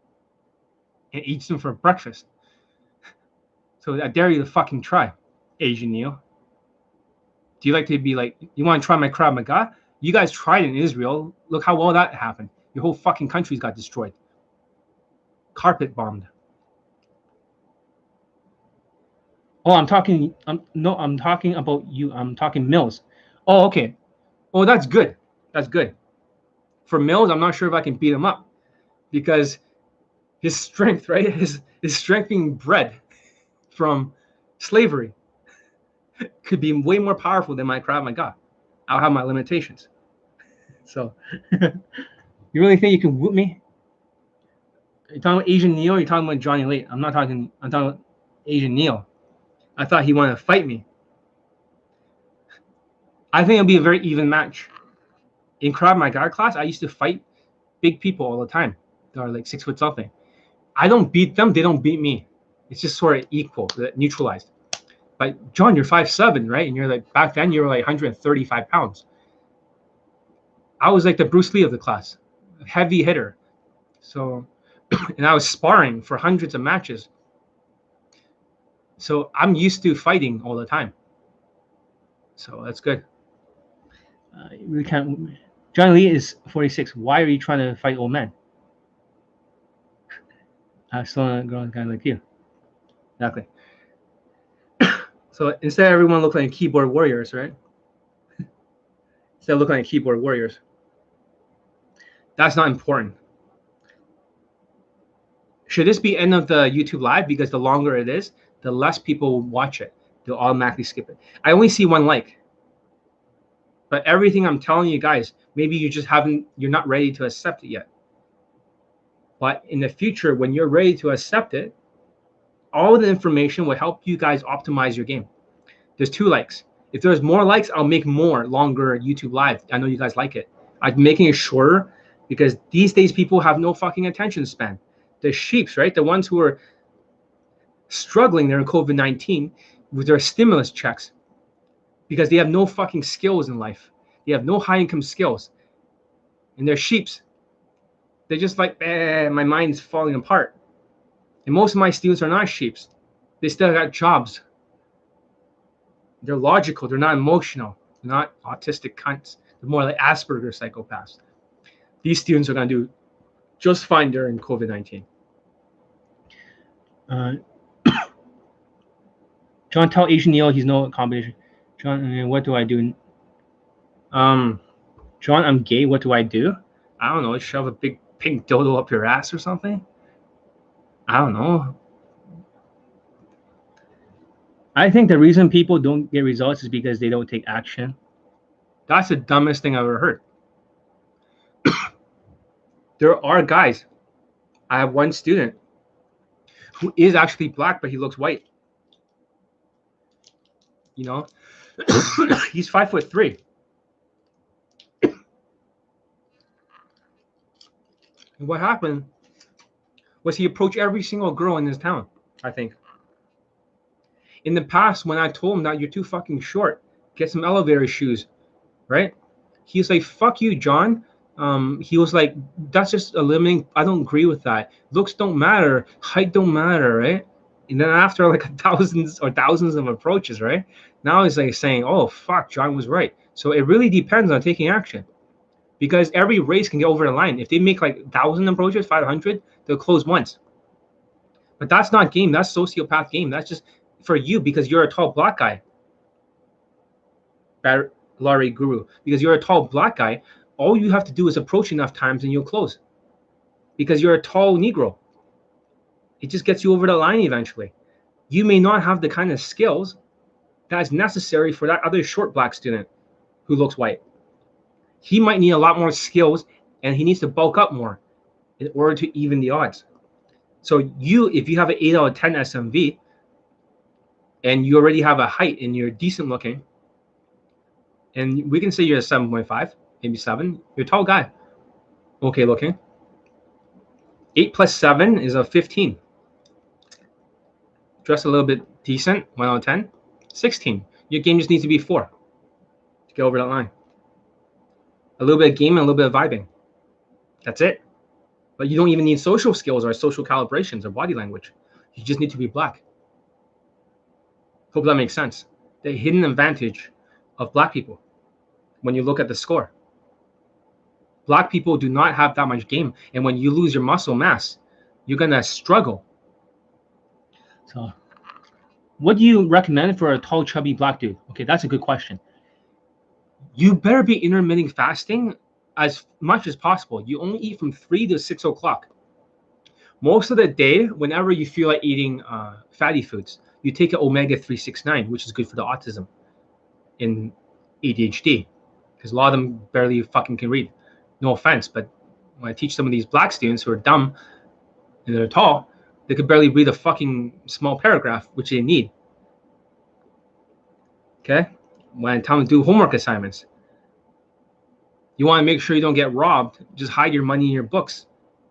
and eats them for breakfast. So I dare you to fucking try, Asian Neil. Do you like to be like, you want to try my Krav Maga? You guys tried it in Israel. Look how well that happened. Your whole fucking countries got destroyed. Carpet bombed. Oh, I'm talking about you. I'm talking Mills. Oh, okay. Oh, that's good. That's good. For Mills, I'm not sure if I can beat him up because his strength, right? His strength being bred from slavery could be way more powerful than my Krav Maga. I'll have my limitations. So, you really think you can whoop me? You're talking about Asian Neil, or you're talking about Johnny Late? I'm talking about Asian Neil. I thought he wanted to fight me. I think it'll be a very even match. In Krav Maga class, I used to fight big people all the time. They are like 6 foot something. I don't beat them. They don't beat me. It's just sort of equal, neutralized. But John, you're 5'7", right? And you're like, back then you were like 135 pounds. I was like the Bruce Lee of the class, heavy hitter. So, and I was sparring for hundreds of matches. So I'm used to fighting all the time. So that's good. We can't. John Lee is 46. Why are you trying to fight old men? I'm still a girl guy like you. Exactly. So instead, everyone look like keyboard warriors, right? Instead of looking like keyboard warriors. That's not important. Should this be end of the YouTube live? Because the longer it is, the less people will watch it. They'll automatically skip it. I only see 1 like. But everything I'm telling you guys, maybe you're not ready to accept it yet. But in the future, when you're ready to accept it, all the information will help you guys optimize your game. There's 2 likes. If there's more likes, I'll make more longer YouTube live. I know you guys like it. I'm making it shorter because these days people have no fucking attention span. The sheeps, right? The ones who are struggling during COVID-19 with their stimulus checks because they have no fucking skills in life. They have no high income skills. And they're sheeps. They're just like, my mind's falling apart. And most of my students are not sheeps. They still got jobs. They're logical. They're not emotional. They're not autistic cunts. They're more like Asperger's psychopaths. These students are going to do just fine during COVID-19. John, tell Asian Neil he's no combination. John, what do I do? John, I'm gay. What do I do? I don't know. Shove a big pink dildo up your ass or something? I don't know. I think the reason people don't get results is because they don't take action. That's the dumbest thing I've ever heard. There are guys. I have one student who is actually black, but he looks white. You know, he's 5'3". And what happened was he approached every single girl in his town, I think. In the past, when I told him that you're too fucking short, get some elevator shoes, right? He's like, fuck you, John. He was like, that's just a limiting. I don't agree with that. Looks don't matter. Height don't matter, right? And then after like thousands of approaches, right? Now he's like saying, oh, fuck, John was right. So it really depends on taking action. Because every race can get over the line. If they make like 1,000 approaches, 500, they'll close once. But that's not game. That's sociopath game. That's just for you because you're a tall black guy. Laurie Guru. Because you're a tall black guy, all you have to do is approach enough times and you'll close. Because you're a tall Negro. It just gets you over the line eventually. You may not have the kind of skills that's necessary for that other short black student who looks white. He might need a lot more skills and he needs to bulk up more in order to even the odds. So if you have an 8 out of 10 SMV and you already have a height and you're decent looking, and we can say you're a 7.5, maybe 7, you're a tall guy, okay looking. 8 plus 7 is a 15. Dress a little bit decent, 1 out of 10, 16. Your game just needs to be 4 to get over that line. A little bit of game and a little bit of vibing. That's it. But you don't even need social skills or social calibrations or body language. You just need to be black. Hope that makes sense. The hidden advantage of black people when you look at the score. Black people do not have that much game. And when you lose your muscle mass, you're going to struggle. So what do you recommend for a tall, chubby black dude? Okay, that's a good question. You better be intermittent fasting as much as possible. You only eat from 3 to 6 o'clock. Most of the day, whenever you feel like eating fatty foods, you take an omega-369, which is good for the autism in ADHD, because a lot of them barely fucking can read. No offense, but when I teach some of these black students who are dumb and they're tall, they could barely read a fucking small paragraph, which they need. Okay? When I tell them to do homework assignments, you want to make sure you don't get robbed. Just hide your money in your books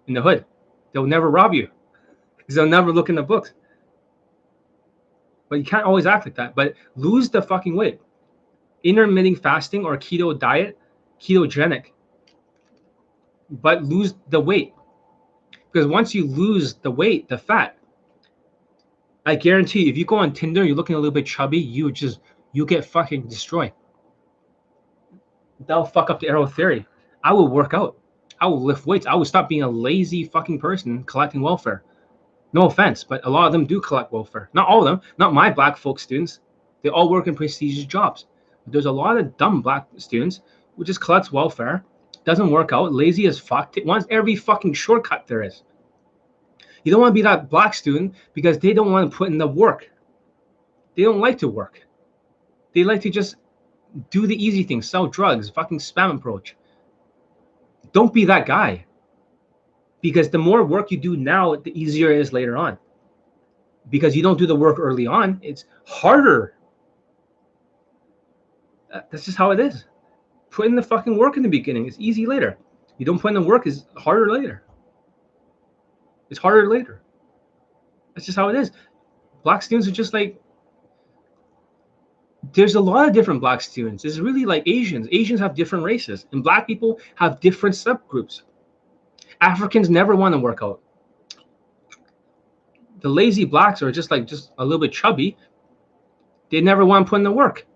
in the hood. They'll never rob you because they'll never look in the books. But you can't always act like that. But lose the fucking weight. Intermittent fasting or keto diet, ketogenic. But lose the weight. Because once you lose the weight, the fat, I guarantee you, if you go on Tinder, you're looking a little bit chubby, you get fucking destroyed. That'll fuck up the arrow theory. I will work out. I will lift weights. I will stop being a lazy fucking person collecting welfare. No offense, but a lot of them do collect welfare. Not all of them. Not my black folk students. They all work in prestigious jobs. But there's a lot of dumb black students who just collects welfare, doesn't work out, lazy as fuck, wants every fucking shortcut there is. You don't want to be that black student because they don't want to put in the work. They don't like to work. They like to just Do the easy thing, sell drugs, fucking spam approach. Don't be that guy. Because the more work you do now, the easier it is later on. Because you don't do the work early on, it's harder. That's just how it is. Put in the fucking work in the beginning. It's easy later. You don't put in the work, it's harder later. It's harder later. That's just how it is. Black students are just like, there's a lot of different black students. It's really like Asians. Asians have different races, and black people have different subgroups. Africans never want to work out. The lazy blacks are just a little bit chubby. They never want to put in the work.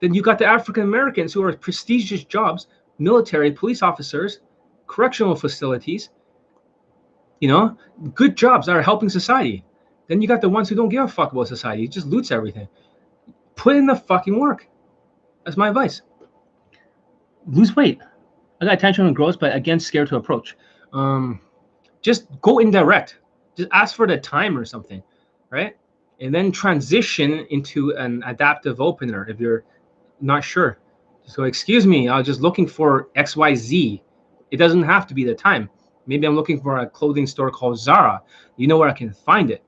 Then you got the African Americans who are prestigious jobs, military, police officers, correctional facilities, good jobs that are helping society. Then you got the ones who don't give a fuck about society. It just loots everything. Put in the fucking work. That's my advice. Lose weight. I got attention and growth, but again, scared to approach. Just go indirect. Just ask for the time or something, right? And then transition into an adaptive opener if you're not sure. So excuse me, I was just looking for XYZ. It doesn't have to be the time. Maybe I'm looking for a clothing store called Zara. You know where I can find it.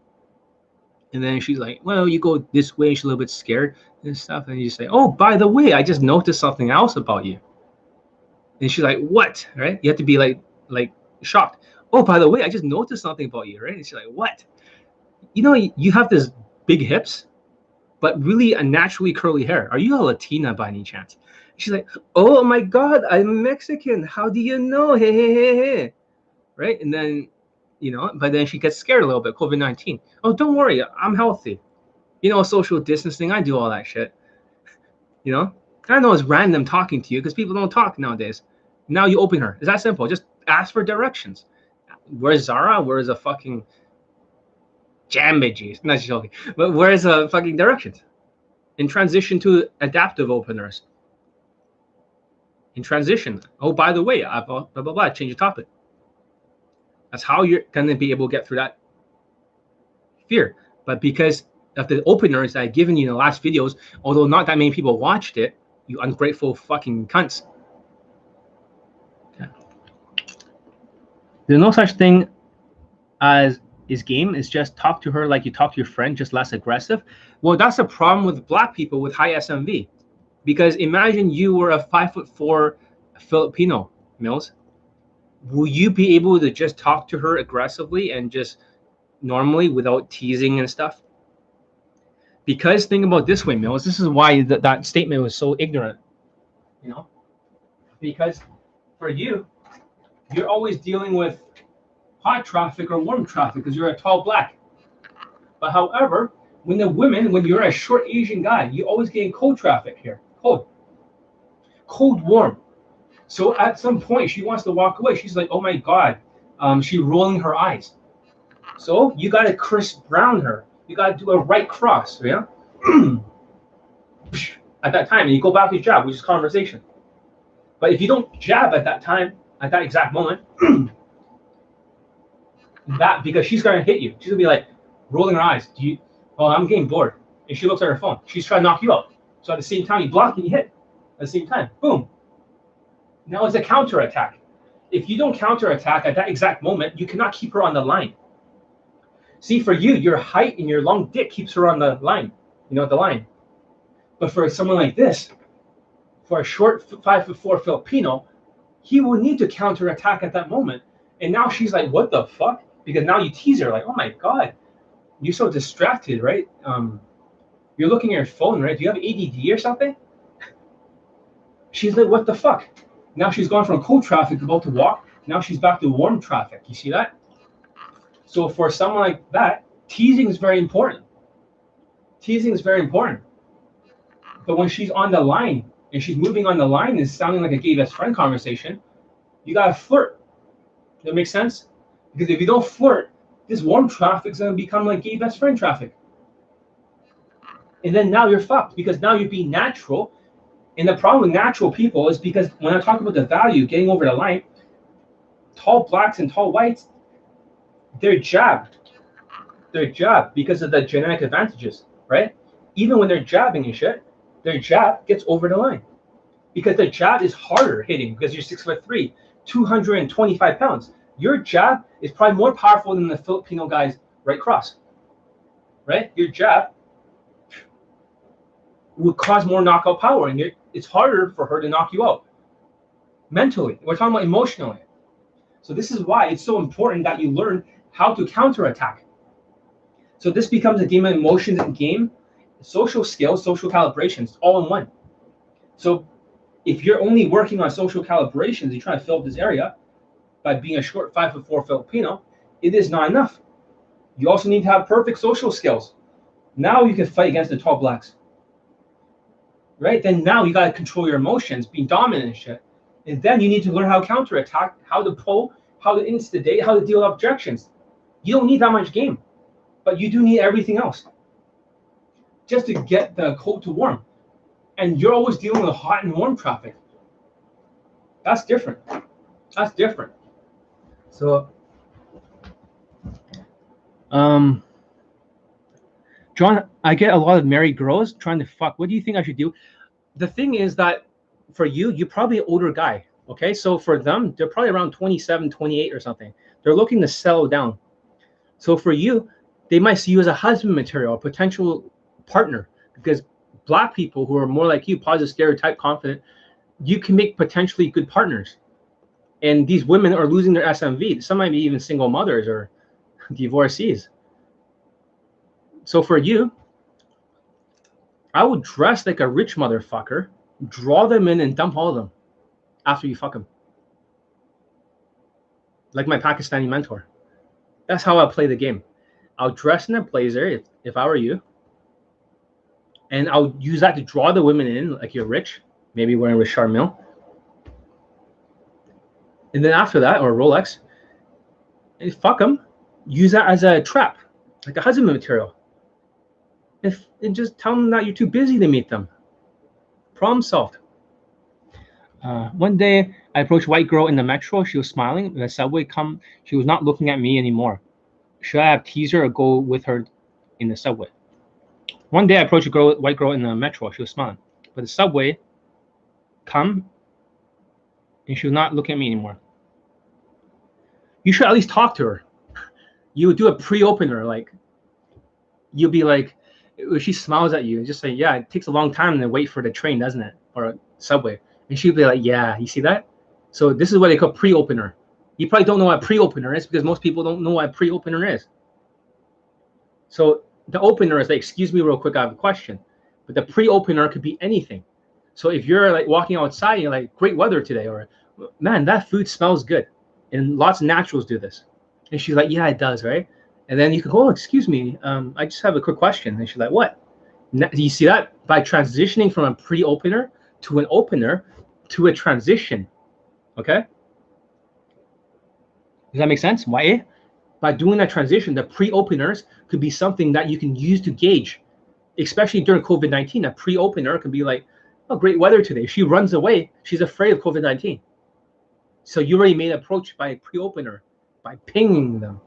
And then she's like, well, you go this way. She's a little bit scared and stuff. And you say, oh, by the way, I just noticed something else about you. And she's like, what? Right? You have to be like shocked. Oh, by the way, I just noticed something about you, right? And she's like, what? You have this big hips, but really a naturally curly hair. Are you a Latina by any chance? She's like, oh my God, I'm Mexican. How do you know? Hey. Right? And then, but then she gets scared a little bit, COVID-19. Oh, don't worry, I'm healthy. Social distancing, I do all that shit. I know it's random talking to you because people don't talk nowadays. Now you open her. It's that simple. Just ask for directions. Where's Zara? Where's a fucking Jambidges? Not joking. But where's a fucking directions? In transition to adaptive openers. In transition. Oh, by the way, blah, blah, blah, change the topic. That's how you're going to be able to get through that fear. But because of the openers that I've given you in the last videos, although not that many people watched it, you ungrateful fucking cunts. Okay. There's no such thing as is game. It's just talk to her like you talk to your friend, just less aggressive. Well, that's a problem with black people with high SMV. Because imagine you were a 5'4" Filipino, Mills. Will you be able to just talk to her aggressively and just normally without teasing and stuff? Because think about this way, Mills. This is why that statement was so ignorant. Because for you, you're always dealing with hot traffic or warm traffic because you're a tall black. But however, when you're a short Asian guy, you always getting cold traffic here. Cold, warm. So at some point, she wants to walk away. She's like, oh my God. She's rolling her eyes. So you got to Chris Brown her. You got to do a right cross, yeah? At that time, and you go back to your jab, which is conversation. But if you don't jab at that time, at that exact moment, because she's going to hit you. She's going to be like, rolling her eyes. I'm getting bored. And she looks at her phone. She's trying to knock you out. So at the same time, you block and you hit. At the same time, boom. Now it's a counterattack. If you don't counterattack at that exact moment, you cannot keep her on the line. See, for you, your height and your long dick keeps her on the line. The line. But for someone like this, for a short 5'4" Filipino, he will need to counterattack at that moment. And now she's like, what the fuck? Because now you tease her like, oh my God, you're so distracted, right? You're looking at your phone, right? Do you have ADD or something? She's like, what the fuck? Now she's gone from cold traffic about to walk. Now she's back to warm traffic. You see that? So for someone like that, teasing is very important. Teasing is very important. But when she's on the line and she's moving on the line and sounding like a gay best friend conversation, you gotta flirt. Does that make sense? Because if you don't flirt, this warm traffic is gonna become like gay best friend traffic. And then now you're fucked because now you're being natural. And the problem with natural people is because when I talk about the value, getting over the line, tall blacks and tall whites, they're jabbed. They're jabbed because of the genetic advantages, right? Even when they're jabbing and shit, their jab gets over the line. Because the jab is harder hitting because you're 6'3", 225 pounds. Your jab is probably more powerful than the Filipino guy's right cross. Right? Your jab would cause more knockout power, and it's harder for her to knock you out. Mentally, we're talking about emotionally. So this is why it's so important that you learn how to counterattack. So this becomes a game of emotions and game, social skills, social calibrations, all in one. So if you're only working on social calibrations, you're trying to fill up this area by being a short 5'4" Filipino, it is not enough. You also need to have perfect social skills. Now you can fight against the tall blacks. Right? Then now you got to control your emotions, be dominant and shit. And then you need to learn how to counterattack, how to pull, how to instigate, how to deal with objections. You don't need that much game, but you do need everything else just to get the cold to warm. And you're always dealing with hot and warm traffic. That's different. That's different. So, John, I get a lot of married girls trying to fuck. What do you think I should do? The thing is that for you, you're probably an older guy. Okay. So for them, they're probably around 27, 28 or something. They're looking to settle down. So for you, they might see you as a husband material, a potential partner, because black people who are more like you, positive stereotype, confident, you can make potentially good partners. And these women are losing their SMV. Some might be even single mothers or divorcees. So for you, I would dress like a rich motherfucker, draw them in and dump all of them after you fuck them. Like my Pakistani mentor. That's how I'll play the game. I'll dress in a blazer if I were you. And I'll use that to draw the women in, like you're rich, maybe wearing Richard Mille. And then after that, or Rolex, and fuck them, use that as a trap, like a husband material. And just tell them that you're too busy to meet them. Problem solved. One day, I approached a white girl in the metro. She was smiling. The subway come. She was not looking at me anymore. Should I have teased her or go with her in the subway? One day, I approached a white girl in the metro. She was smiling. But the subway come, and she was not looking at me anymore. You should at least talk to her. You would do a pre-opener. Like, you'll be like, if she smiles at you, just say, yeah, it takes a long time to wait for the train, doesn't it? Or a subway. And she'll be like, yeah, you see that? So this is what they call pre-opener. You probably don't know what pre-opener is because most people don't know what pre-opener is. So the opener is like, excuse me real quick, I have a question. But the pre-opener could be anything. So if you're like walking outside and you're like, great weather today, or man, that food smells good. And lots of naturals do this. And she's like, yeah, it does, right? And then you can go, oh, excuse me, I just have a quick question. And she's like, what? You see that? By transitioning from a pre-opener to an opener to a transition. Okay? Does that make sense? Why? By doing that transition, the pre-openers could be something that you can use to gauge, especially during COVID-19. A pre-opener could be like, oh, great weather today. She runs away. She's afraid of COVID-19. So you already made an approach by pre-opener, by pinging them.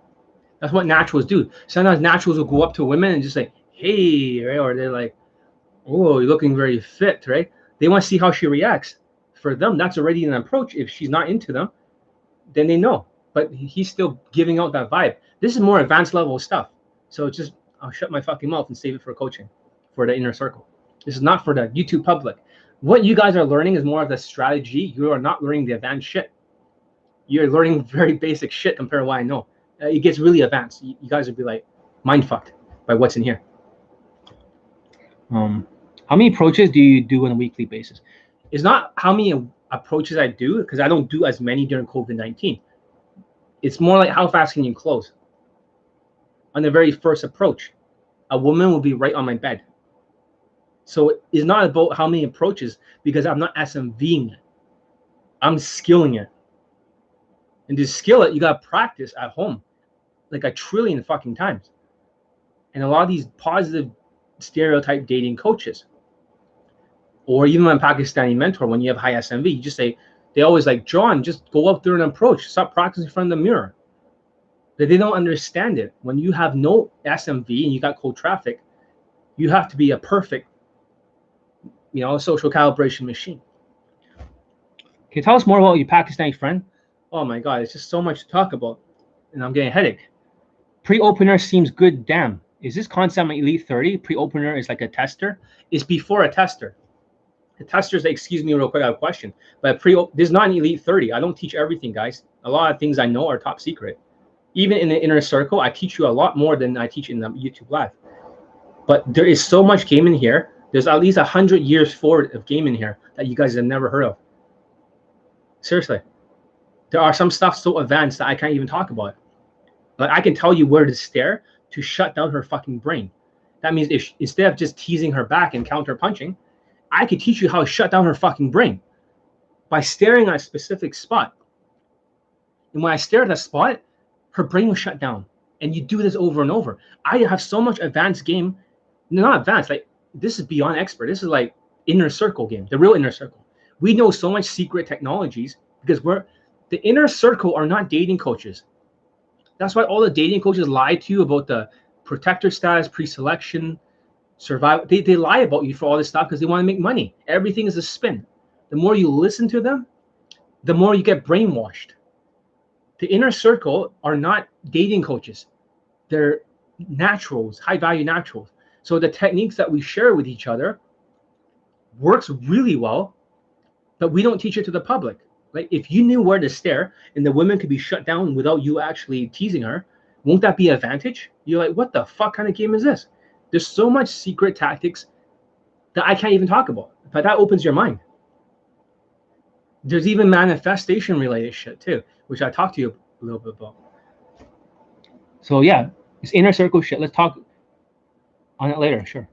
That's what naturals do. Sometimes naturals will go up to women and just say, hey, right? Or they're like, oh, you're looking very fit, right? They want to see how she reacts. For them, that's already an approach. If she's not into them, then they know. But he's still giving out that vibe. This is more advanced level stuff. So it's just, I'll shut my fucking mouth and save it for coaching, for the inner circle. This is not for the YouTube public. What you guys are learning is more of the strategy. You are not learning the advanced shit. You're learning very basic shit compared to what I know. It gets really advanced. You guys would be like mind fucked by what's in here. How many approaches do you do on a weekly basis? It's not how many approaches I do, because I don't do as many during COVID-19. It's more like how fast can you close? On the very first approach, a woman will be right on my bed. So it's not about how many approaches, because I'm not SMVing it. I'm skilling it. And to skill it, you got to practice at home like a trillion fucking times. And a lot of these positive stereotype dating coaches, or even my Pakistani mentor, when you have high SMV, you just say, they always like, John, just go up there and approach. Stop practicing in front of the mirror. But they don't understand it. When you have no SMV and you got cold traffic, you have to be a perfect social calibration machine. Can you tell us more about your Pakistani friend? Oh my God, it's just so much to talk about, and I'm getting a headache. Pre-opener seems good. Damn, is this concept an Elite 30? Pre-opener is like a tester. It's before a tester. The testers, excuse me real quick, I have a question. But this is not an Elite 30. I don't teach everything, guys. A lot of things I know are top secret. Even in the inner circle, I teach you a lot more than I teach in the YouTube live. But there is so much game in here. There's at least 100 years forward of game in here that you guys have never heard of. Seriously. There are some stuff so advanced that I can't even talk about it. Like, I can tell you where to stare to shut down her fucking brain. That means if instead of just teasing her back and counter punching, I could teach you how to shut down her fucking brain by staring at a specific spot. And when I stare at that spot, her brain will shut down. And you do this over and over. I have so much advanced game. Not advanced, like this is beyond expert. This is like inner circle game, the real inner circle. We know so much secret technologies because the inner circle are not dating coaches. That's why all the dating coaches lie to you about the protector status, pre-selection, survival. They lie about you for all this stuff because they want to make money. Everything is a spin. The more you listen to them, the more you get brainwashed. The inner circle are not dating coaches. They're naturals, high-value naturals. So the techniques that we share with each other works really well, but we don't teach it to the public. Like, if you knew where to stare and the women could be shut down without you actually teasing her, won't that be an advantage? You're like, what the fuck kind of game is this? There's so much secret tactics that I can't even talk about, but that opens your mind. There's even manifestation related shit too, which I talked to you a little bit about. So yeah, it's inner circle shit. Let's talk on it later, sure.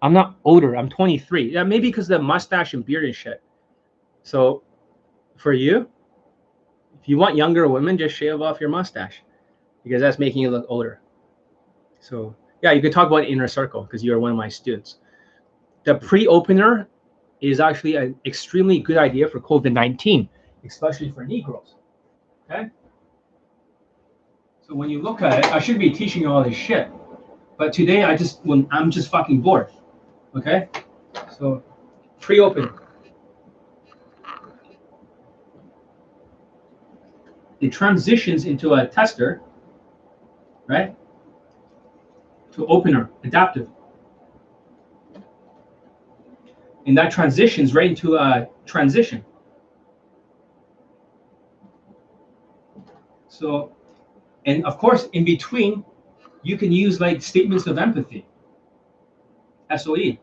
I'm not older, I'm 23. Yeah, maybe because of the mustache and beard and shit. So for you, if you want younger women, just shave off your mustache because that's making you look older. So yeah, you can talk about inner circle because you're one of my students. The pre-opener is actually an extremely good idea for COVID-19, especially for Negroes. Okay. So when you look at it, I should be teaching you all this shit, but today I'm just fucking bored. Okay. So pre-opener. It transitions into a tester, right? To opener, adaptive. And that transitions right into a transition. So, and of course, in between, you can use like statements of empathy, SOE.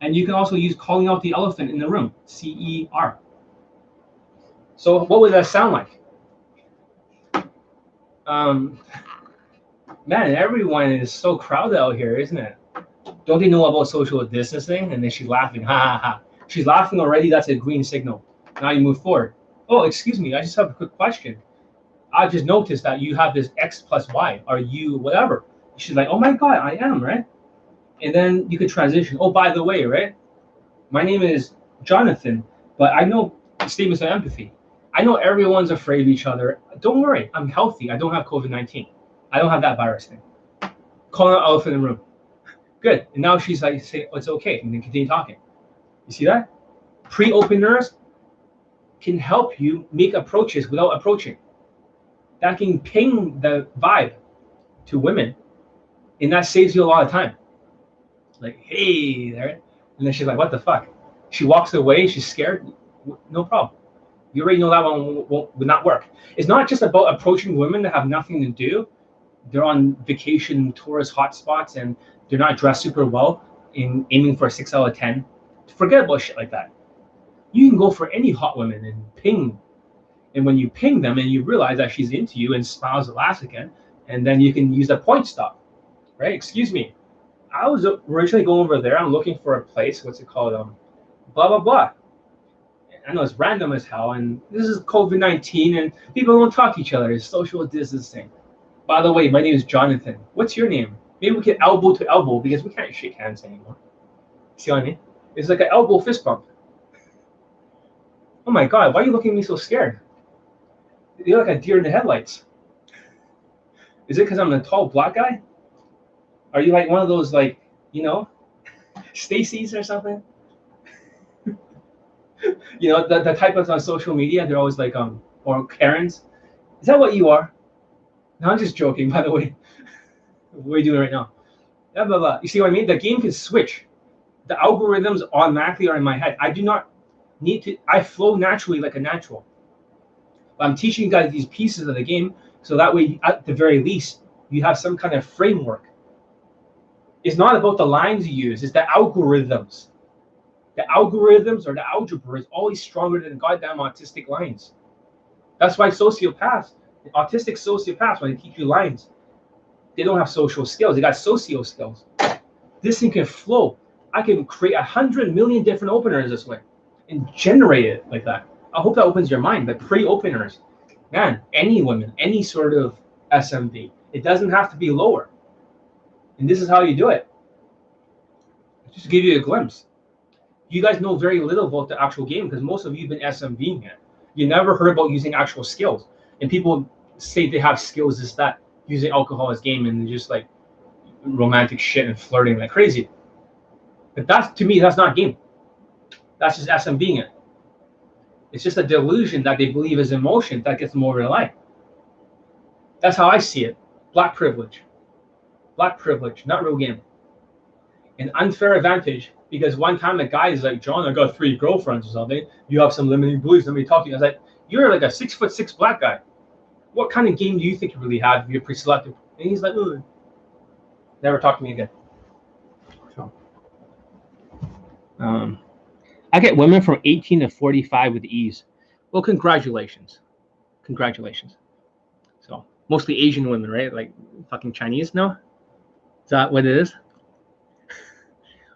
And you can also use calling out the elephant in the room, CER. So what would that sound like? Man, everyone is so crowded out here, isn't it? Don't they know about social distancing? And then she's laughing, ha ha ha. She's laughing already, that's a green signal. Now you move forward. Oh, excuse me, I just have a quick question. I just noticed that you have this X plus Y. Are you whatever? She's like, oh my God, I am, right? And then you could transition. Oh, by the way, right? My name is Jonathan, but I know statements of empathy. I know everyone's afraid of each other. Don't worry, I'm healthy. I don't have COVID-19. I don't have that virus thing. Calling out elephant in the room. Good. And now she's like, say, oh, it's okay. And then continue talking. You see that? Pre-openers can help you make approaches without approaching. That can ping the vibe to women, and that saves you a lot of time. Like, hey there. And then she's like, what the fuck? She walks away. She's scared. No problem. You already know that one would not work. It's not just about approaching women that have nothing to do. They're on vacation, tourist hotspots, and they're not dressed super well in aiming for a 6 out of 10. Forget about shit like that. You can go for any hot women and ping. And when you ping them and you realize that she's into you and smiles at last again, and then you can use a point stop, right? Excuse me. I was originally going over there. I'm looking for a place. What's it called? Blah, blah, blah. I know it's random as hell, and this is COVID-19, and people don't talk to each other. It's social distancing. By the way, my name is Jonathan. What's your name? Maybe we can elbow to elbow because we can't shake hands anymore. See what I mean? It's like an elbow fist bump. Oh my God, why are you looking at me so scared? You're like a deer in the headlights. Is it because I'm a tall black guy? Are you like one of those, like, Stacy's or something? You know, the type of on social media, they're always like, or Karens. Is that what you are? No, I'm just joking, by the way. What are you doing right now? Blah, blah, blah. You see what I mean? The game can switch. The algorithms automatically are in my head. I do not need to, I flow naturally like a natural. But I'm teaching you guys these pieces of the game so that way, at the very least, you have some kind of framework. It's not about the lines you use, it's the algorithms. The algorithms or the algebra is always stronger than goddamn autistic lines. That's why sociopaths, autistic sociopaths, when they teach you lines, they don't have social skills. They got socio skills. This thing can flow. I can create 100 million different openers this way and generate it like that. I hope that opens your mind. Like pre-openers, man, any women, any sort of SMV. It doesn't have to be lower. And this is how you do it. Just to give you a glimpse. You guys know very little about the actual game because most of you have been SMVing it. You never heard about using actual skills. And people say they have skills is that using alcohol as game and just like romantic shit and flirting like crazy. But that's, to me, that's not game. That's just SMVing it. It's just a delusion that they believe is emotion that gets them over the line. That's how I see it. Black privilege. Black privilege, not real game. An unfair advantage because one time a guy is like, John, I got 3 girlfriends or something. You have some limiting beliefs. Let me talk to you. I was like, you're like a 6'6" black guy. What kind of game do you think you really have if you're pre-selected? And he's like, ugh. Never talk to me again. So, I get women from 18 to 45 with ease. Well, congratulations. Congratulations. So, mostly Asian women, right? Like fucking Chinese now? Is that what it is?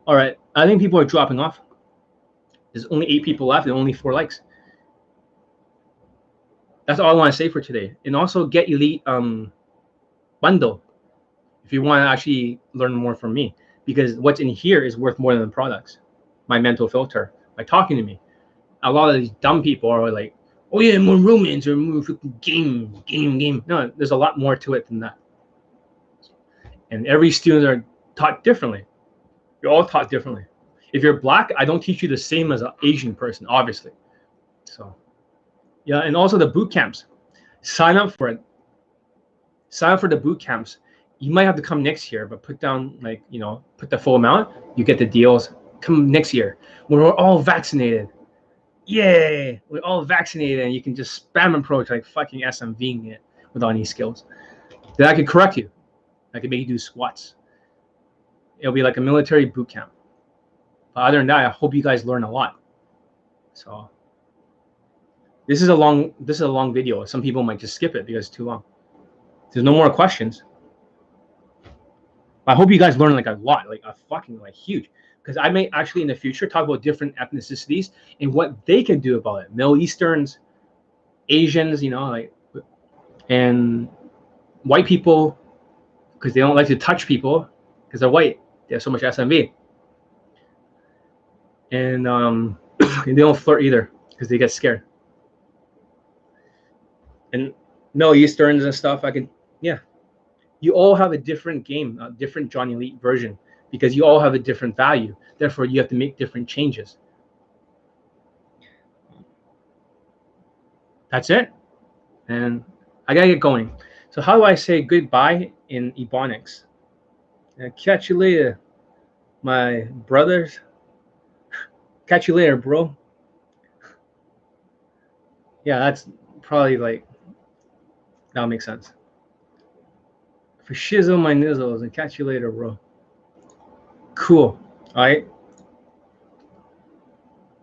All right. I think people are dropping off. There's only 8 people left and only 4 likes. That's all I want to say for today. And also get Elite bundle if you want to actually learn more from me. Because what's in here is worth more than the products. My mental filter. By talking to me. A lot of these dumb people are like, oh yeah, more romance or more game. No, there's a lot more to it than that. And every student are taught differently. You're all taught differently. If you're black, I don't teach you the same as an Asian person, obviously. So, yeah, and also the boot camps. Sign up for it. Sign up for the boot camps. You might have to come next year, but put down, like, you know, put the full amount. You get the deals. Come next year when we're all vaccinated. Yay! We're all vaccinated, and you can just spam approach like fucking SMVing it without any skills. Then I can correct you. I can make you do squats. It'll be like a military boot camp. But other than that, I hope you guys learn a lot. So this is a long video. Some people might just skip it because it's too long. There's no more questions. I hope you guys learn like a lot, like a fucking like huge. Because I may actually in the future talk about different ethnicities and what they can do about it. Middle Easterns, Asians, you know, like, and white people, because they don't like to touch people because they're white. They have so much SMV. And they don't flirt either because they get scared. And Middle Easterns and stuff, yeah. You all have a different game, a different Johnny Elite version. Because you all have a different value. Therefore, you have to make different changes. That's it. And I got to get going. So how do I say goodbye in Ebonics? Catch you later, my brothers. Catch you later, bro. Yeah, that's probably like, that'll make sense. For shizzle my nizzles and catch you later, bro. Cool. All right.